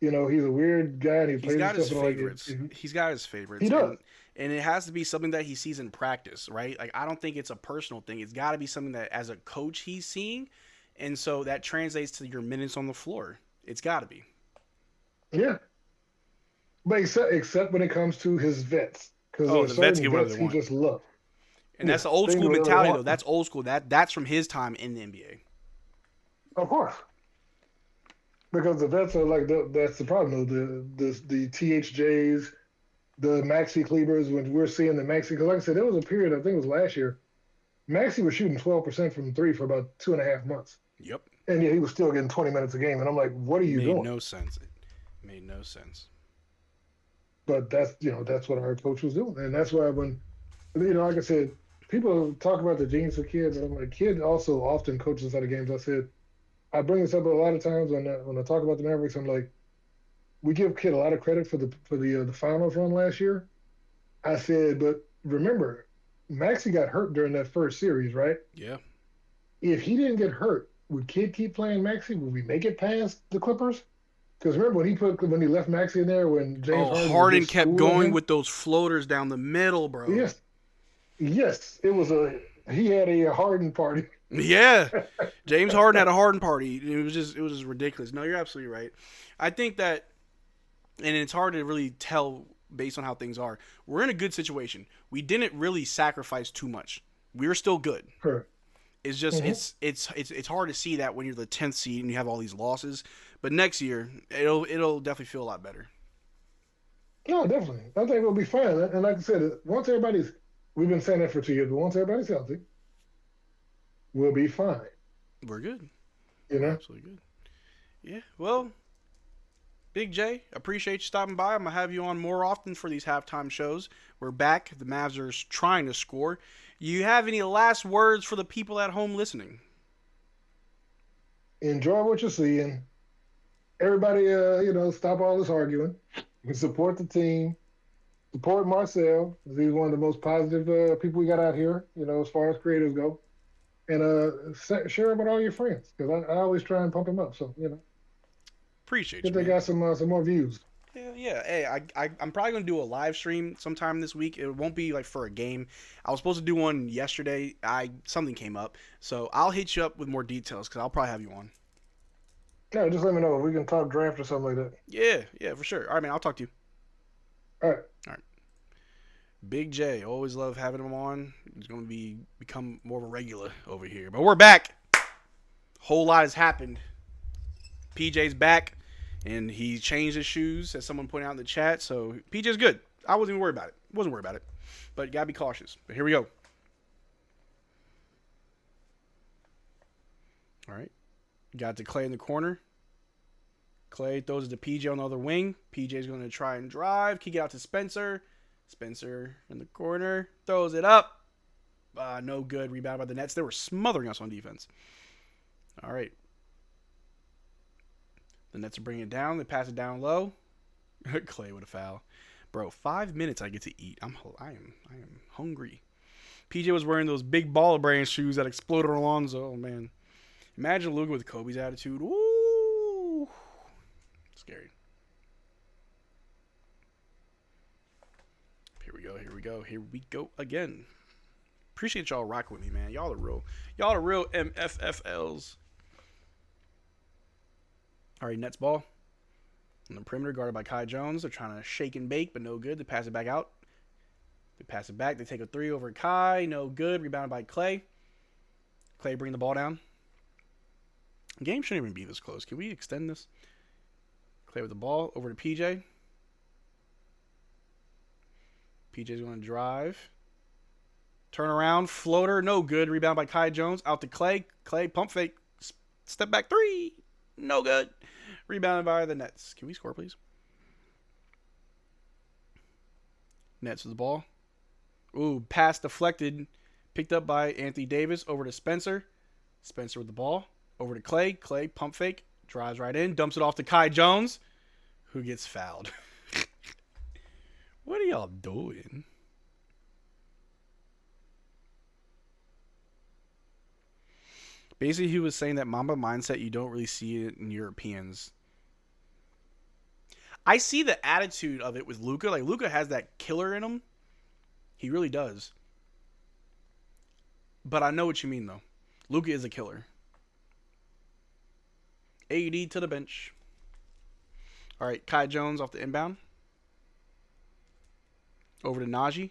He's a weird guy and he He's plays got his himself and favorites. He's got his he favorites, does. and it has to be something that he sees in practice, right? Like I don't think it's a personal thing. It's got to be something that as a coach he's seeing, and so that translates to your minutes on the floor. It's got to be. Yeah, but except when it comes to his vets, because Oh, there are the vets certain get whatever vets they he want, just loves. and Yeah, that's the old they can school do whatever they mentality though. want. That's old school. That's from his time in the NBA. Of course, because the vets are like that's the problem. The THJs, the Maxi Cleavers. When we're seeing the Maxi, because like I said, there was a period I think it was last year. Maxi was shooting 12% from three for about 2.5 months, Yep, and yet he was still getting 20 minutes a game. And I'm like, what are it you made doing? no sense. It made no sense. But that's what our coach was doing, and that's why when like I said, people talk about the genius of Kidd, but I'm like, Kidd also often coaches out of games. I said I bring this up a lot of times when I talk about the Mavericks. I'm like, we give Kidd a lot of credit for the finals run last year. I said, but remember, Maxey got hurt during that first series, right? Yeah. If he didn't get hurt, would Kidd keep playing Maxey? Would we make it past the Clippers? Because remember when he left Maxey in there when James Oh, Harden was Harden just kept schooling going him? with those floaters down the middle, bro. Yes, yes, he had a Harden party. Yeah, James Harden had a Harden party. It was just ridiculous. No, you're absolutely right. I think that, and it's hard to really tell based on how things are. We're in a good situation. We didn't really sacrifice too much. We're still good. Her. It's just Mm-hmm. it's hard to see that when you're the 10th seed and you have all these losses. But next year, it'll definitely feel a lot better. No, definitely. I think we'll be fine. And like I said, we've been saying that for 2 years, but once everybody's healthy, we'll be fine. We're good. You We're know? absolutely good. Yeah. Well, Big J, appreciate you stopping by. I'm going to have you on more often for these halftime shows. We're back. The Mavs are trying to score. You have any last words for the people at home listening? Enjoy what you're seeing. Everybody, stop all this arguing. Support the team. Support Marcel. He's one of the most positive people we got out here, as far as creators go. And share it with all your friends, because I always try and pump him up. So, Appreciate get you, they man. got some more views. Yeah. Hey, I'm probably going to do a live stream sometime this week. It won't be like for a game. I was supposed to do one yesterday. Something came up. So I'll hit you up with more details because I'll probably have you on. Yeah, just let me know if we can talk draft or something like that. Yeah, for sure. All right, man. I'll talk to you. All right. Big J, always love having him on. He's going to become more of a regular over here. But we're back. Whole lot has happened. PJ's back, and he changed his shoes, as someone pointed out in the chat. So PJ's good. I wasn't even worried about it. But you got to be cautious. But here we go. All right. Got to Clay in the corner. Clay throws it to PJ on the other wing. PJ's going to try and drive. Kick it out to Spencer. Spencer in the corner. Throws it up. No good. Rebound by the Nets. They were smothering us on defense. All right. The Nets are bringing it down. They pass it down low. Clay with a foul. Bro, 5 minutes I get to eat. I am hungry. PJ was wearing those big baller brand shoes that exploded on Alonzo. Oh, man. Imagine Luka with Kobe's attitude. Ooh. Scary. Here we go again. Appreciate y'all rocking with me, man. Y'all are real MFFLs. All right, Nets ball. On the perimeter, guarded by Kai Jones. They're trying to shake and bake, but no good. They pass it back out. They pass it back. They take a three over Kai. No good. Rebounded by Clay. Clay bring the ball down. The game shouldn't even be this close. Can we extend this? Clay with the ball over to PJ. PJ's going to drive. Turn around. Floater. No good. Rebound by Kai Jones. Out to Clay. Clay pump fake. Step back three. No good. Rebounded by the Nets. Can we score, please? Nets with the ball. Ooh, pass deflected. Picked up by Anthony Davis. Over to Spencer. Spencer with the ball. Over to Clay. Clay, pump fake. Drives right in. Dumps it off to Kai Jones, who gets fouled. What are y'all doing? Basically, he was saying that Mamba mindset, you don't really see it in Europeans. I see the attitude of it with Luka. Like, Luka has that killer in him. He really does. But I know what you mean, though. Luka is a killer. AD to the bench. All right, Kai Jones off the inbound. Over to Najee.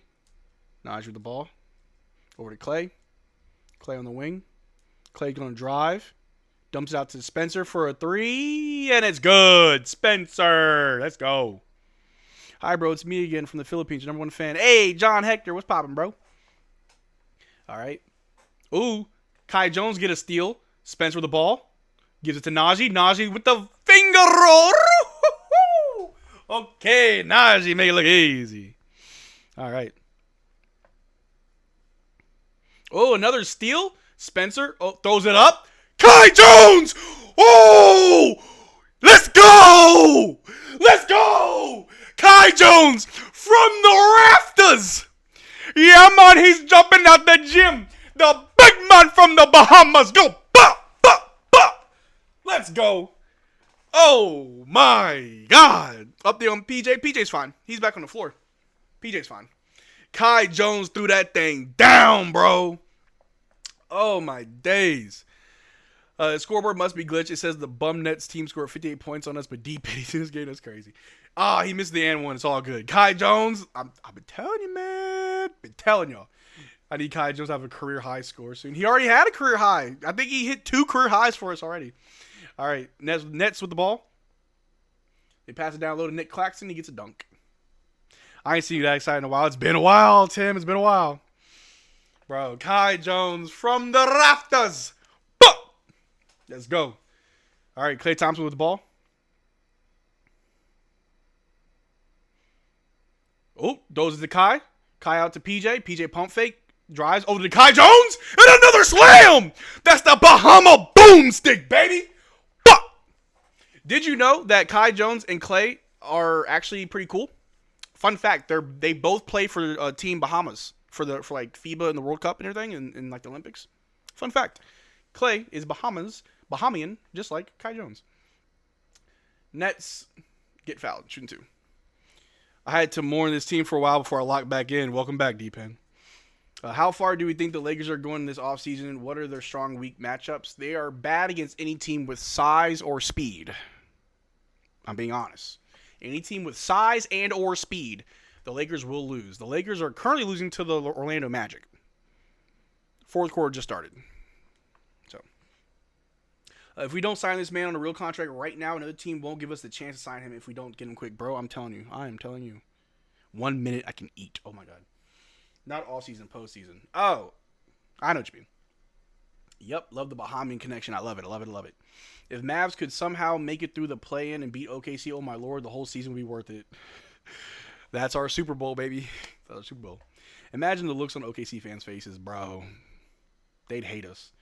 Najee with the ball. Over to Clay. Clay on the wing. Clay going to drive. Dumps it out to Spencer for a 3. And it's good. Spencer. Let's go. Hi, bro. It's me again from the Philippines. Your #1 fan. Hey, John Hector. What's poppin', bro? All right. Ooh. Kai Jones get a steal. Spencer with the ball. Gives it to Najee. Najee with the finger roll. Okay. Najee make it look easy. All right. Oh, another steal. Spencer throws it up. Kai Jones! Oh! Let's go! Let's go! Kai Jones from the rafters! Yeah, man, he's jumping out the gym. The big man from the Bahamas. Go! Bah! Bah! Bah! Let's go. Oh, my God. Up there on PJ. PJ's fine. He's back on the floor. PJ's fine. Kai Jones threw that thing down, bro. Oh, my days. Scoreboard must be glitched. It says the bum Nets team scored 58 points on us, but deep in this game. That's crazy. He missed the and one. It's all good. Kai Jones, I've been telling you, man. Been telling y'all. I need Kai Jones to have a career high score soon. He already had a career high. I think he hit 2 career highs for us already. All right. Nets with the ball. They pass it down low to Nick Claxton. He gets a dunk. I ain't seen you that excited in a while. It's been a while, Tim. It's been a while. Bro, Kai Jones from the rafters. Bah! Let's go. All right, Klay Thompson with the ball. Oh, those are to Kai. Kai out to PJ. PJ pump fake. Drives over to Kai Jones. And another slam. That's the Bahama boomstick, baby. Bah! Did you know that Kai Jones and Klay are actually pretty cool? Fun fact, they both play for Team Bahamas for like FIBA and the World Cup and everything and like the Olympics. Fun fact. Klay is Bahamian, just like Kai Jones. Nets get fouled, shooting 2. I had to mourn this team for a while before I locked back in. Welcome back, D-Pen. How far do we think the Lakers are going this offseason? What are their strong, weak matchups? They are bad against any team with size or speed. I'm being honest. Any team with size and or speed, the Lakers will lose. The Lakers are currently losing to the Orlando Magic. Fourth quarter just started. So, if we don't sign this man on a real contract right now, another team won't give us the chance to sign him if we don't get him quick. Bro, I'm telling you. I am telling you. 1 minute I can eat. Oh, my God. Not all season, postseason. Oh, I know what you mean. Yep, love the Bahamian connection. I love it. I love it. I love it. If Mavs could somehow make it through the play-in and beat OKC, oh my lord, the whole season would be worth it. That's our Super Bowl, baby. That's our Super Bowl. Imagine the looks on OKC fans' faces, bro. They'd hate us.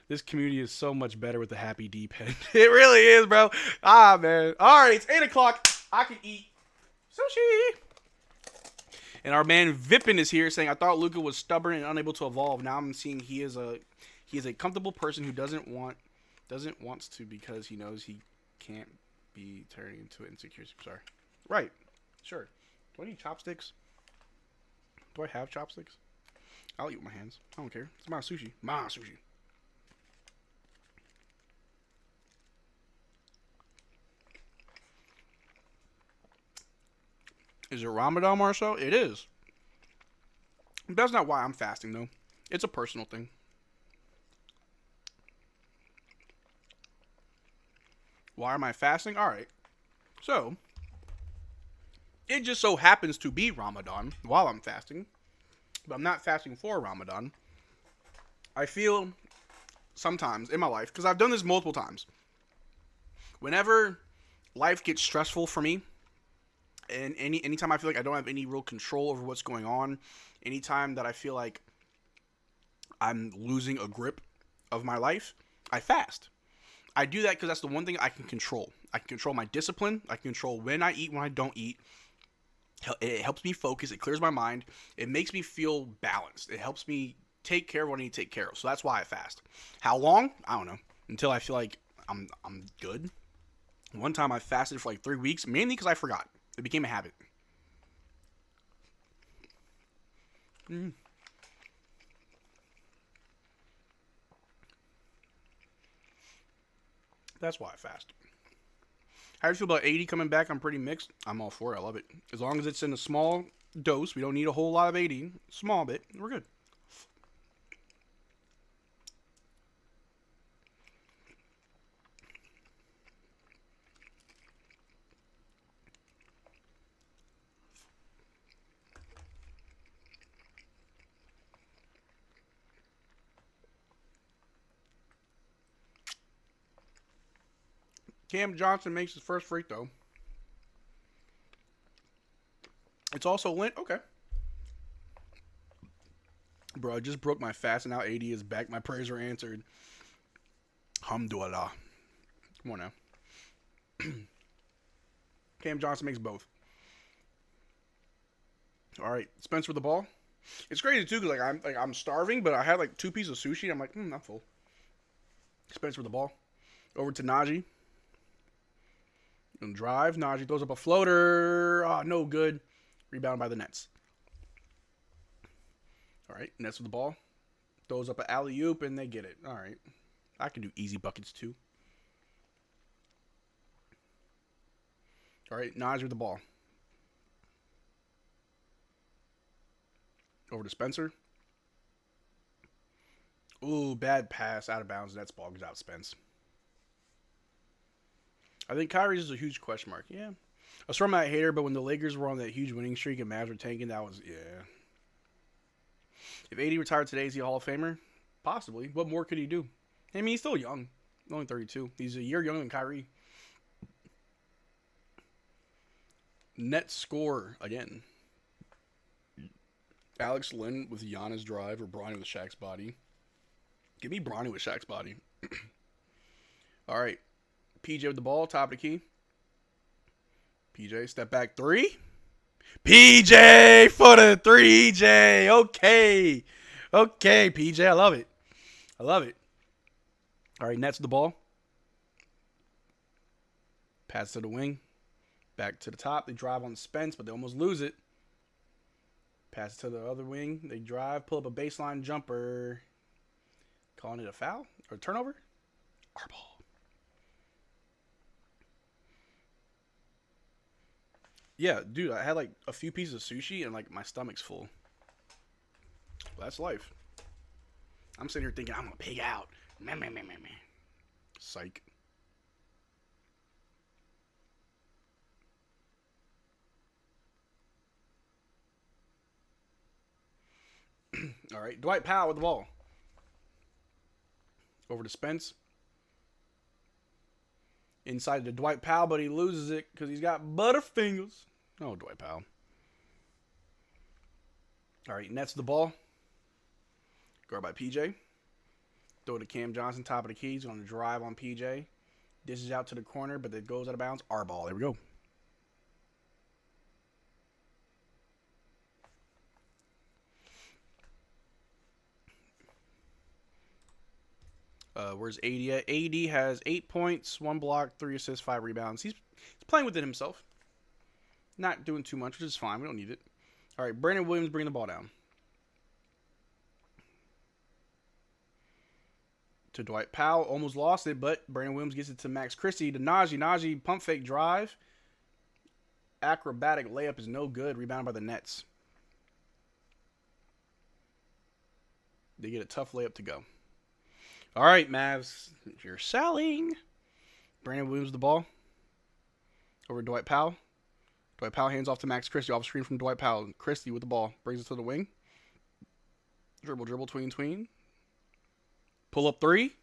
This community is so much better with the happy D-Pen. It really is, bro. Ah, man. All right, it's 8 o'clock. I can eat sushi. And our man Vipin is here saying, I thought Luka was stubborn and unable to evolve. Now I'm seeing he is a comfortable person who doesn't want to because he knows he can't be turning into an insecure superstar. Right. Sure. Do I need chopsticks? Do I have chopsticks? I'll eat with my hands. I don't care. It's my sushi. My sushi. Is it Ramadan, Marcel? It is. That's not why I'm fasting, though. It's a personal thing. Why am I fasting? All right. So, it just so happens to be Ramadan while I'm fasting. But I'm not fasting for Ramadan. I feel sometimes in my life, because I've done this multiple times, whenever life gets stressful for me, and anytime I feel like I don't have any real control over what's going on, anytime that I feel like I'm losing a grip of my life, I fast. I do that because that's the one thing I can control. I can control my discipline. I can control when I eat, when I don't eat. It helps me focus. It clears my mind. It makes me feel balanced. It helps me take care of what I need to take care of. So that's why I fast. How long? I don't know. Until I feel like I'm good. One time I fasted for like 3 weeks, mainly because I forgot. It became a habit. That's why I fast. How do you feel about 80 coming back? I'm pretty mixed. I'm all for it. I love it. As long as it's in a small dose. We don't need a whole lot of 80. Small bit. We're good. Cam Johnson makes his first free throw. It's also Lint. Okay. Bro, I just broke my fast and now 80 is back. My prayers are answered. Alhamdulillah. Come on now. Cam Johnson makes both. All right, Spencer with the ball. It's crazy too because I'm starving, but I had like 2 pieces of sushi. I'm like, I'm full. Spencer with the ball. Over to Najee. And drive. Najee throws up a floater. Oh, no good. Rebound by the Nets. All right, Nets with the ball. Throws up an alley-oop, and they get it. All right. I can do easy buckets, too. All right, Najee with the ball. Over to Spencer. Ooh, bad pass. Out of bounds. Nets ball goes out, Spence. I think Kyrie's is a huge question mark. Yeah. I was from that hater, but when the Lakers were on that huge winning streak and Mavs were tanking, that was, yeah. If AD retired today, is he a Hall of Famer? Possibly. What more could he do? I mean, he's still young. Only 32. He's a year younger than Kyrie. Net score again. Alex Lynn with Giannis drive or Bronny with Shaq's body. Give me Bronny with Shaq's body. All right. PJ with the ball, top of the key. PJ, step back 3. PJ for the 3, J. Okay. Okay, PJ. I love it. I love it. All right, Nets with the ball. Pass to the wing. Back to the top. They drive on Spence, but they almost lose it. Pass it to the other wing. They drive, pull up a baseline jumper. Calling it a foul or a turnover? Our ball. Yeah, dude, I had like a few pieces of sushi and like my stomach's full. Well, that's life. I'm sitting here thinking I'm gonna pig out. Meh. Psych. All right, Dwight Powell with the ball. Over to Spence. Inside to Dwight Powell, but he loses it because he's got butterfingers. Oh, Dwight Powell. All right, Nets the ball. Guard by PJ. Throw to Cam Johnson, top of the key. He's going to drive on PJ. Dishes out to the corner, but it goes out of bounds. Our ball. There we go. Where's AD at? AD has 8 points, 1 block, 3 assists, 5 rebounds. He's playing within himself. Not doing too much, which is fine. We don't need it. All right, Brandon Williams bringing the ball down. To Dwight Powell. Almost lost it, but Brandon Williams gets it to Max Christie. To Najee. Najee, pump fake drive. Acrobatic layup is no good. Rebounded by the Nets. They get a tough layup to go. All right, Mavs, you're selling. Brandon Williams the ball. Over to Dwight Powell. Dwight Powell hands off to Max Christie. Off screen from Dwight Powell. Christie with the ball. Brings it to the wing. Dribble, tween. Pull up 3.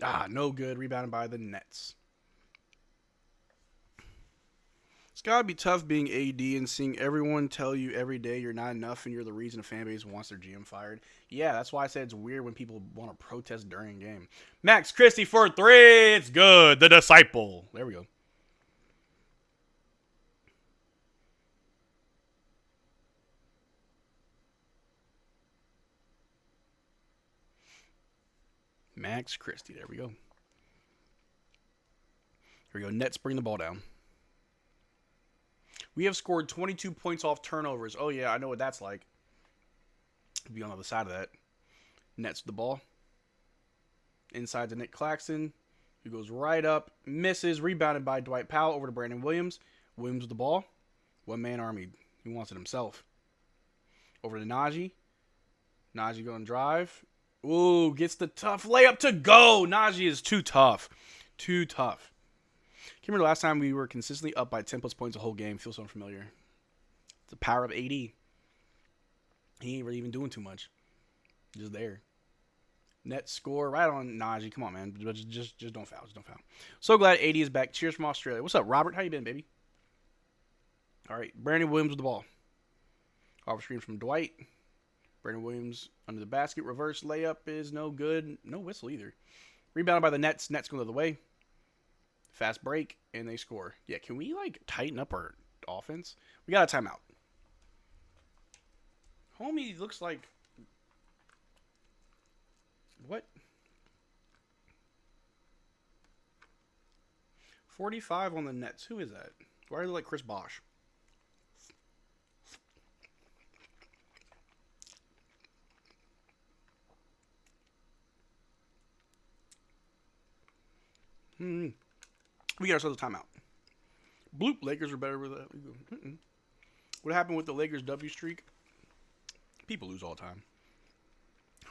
Ah, no good. Rebounded by the Nets. gotta be tough being AD and seeing everyone tell you every day you're not enough and you're the reason a fan base wants their GM fired. Yeah, that's why I said it's weird when people want to protest during a game. Max Christie for 3. It's good. The Disciple. There we go. Max Christie. There we go. Here we go. Nets bring the ball down. We have scored 22 points off turnovers. Oh, yeah, I know what that's like. Be on the other side of that. Nets the ball. Inside to Nick Claxton. He goes right up. Misses. Rebounded by Dwight Powell over to Brandon Williams. Williams with the ball. One-man army. He wants it himself. Over to Najee. Najee going to drive. Ooh, gets the tough layup to go. Najee is too tough. Too tough. Can you remember the last time we were consistently up by 10 plus points the whole game? Feels so unfamiliar. It's the power of AD. He ain't really even doing too much. Just there. Net score right on Najee. Come on, man. Just don't foul. Just don't foul. So glad AD is back. Cheers from Australia. What's up, Robert? How you been, baby? All right. Brandon Williams with the ball. Off screen from Dwight. Brandon Williams under the basket. Reverse layup is no good. No whistle either. Rebounded by the Nets. Nets go the other way. Fast break, and they score. Yeah, can we, like, tighten up our offense? We got a timeout. Homie looks like... What? 45 on the Nets. Who is that? Why are they like Chris Bosh? We got ourselves a timeout. Bloop. Lakers are better with that. What happened with the Lakers W streak? People lose all the time.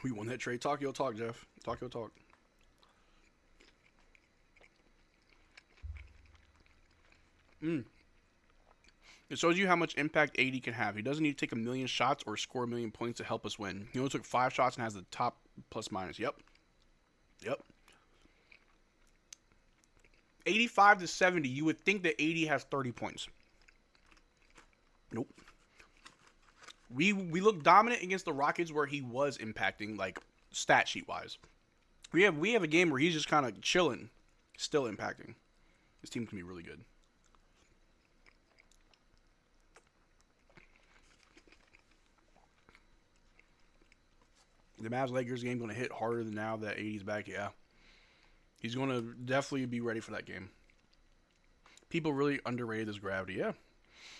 We won that trade. Talk your talk, Jeff. Talk your talk. It shows you how much impact AD can have. He doesn't need to take a million shots or score a million points to help us win. He only took 5 shots and has the top plus minus. Yep. 85 to 70, you would think that 80 has 30 points. Nope. We look dominant against the Rockets where he was impacting, like, stat sheet wise. We have a game where he's just kind of chilling, still impacting. This team can be really good. The Mavs Lakers game going to hit harder than now that 80's back, yeah. He's going to definitely be ready for that game. People really underrated this gravity, yeah.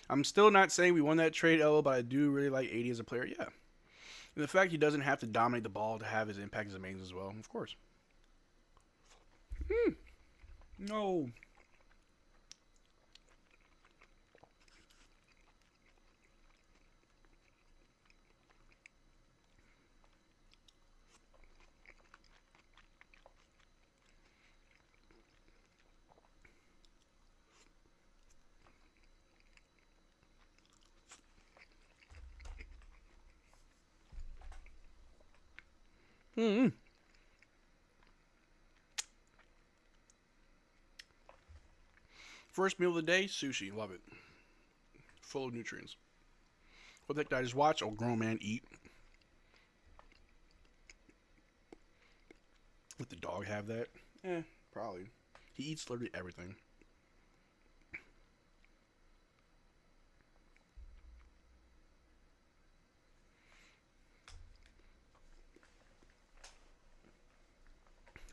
I'm still not saying we won that trade, but I do really like 80 as a player, yeah. And the fact he doesn't have to dominate the ball to have his impact is amazing as well, of course. No. First meal of the day, sushi. Love it. Full of nutrients. What the heck did I just watch? Oh, grown man eat. Let the dog have that? Probably. He eats literally everything.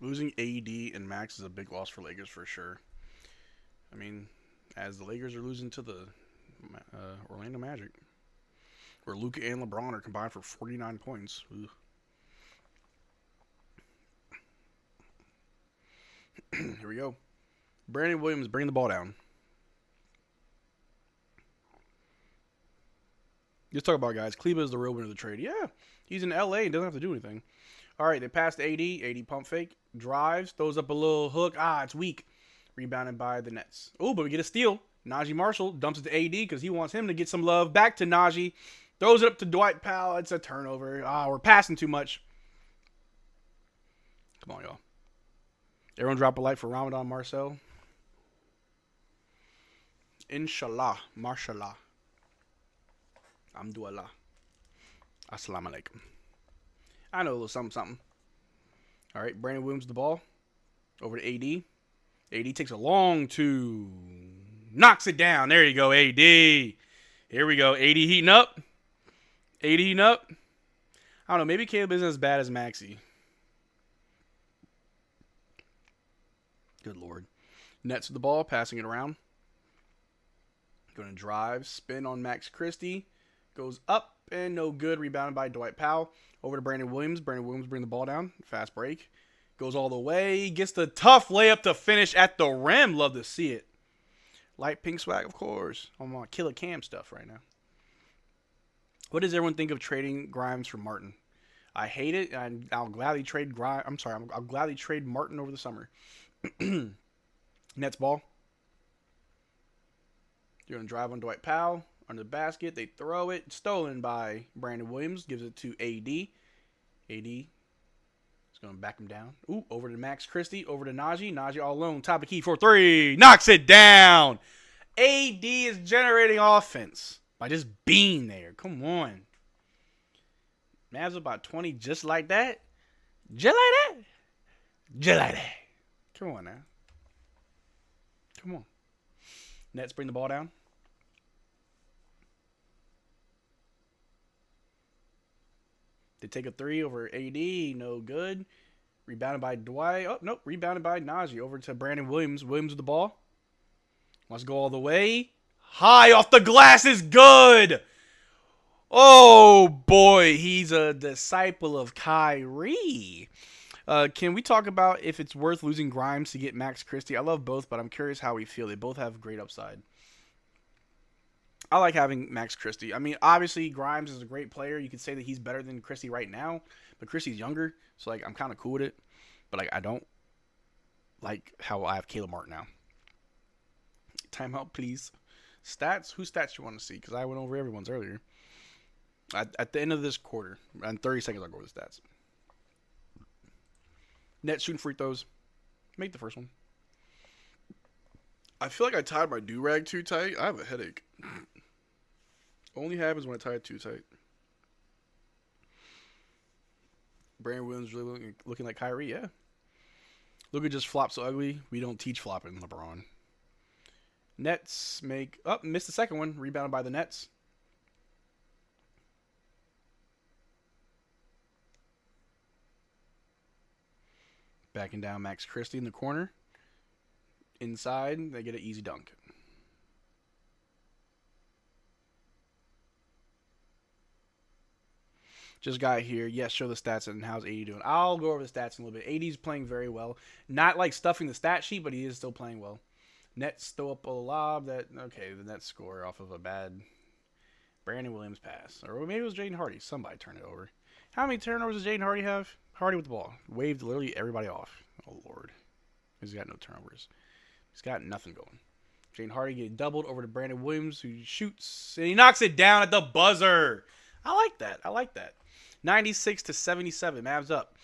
Losing AD and Max is a big loss for Lakers for sure. I mean, as the Lakers are losing to the Orlando Magic, where Luka and LeBron are combined for 49 points. Here we go. Brandon Williams bringing the ball down. Let's talk about guys. Kleba is the real winner of the trade. Yeah, he's in LA and doesn't have to do anything. All right, they passed AD. AD pump fake. Drives. Throws up a little hook. It's weak. Rebounded by the Nets. Oh, but we get a steal. Najee Marshall dumps it to AD because he wants him to get some love. Back to Najee. Throws it up to Dwight Powell. It's a turnover. We're passing too much. Come on, y'all. Everyone drop a like for Ramadan Marcel. Inshallah. Mashallah. Alhamdulillah. Assalamu alaikum. I know a little something. All right, Brandon Williams with the ball. Over to AD. AD takes a long two. Knocks it down. There you go, AD. Here we go. AD heating up. AD heating up. I don't know. Maybe Caleb isn't as bad as Maxey. Good Lord. Nets with the ball. Passing it around. Going to drive. Spin on Max Christie. Goes up and no good. Rebounded by Dwight Powell. Over to Brandon Williams. Brandon Williams bring the ball down. Fast break. Goes all the way. Gets the tough layup to finish at the rim. Love to see it. Light pink swag, of course. I'm on Killer Cam stuff right now. What does everyone think of trading Grimes for Martin? I hate it, and I'll gladly trade Grimes. I'm sorry, I'll gladly trade Martin over the summer. Nets ball. You're going to drive on Dwight Powell. Under the basket. They throw it. Stolen by Brandon Williams. Gives it to AD. AD is going to back him down. Ooh, over to Max Christie. Over to Najee. Najee all alone. Top of key for three. Knocks it down. AD is generating offense by just being there. Come on. Mavs about 20 just like that. Just like that. Just like that. Come on now. Come on. Nets bring the ball down. They take a three over AD. No good. Rebounded by Dwight. Oh, nope. Rebounded by Najee. Over to Brandon Williams. Williams with the ball. Wants to go all the way. High off the glass is good. Oh, boy. He's a disciple of Kyrie. Can we talk about if it's worth losing Grimes to get Max Christie? I love both, but I'm curious how we feel. They both have great upside. I like having Max Christie. I mean, obviously, Grimes is a great player. You could say that he's better than Christie right now, but Christie's younger, so, like, I'm kind of cool with it. But, like, I don't like how I have Caleb Martin now. Timeout, please. Stats? Whose stats you want to see? Because I went over everyone's earlier. At the end of this quarter, in 30 seconds, I'll go over the stats. Net shooting free throws. Make the first one. I feel like I tied my do-rag too tight. I have a headache. Only happens when I tie it too tight. Brandon Williams really looking like Kyrie, yeah. Luka just flopped so ugly. We don't teach flopping, LeBron. Nets make... Oh, missed the second one. Rebounded by the Nets. Backing down Max Christie in the corner. Inside, they get an easy dunk. Just got here. Yes, show the stats and how's AD doing. I'll go over the stats in a little bit. AD's playing very well. Not like stuffing the stat sheet, but he is still playing well. Nets throw up a lob that... Okay, the Nets score off of a bad Brandon Williams pass. Or maybe it was Jaden Hardy. Somebody turned it over. How many turnovers does Jaden Hardy have? Hardy with the ball. Waved literally everybody off. Oh, Lord. He's got no turnovers. He's got nothing going. Jaden Hardy getting doubled over to Brandon Williams, who shoots, and he knocks it down at the buzzer. I like that. I like that. 96-77. Mavs up.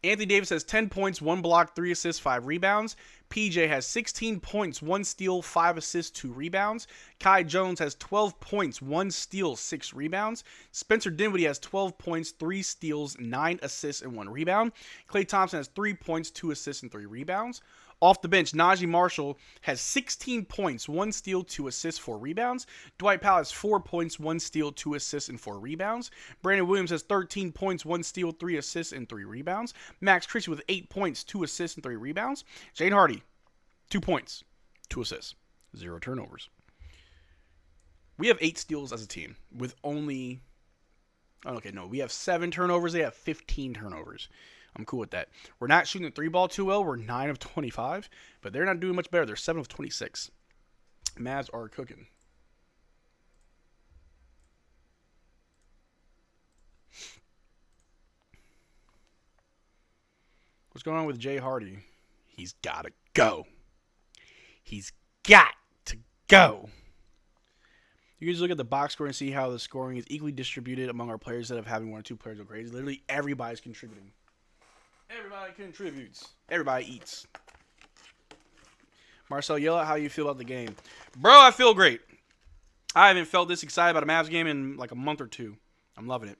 Anthony Davis has 10 points, 1 block, 3 assists, 5 rebounds. PJ has 16 points, 1 steal, 5 assists, 2 rebounds. Kai Jones has 12 points, 1 steal, 6 rebounds. Spencer Dinwiddie has 12 points, 3 steals, 9 assists, and 1 rebound. Klay Thompson has 3 points, 2 assists, and 3 rebounds. Off the bench, Najee Marshall has 16 points, 1 steal, 2 assists, 4 rebounds. Dwight Powell has 4 points, 1 steal, 2 assists, and 4 rebounds. Brandon Williams has 13 points, 1 steal, 3 assists, and 3 rebounds. Max Christie with 8 points, 2 assists, and 3 rebounds. Jaden Hardy, 2 points, 2 assists, 0 turnovers. We have 8 steals as a team with only... Oh, okay, no, we have 7 turnovers. They have 15 turnovers. I'm cool with that. We're not shooting the 3 ball too well. We're 9 of 25, but they're not doing much better. They're 7 of 26. Mavs are cooking. What's going on with Jay Hardy? He's got to go. He's got to go. You can just look at the box score and see how the scoring is equally distributed among our players instead of having 1 or 2 players go crazy. Literally, everybody's contributing. Everybody contributes. Everybody eats. Marcel, yell out how you feel about the game. Bro, I feel great. I haven't felt this excited about a Mavs game in like a month or two. I'm loving it.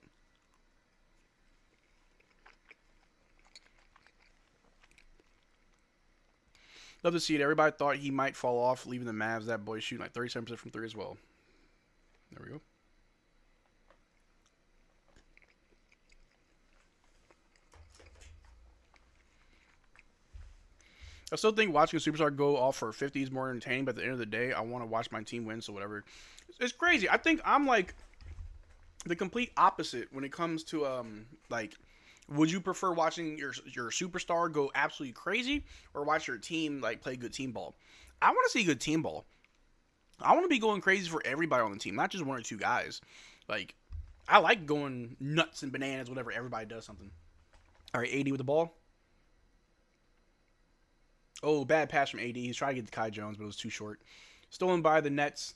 Love to see it. Everybody thought he might fall off leaving the Mavs. That boy shooting like 37% from 3 as well. There we go. I still think watching a superstar go off for 50 is more entertaining, but at the end of the day, I want to watch my team win, so whatever. It's crazy. I think I'm like the complete opposite when it comes to like, would you prefer watching your superstar go absolutely crazy or watch your team like play good team ball? I want to see good team ball. I want to be going crazy for everybody on the team, not just one or two guys. Like, I like going nuts and bananas whenever everybody does something. All right, AD with the ball. Oh, bad pass from AD. He's trying to get to Kai Jones, but it was too short. Stolen by the Nets.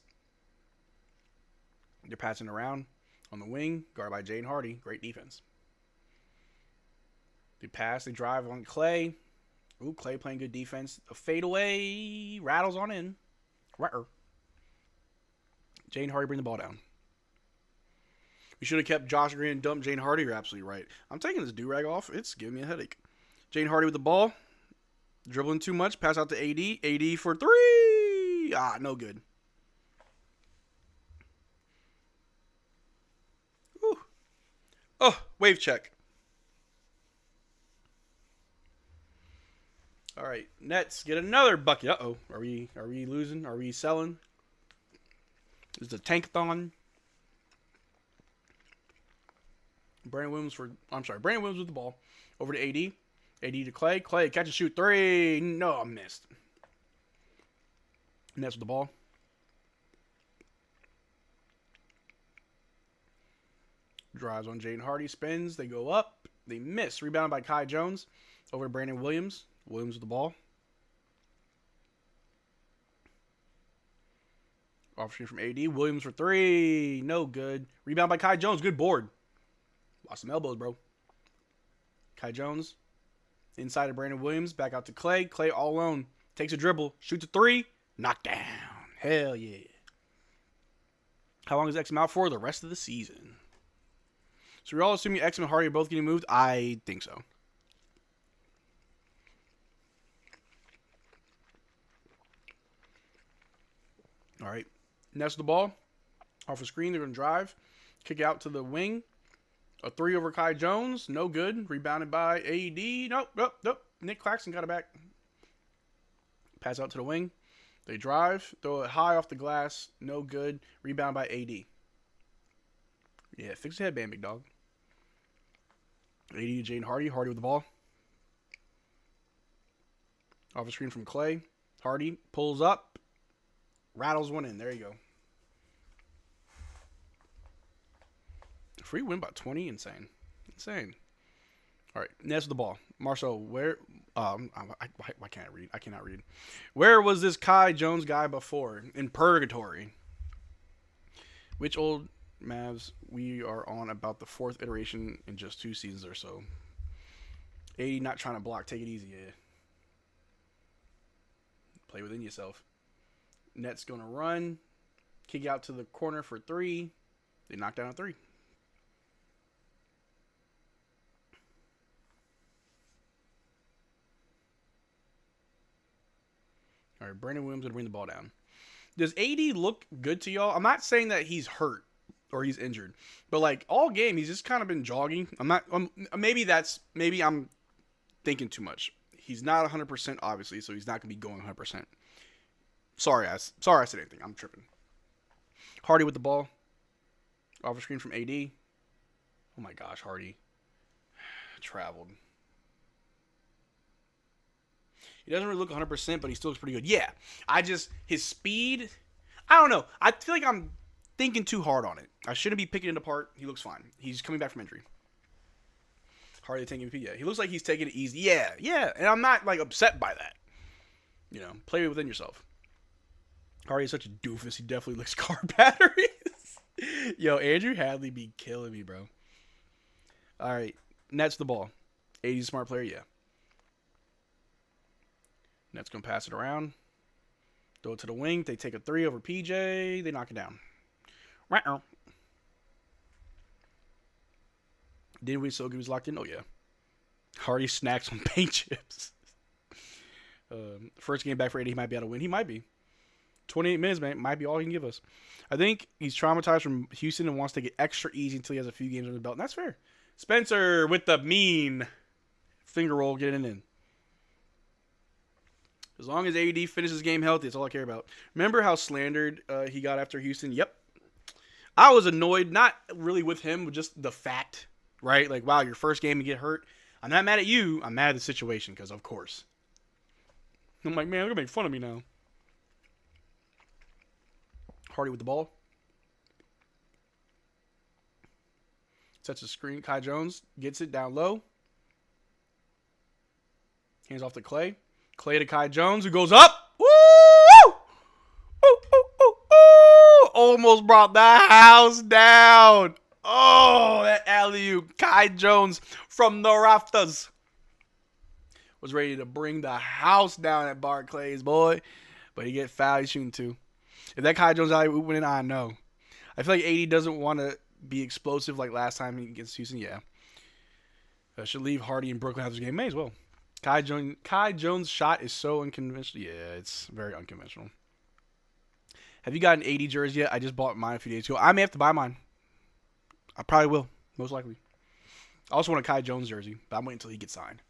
They're passing around on the wing. Guarded by Jaden Hardy. Great defense. They pass. They drive on Clay. Ooh, Clay playing good defense. A fadeaway. Rattles on in. Jaden Hardy bring the ball down. We should have kept Josh Green and dumped Jaden Hardy. You're absolutely right. I'm taking this do-rag off. It's giving me a headache. Jaden Hardy with the ball. Dribbling too much. Pass out to AD. AD for 3. Ah, no good. Ooh. Oh, wave check. All right, Nets get another bucket. Uh-oh. Are we losing? Are we selling? This is a tankathon. Brandon Williams with the ball. Over to AD. AD to Clay. Clay, catch and shoot 3. No, I missed. Nets with the ball. Drives on Jaden Hardy. Spins. They go up. They miss. Rebounded by Kai Jones. Over to Brandon Williams. Williams with the ball. Off screen from AD. Williams for 3. No good. Rebound by Kai Jones. Good board. Lost some elbows, bro. Kai Jones. Inside of Brandon Williams. Back out to Clay. Clay all alone. Takes a dribble. Shoots a 3. Knockdown. Hell yeah. How long is Exum out for? The rest of the season. So we're all assuming Exum and Hardy are both getting moved? I think so. All right. Nets the ball. Off the screen. They're going to drive. Kick out to the wing. A 3 over Kai Jones. No good. Rebounded by AD. Nope. Nick Claxton got it back. Pass out to the wing. They drive. Throw it high off the glass. No good. Rebound by AD. Yeah, fix the headband, big dog. AD to Jaden Hardy. Hardy with the ball. Off the screen from Clay. Hardy pulls up. Rattles one in. There you go. Free win by 20. Insane. All right. Nets with the ball. Marcel, where... why can't I read? I cannot read. Where was this Kai Jones guy before? In purgatory. Which old Mavs? We are on about the 4th iteration in just 2 seasons or so. 80 not trying to block. Take it easy, yeah. Play within yourself. Nets going to run. Kick out to the corner for 3. They knock down a 3. All right, Brandon Williams going to bring the ball down. Does AD look good to y'all? I'm not saying that he's hurt or he's injured, but like all game he's just kind of been jogging. Maybe I'm thinking too much. He's not 100% obviously, so he's not going to be going 100%. Sorry I said anything. I'm tripping. Hardy with the ball. Off the screen from AD. Oh my gosh, Hardy. Traveled. He doesn't really look 100%, but he still looks pretty good. Yeah, his speed, I don't know. I feel like I'm thinking too hard on it. I shouldn't be picking it apart. He looks fine. He's coming back from injury. Hardy taking MVP. Yeah, he looks like he's taking it easy. Yeah, and I'm not like upset by that. You know, play within yourself. Hardy is such a doofus. He definitely licks car batteries. Yo, Andrew Hadley be killing me, bro. All right, Nets the ball. 80's a smart player, yeah. Nets going to pass it around. Throw it to the wing. They take a 3 over PJ. They knock it down. Right. Didn't we so good? He was locked in? Oh, yeah. Hardy snacks on paint chips. First game back for AD. He might be able to win. He might be. 28 minutes, man. Might be all he can give us. I think he's traumatized from Houston and wants to get extra easy until he has a few games under the belt. And that's fair. Spencer with the mean finger roll getting in. As long as AD finishes game healthy, that's all I care about. Remember how slandered he got after Houston? Yep. I was annoyed, not really with him, but just the fact, right? Like, wow, your first game you get hurt. I'm not mad at you. I'm mad at the situation because, of course. I'm like, man, they're going to make fun of me now. Hardy with the ball. Sets a screen. Kai Jones gets it down low. Hands off to Clay. Clay to Kai Jones, who goes up. Woo! Ooh, ooh, ooh, ooh! Almost brought the house down. Oh, that alley-oop. Kai Jones from the rafters was ready to bring the house down at Barclays, boy. But he get fouled. He's shooting 2. If that Kai Jones alley-oop went in, I know. I feel like AD doesn't want to be explosive like last time against Houston. Yeah. Should leave Hardy and Brooklyn after this game. May as well. Kai Jones' shot is so unconventional. Yeah, it's very unconventional. Have you got an AD jersey yet? I just bought mine a few days ago. I may have to buy mine. I probably will, most likely. I also want a Kai Jones jersey, but I'm waiting until he gets signed.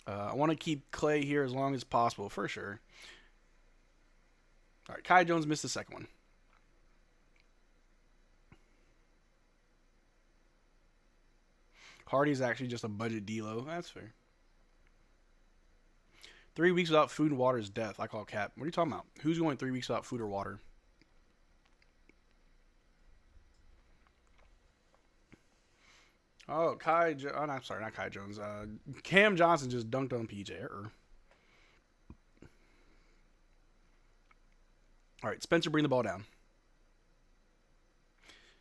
I want to keep Clay here as long as possible, for sure. All right, Kai Jones missed the second one. Hardy's actually just a budget D-Lo. That's fair. 3 weeks without food and water is death. I call cap. What are you talking about? Who's going 3 weeks without food or water? Oh, oh, no, I'm sorry, not Kai Jones. Cam Johnson just dunked on PJ. All right, Spencer, bring the ball down.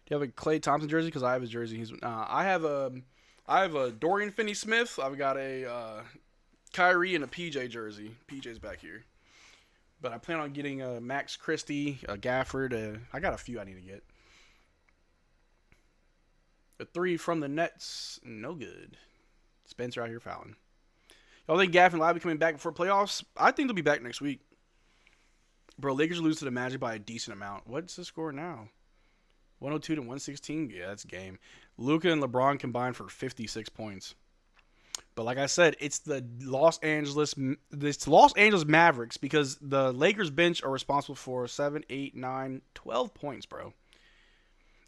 Do you have a Klay Thompson jersey? Because I have his jersey. I have a Dorian Finney-Smith. I've got a Kyrie and a PJ jersey. PJ's back here. But I plan on getting a Max Christie, a Gafford. I got a few I need to get. A 3 from the Nets, no good. Spencer out here fouling. Y'all think Gafford and Lively coming back before playoffs? I think they'll be back next week. Bro, Lakers lose to the Magic by a decent amount. What's the score now? 102 to 116? Yeah, that's game. Luka and LeBron combined for 56 points. But like I said, it's the Los Angeles Mavericks because the Lakers bench are responsible for 7, 8, 9, 12 points, bro.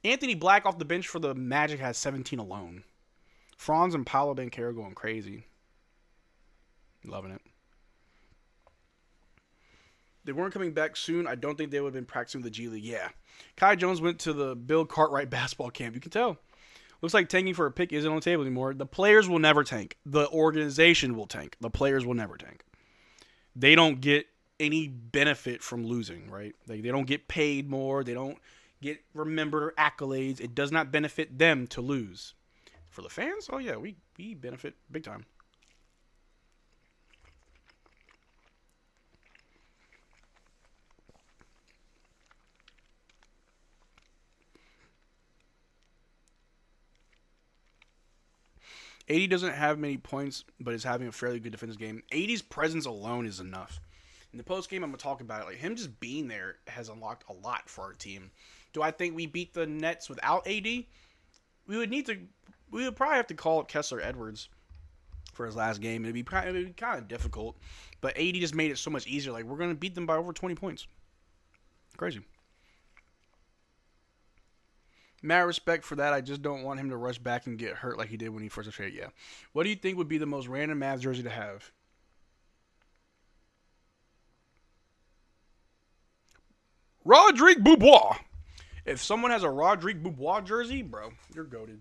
Anthony Black off the bench for the Magic has 17 alone. Franz and Paolo Banchero going crazy. Loving it. They weren't coming back soon. I don't think they would have been practicing with the G League. Yeah. Kai Jones went to the Bill Cartwright basketball camp. You can tell. Looks like tanking for a pick isn't on the table anymore. The players will never tank. The organization will tank. The players will never tank. They don't get any benefit from losing, right? They don't get paid more. They don't get remembered or accolades. It does not benefit them to lose. For the fans, oh yeah, we benefit big time. AD doesn't have many points, but is having a fairly good defensive game. AD's presence alone is enough. In the post game, I'm gonna talk about it. Like him just being there has unlocked a lot for our team. Do I think we beat the Nets without AD? We would probably have to call up Kessler Edwards for his last game. It'd be kind of difficult, but AD just made it so much easier. Like we're gonna beat them by over 20 points. Crazy. Mad respect for that. I just don't want him to rush back and get hurt like he did when he first was traded. Yeah. What do you think would be the most random Mavs jersey to have? Rodrigue Beaubois. If someone has a Rodrigue Beaubois jersey, bro, you're goated.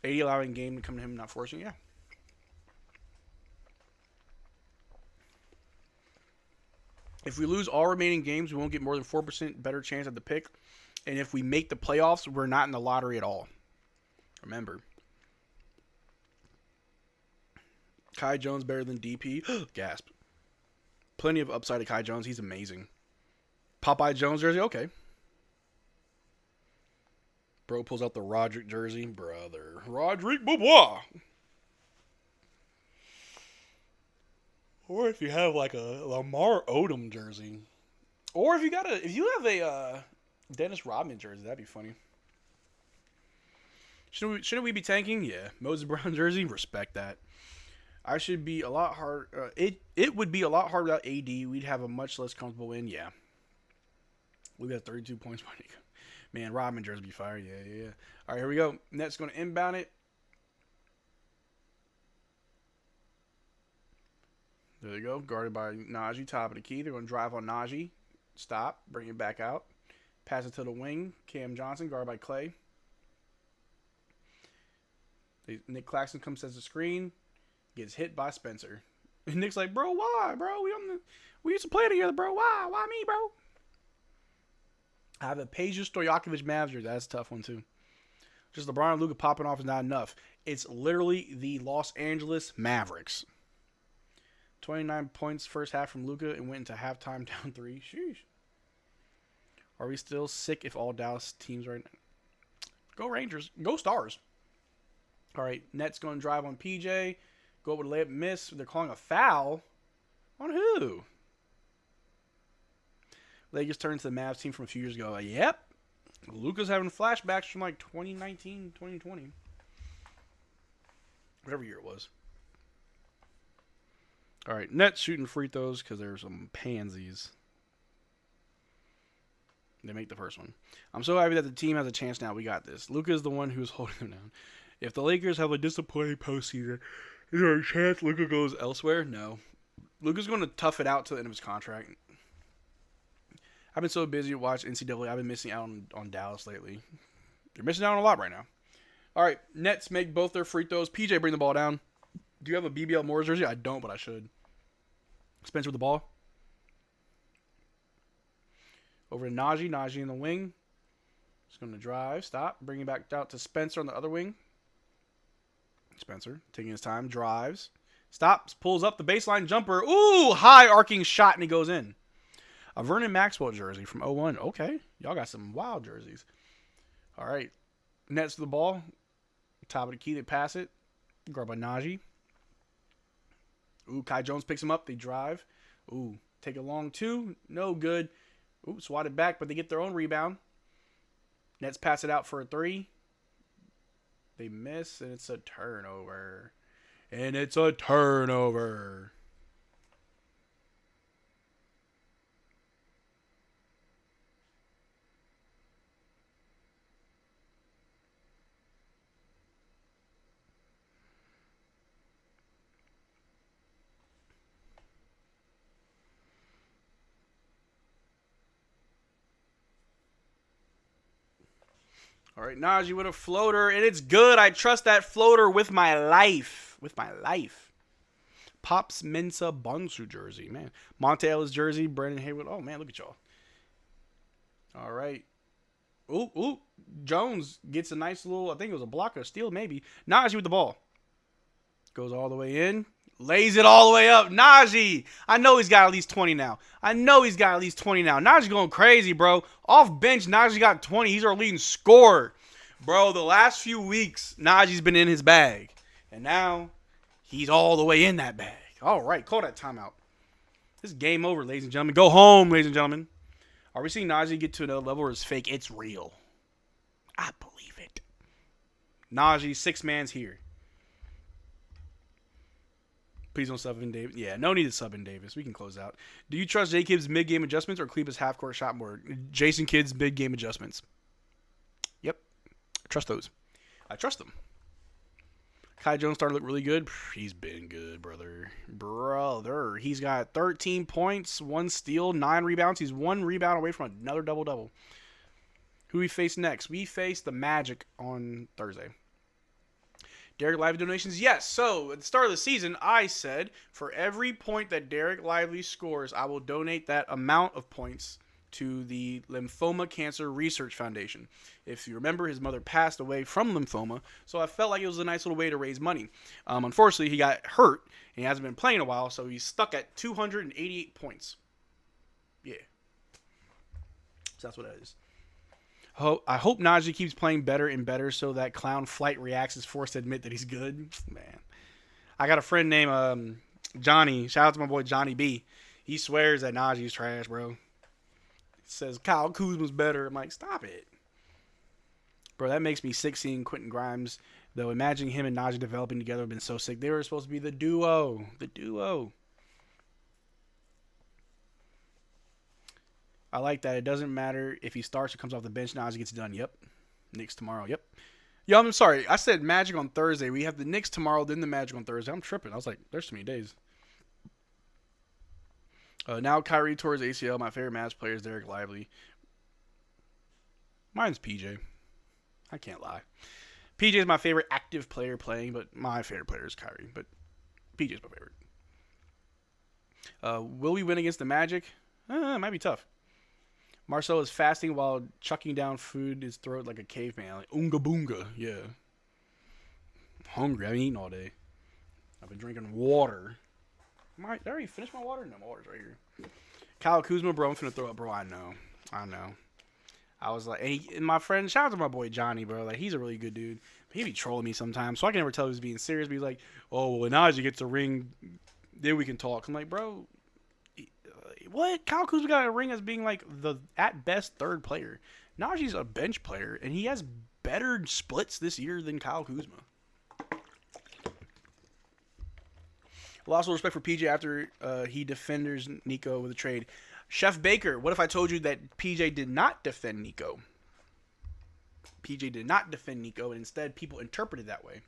AD allowing game to come to him, not forcing. Yeah. If we lose all remaining games, we won't get more than 4% better chance at the pick. And if we make the playoffs, we're not in the lottery at all. Remember. Kai Jones better than DP. Gasp. Plenty of upside to Kai Jones. He's amazing. Popeye Jones jersey. Okay. Bro pulls out the Roderick jersey. Brother. Roderick Bobois. Or if you have like a Lamar Odom jersey. Or if you have a Dennis Rodman jersey, that'd be funny. Shouldn't we be tanking? Yeah. Moses Brown jersey, respect that. I should be a lot hard. It would be a lot harder without AD. We'd have a much less comfortable win. Yeah. We got 32 points. Man, Rodman jersey be fire. Yeah. All right, here we go. Nets going to inbound it. There they go. Guarded by Najee. Top of the key. They're going to drive on Najee. Stop. Bring it back out. Pass it to the wing. Cam Johnson. Guarded by Clay. Nick Claxton comes as a screen. Gets hit by Spencer. And Nick's like, bro, why, bro? We used to play together, bro. Why? Why me, bro? I have a Peja Stojakovic Mavs jersey. That's a tough one, too. Just LeBron and Luka popping off is not enough. It's literally the Los Angeles Mavericks. 29 points first half from Luka and went into halftime down 3. Sheesh. Are we still sick if all Dallas teams right now? Go Rangers. Go Stars. All right, Nets going to drive on PJ. Go up with a layup, miss. They're calling a foul. On who? Lakers turned to the Mavs team from a few years ago. Yep. Luka's having flashbacks from like 2019, 2020. Whatever year it was. All right, Nets shooting free throws because there's some pansies. They make the first one. I'm so happy that the team has a chance now. We got this. Luka is the one who's holding them down. If the Lakers have a disappointing postseason, is there a chance Luka goes elsewhere? No. Luka's going to tough it out to the end of his contract. I've been so busy to watch NCAA. I've been missing out on Dallas lately. You're missing out on a lot right now. All right, Nets make both their free throws. PJ, bring the ball down. Do you have a BBL Morris jersey? I don't, but I should. Spencer with the ball. Over to Najee. Najee in the wing. Just going to drive. Stop. Bring it back out to Spencer on the other wing. Spencer taking his time. Drives. Stops. Pulls up the baseline jumper. Ooh, high arcing shot, and he goes in. A Vernon Maxwell jersey from 01. Okay. Y'all got some wild jerseys. All right. Nets to the ball. Top of the key. They pass it. Guard by Najee. Ooh, Kai Jones picks him up. They drive. Ooh, take a long two. No good. Ooh, swatted back, but they get their own rebound. Nets pass it out for a 3. They miss, and it's a turnover. And it's a turnover. All right, Najee with a floater, and it's good. I trust that floater with my life. With my life. Pops Mensa Bonsu jersey, man. Monte Ellis jersey, Brandon Haywood. Oh, man, look at y'all. All right. Ooh. Jones gets a nice little, I think it was a block or a steal, maybe. Najee with the ball. Goes all the way in. Lays it all the way up. Najee. I know he's got at least 20 now. Najee's going crazy, bro. Off bench, Najee got 20. He's our leading scorer. Bro, the last few weeks, Najee's been in his bag. And now, he's all the way in that bag. All right, call that timeout. This is game over, ladies and gentlemen. Go home, ladies and gentlemen. Are we seeing Najee get to another level or is fake? It's real. I believe it. Najee, 6-man's here. Please don't sub in Davis. Yeah, no need to sub in Davis. We can close out. Do you trust J. Kidd's mid-game adjustments or Kleber's half-court shot more? Jason Kidd's mid-game adjustments. Yep. I trust those. I trust them. Kai Jones started to look really good. He's been good, brother. He's got 13 points, 1 steal, 9 rebounds. He's 1 rebound away from another double-double. Who we face next? We face the Magic on Thursday. Derrick Lively donations? Yes. So, at the start of the season, I said, for every point that Derrick Lively scores, I will donate that amount of points to the Lymphoma Cancer Research Foundation. If you remember, his mother passed away from lymphoma, so I felt like it was a nice little way to raise money. Unfortunately, he got hurt, and he hasn't been playing in a while, so he's stuck at 288 points. Yeah. So that's what that is. I hope Najee keeps playing better and better so that Clown Flight Reacts is forced to admit that he's good. Man. I got a friend named Johnny. Shout out to my boy Johnny B. He swears that Najee's trash, bro. He says Kyle Kuzma's better. I'm like, stop it. Bro, that makes me sick seeing Quentin Grimes. Though imagining him and Najee developing together would have been so sick. They were supposed to be the duo. The duo. I like that. It doesn't matter if he starts or comes off the bench. Najee gets it done. Yep. Knicks tomorrow. Yep. Yo, I'm sorry. I said Magic on Thursday. We have the Knicks tomorrow, then the Magic on Thursday. I'm tripping. I was like, there's too many days. Now Kyrie tore his ACL. My favorite Mavs player is Derrick Lively. Mine's PJ. I can't lie. PJ is my favorite active player playing, but my favorite player is Kyrie. But PJ's my favorite. Will we win against the Magic? It might be tough. Marcel is fasting while chucking down food in his throat like a caveman. Like, oonga boonga. Yeah. I'm hungry. I've been eating all day. I've been drinking water. Did I already finish my water? No, my water's right here. Kyle Kuzma, bro. I'm finna throw up, bro. I know. I was like, and my friend, shout out to my boy Johnny, bro. Like, he's a really good dude. He be trolling me sometimes, so I can never tell if he's being serious. But he's like, oh, well, when Najee gets a ring, then we can talk. I'm like, bro. What? Kyle Kuzma got a ring as being like the at best third player. Najee's a bench player, and he has better splits this year than Kyle Kuzma. Lost all respect for PJ after he defenders Nico with a trade. Chef Baker, what if I told you that PJ did not defend Nico? PJ did not defend Nico, and instead people interpreted that way.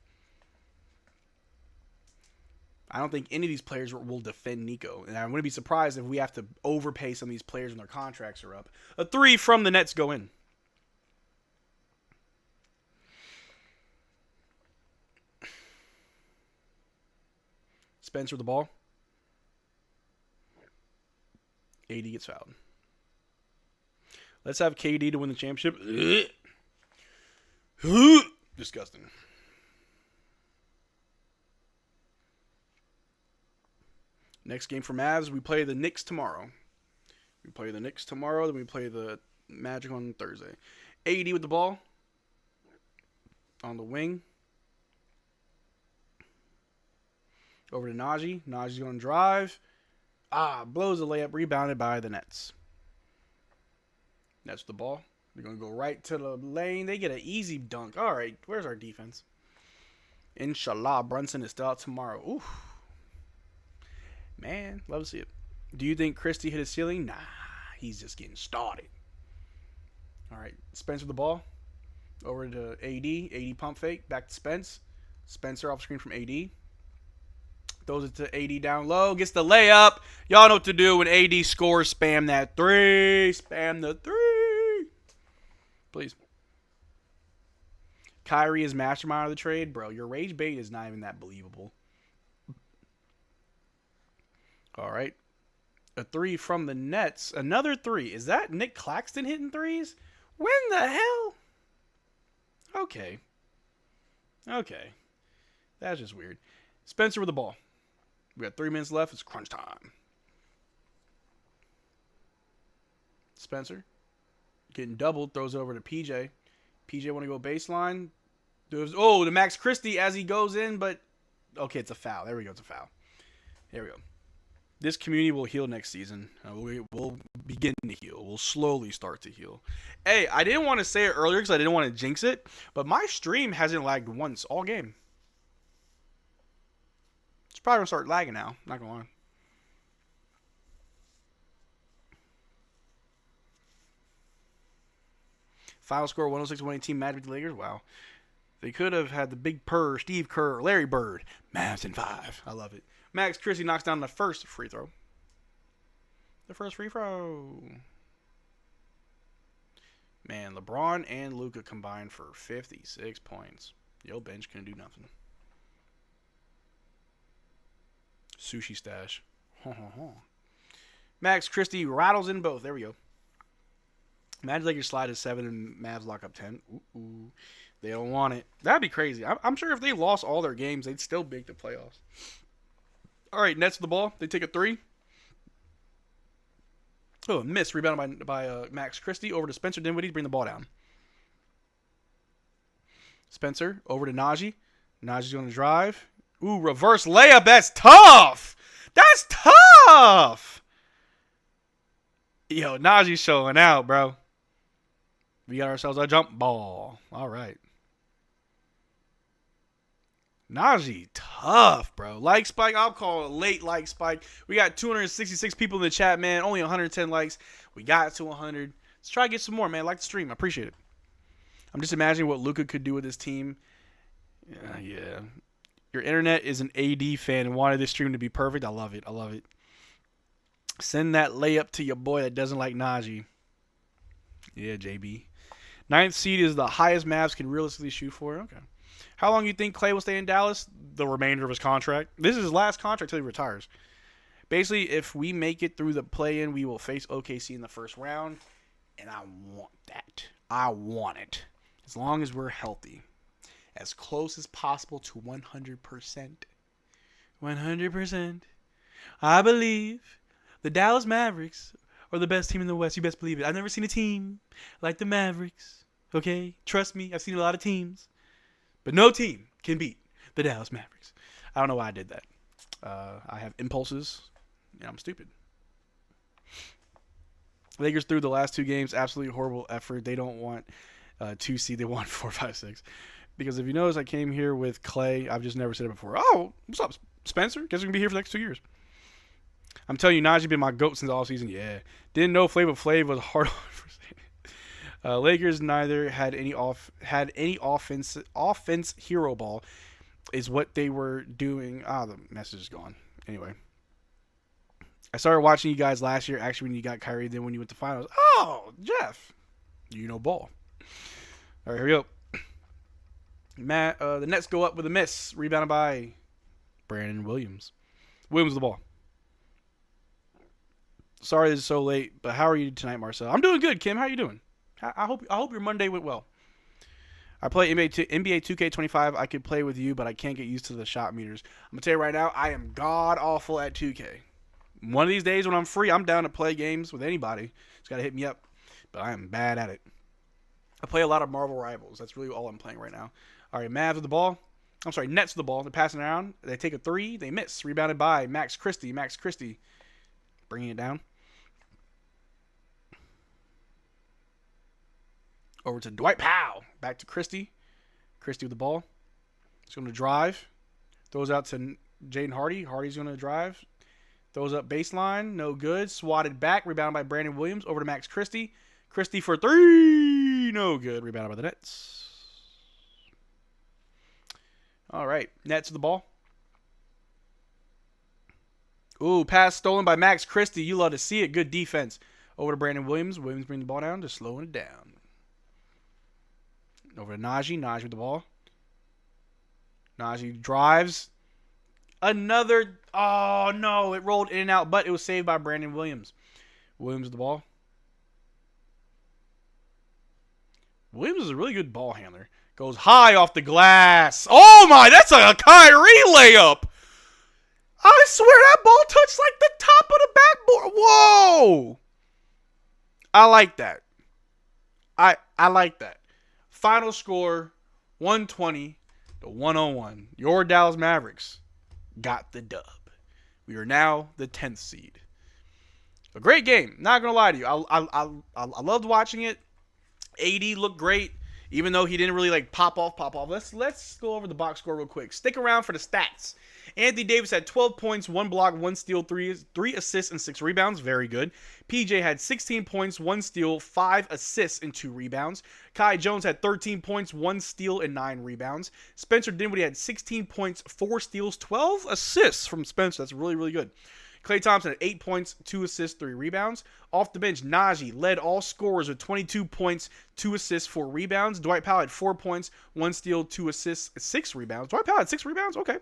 I don't think any of these players will defend Nico. And I'm going to be surprised if we have to overpay some of these players when their contracts are up. A 3 from the Nets go in. Spencer with the ball. AD gets fouled. Let's have KD to win the championship. Disgusting. Next game for Mavs, we play the Knicks tomorrow. Then we play the Magic on Thursday. AD with the ball. On the wing. Over to Najee. Najee's going to drive. Blows the layup. Rebounded by the Nets. Nets with the ball. They're going to go right to the lane. They get an easy dunk. All right, where's our defense? Inshallah, Brunson is still out tomorrow. Oof. Man, love to see it. Do you think Christie hit his ceiling? Nah, he's just getting started. All right, Spence with the ball. Over to AD. AD pump fake. Back to Spence. Spencer off screen from AD. Throws it to AD down low. Gets the layup. Y'all know what to do when AD scores. Spam that 3. Spam the 3. Please. Kyrie is mastermind of the trade. Bro, your rage bait is not even that believable. All right. A 3 from the Nets. Another 3. Is that Nick Claxton hitting threes? When the hell? Okay. That's just weird. Spencer with the ball. We got 3 minutes left. It's crunch time. Spencer. Getting doubled. Throws it over to PJ. PJ want to go baseline. The Max Christie as he goes in, but... Okay, it's a foul. There we go. It's a foul. There we go. This community will heal next season. We'll begin to heal. We'll slowly start to heal. Hey, I didn't want to say it earlier because I didn't want to jinx it, but my stream hasn't lagged once all game. It's probably going to start lagging now. Not going to lie. Final score 106-118 Magic the Lakers. Wow. They could have had the big purr, Steve Kerr, Larry Bird. Mavs in 5. I love it. Max Christie knocks down the first free throw. Man, LeBron and Luka combined for 56 points. Yo, bench couldn't do nothing. Sushi stash. Max Christie rattles in both. There we go. Imagine Lakers slide to 7 and Mavs lock up 10. Ooh. They don't want it. That'd be crazy. I'm sure if they lost all their games, they'd still make the playoffs. All right, Nets with the ball. They take a 3. Oh, miss. Rebounded by Max Christie. Over to Spencer Dinwiddie. Bring the ball down. Spencer over to Najee. Najee's going to drive. Ooh, reverse layup. That's tough. That's tough. Yo, Najee's showing out, bro. We got ourselves a jump ball. All right. Najee, tough, bro. Like spike, I'll call it late like spike. We got 266 people in the chat, man. Only 110 likes. We got to 100. Let's try to get some more, man. Like the stream. I appreciate it. I'm just imagining what Luka could do with his team. Yeah. Your internet is an AD fan and wanted this stream to be perfect. I love it. I love it. Send that layup to your boy that doesn't like Najee. Yeah, JB. 9th seed is the highest Mavs can realistically shoot for. Okay. How long do you think Klay will stay in Dallas? The remainder of his contract. This is his last contract until he retires. Basically, if we make it through the play-in, we will face OKC in the first round. And I want that. I want it. As long as we're healthy. As close as possible to 100%. 100%. I believe the Dallas Mavericks are the best team in the West. You best believe it. I've never seen a team like the Mavericks. Okay? Trust me. I've seen a lot of teams. But no team can beat the Dallas Mavericks. I don't know why I did that. I have impulses, and I'm stupid. Lakers through the last 2 games, absolutely horrible effort. They don't want 2 seed. They want 4, 5, 6. Because if you notice, I came here with Klay. I've just never said it before. Oh, what's up, Spencer? Guess we can be here for the next 2 years. I'm telling you, Najee been my GOAT since all season. Yeah. Didn't know Flavor Flav was hard on for Lakers neither had any offense hero ball is what they were doing. The message is gone. Anyway. I started watching you guys last year, actually, when you got Kyrie, then when you went to finals. Oh, Jeff. You know ball. All right, here we go. The Nets go up with a miss. Rebounded by Brandon Williams. Williams with the ball. Sorry this is so late, but how are you tonight, Marcel? I'm doing good, Kim. How are you doing? I hope your Monday went well. I play NBA 2K25. I could play with you, but I can't get used to the shot meters. I'm going to tell you right now, I am god-awful at 2K. One of these days when I'm free, I'm down to play games with anybody. Just got to hit me up. But I am bad at it. I play a lot of Marvel Rivals. That's really all I'm playing right now. All right, Mavs with the ball. I'm sorry, Nets with the ball. They're passing it around. They take a 3. They miss. Rebounded by Max Christie. Max Christie bringing it down. Over to Dwight Powell. Back to Christie. Christie with the ball. He's going to drive. Throws out to Jaden Hardy. Hardy's going to drive. Throws up baseline. No good. Swatted back. Rebounded by Brandon Williams. Over to Max Christie. Christie for 3. No good. Rebounded by the Nets. All right. Nets with the ball. Ooh, pass stolen by Max Christie. You love to see it. Good defense. Over to Brandon Williams. Williams bringing the ball down. Just slowing it down. Over to Najee. Najee with the ball. Najee drives. Another. Oh, no. It rolled in and out, but it was saved by Brandon Williams. Williams with the ball. Williams is a really good ball handler. Goes high off the glass. Oh, my. That's a Kyrie layup. I swear that ball touched like the top of the backboard. Whoa. I like that. I like that. Final score, 120 to 101. Your Dallas Mavericks got the dub. We are now the 10th seed. A great game. Not going to lie to you. I loved watching it. AD looked great, even though he didn't really pop off. Let's go over the box score real quick. Stick around for the stats. Anthony Davis had 12 points, 1 block, 1 steal, 3 assists, and 6 rebounds. Very good. PJ had 16 points, 1 steal, 5 assists, and 2 rebounds. Kai Jones had 13 points, 1 steal, and 9 rebounds. Spencer Dinwiddie had 16 points, 4 steals, 12 assists from Spencer. That's really, really good. Klay Thompson had 8 points, 2 assists, 3 rebounds. Off the bench, Najee led all scorers with 22 points, 2 assists, 4 rebounds. Dwight Powell had 4 points, 1 steal, 2 assists, 6 rebounds. Dwight Powell had 6 rebounds? Okay.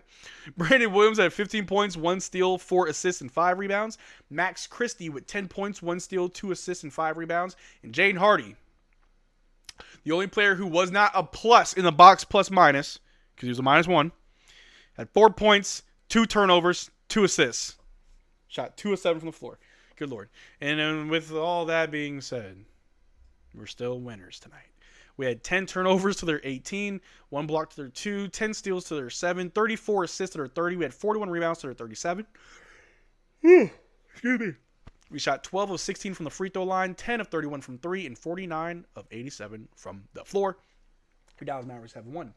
Brandon Williams had 15 points, 1 steal, 4 assists, and 5 rebounds. Max Christie with 10 points, 1 steal, 2 assists, and 5 rebounds. And Jaden Hardy, the only player who was not a plus in the box plus minus, because he was a -1, had 4 points, 2 turnovers, 2 assists. Shot 2 of 7 from the floor. Good Lord. And then with all that being said, we're still winners tonight. We had 10 turnovers to their 18, 1 block to their 2, 10 steals to their 7, 34 assists to their 30. We had 41 rebounds to their 37. Excuse me. We shot 12 of 16 from the free throw line, 10 of 31 from 3, and 49 of 87 from the floor. The Dallas Mavericks have won.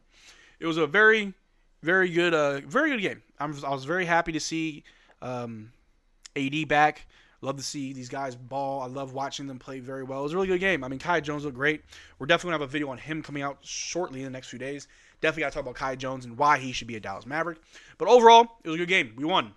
It was a very good game. I was very happy to see AD back. Love to see these guys ball. I love watching them play very well. It was a really good game. I mean, Kai Jones looked great. We're definitely going to have a video on him coming out shortly in the next few days. Definitely got to talk about Kai Jones and why he should be a Dallas Maverick. But overall, it was a good game. We won.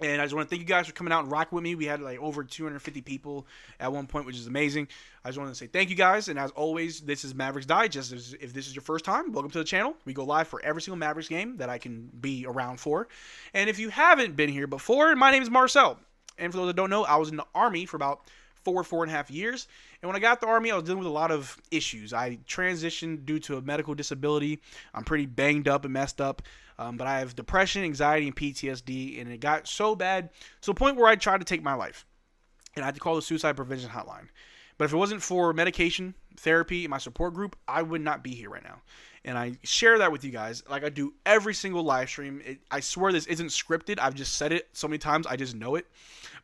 And I just want to thank you guys for coming out and rocking with me. We had like over 250 people at one point, which is amazing. I just wanted to say thank you guys. And as always, this is Mavericks Digest. If this is your first time, welcome to the channel. We go live for every single Mavericks game that I can be around for. And if you haven't been here before, my name is Marcel. And for those that don't know, I was in the Army for about 4.5 years. And when I got the Army, I was dealing with a lot of issues. I transitioned due to a medical disability. I'm pretty banged up and messed up. But I have depression, anxiety, and PTSD. And it got so bad to the point where I tried to take my life. And I had to call the suicide prevention hotline. But if it wasn't for medication, therapy, and my support group, I would not be here right now. And I share that with you guys like I do every single live stream. I swear this isn't scripted. I've just said it so many times. I just know it.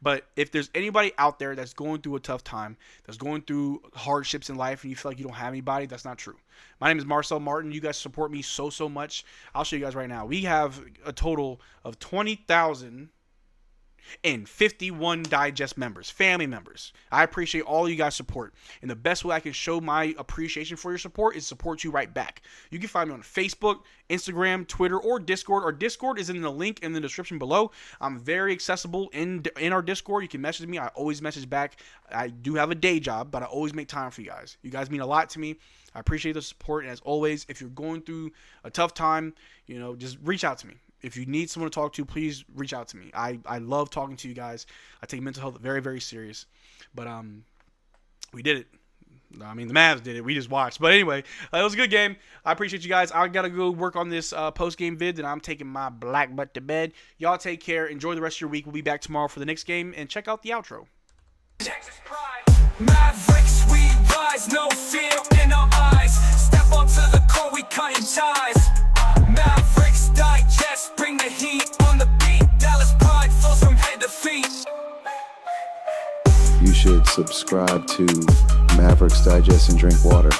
But if there's anybody out there that's going through a tough time, that's going through hardships in life, and you feel like you don't have anybody, that's not true. My name is Marcel Martin. You guys support me so much. I'll show you guys right now. We have a total of 20,051 Digest members, family members. I appreciate all you guys' support. And the best way I can show my appreciation for your support is support you right back. You can find me on Facebook, Instagram, Twitter, or Discord. Our Discord is in the link in the description below. I'm very accessible in our Discord. You can message me. I always message back. I do have a day job, but I always make time for you guys. You guys mean a lot to me. I appreciate the support. And as always, if you're going through a tough time, just reach out to me. If you need someone to talk to, please reach out to me. I love talking to you guys. I take mental health very, very serious. But we did it. I mean, the Mavs did it. We just watched. But anyway, it was a good game. I appreciate you guys. I got to go work on this post-game vid, and I'm taking my black butt to bed. Y'all take care. Enjoy the rest of your week. We'll be back tomorrow for the next game. And check out the outro. Texas pride. Mavericks, we rise. No fear in our eyes. Step onto the court, we cutting ties. Mavericks Digest, bring the heat on the beat. Dallas pride flows from head to feet. You should subscribe to Mavericks Digest and drink water.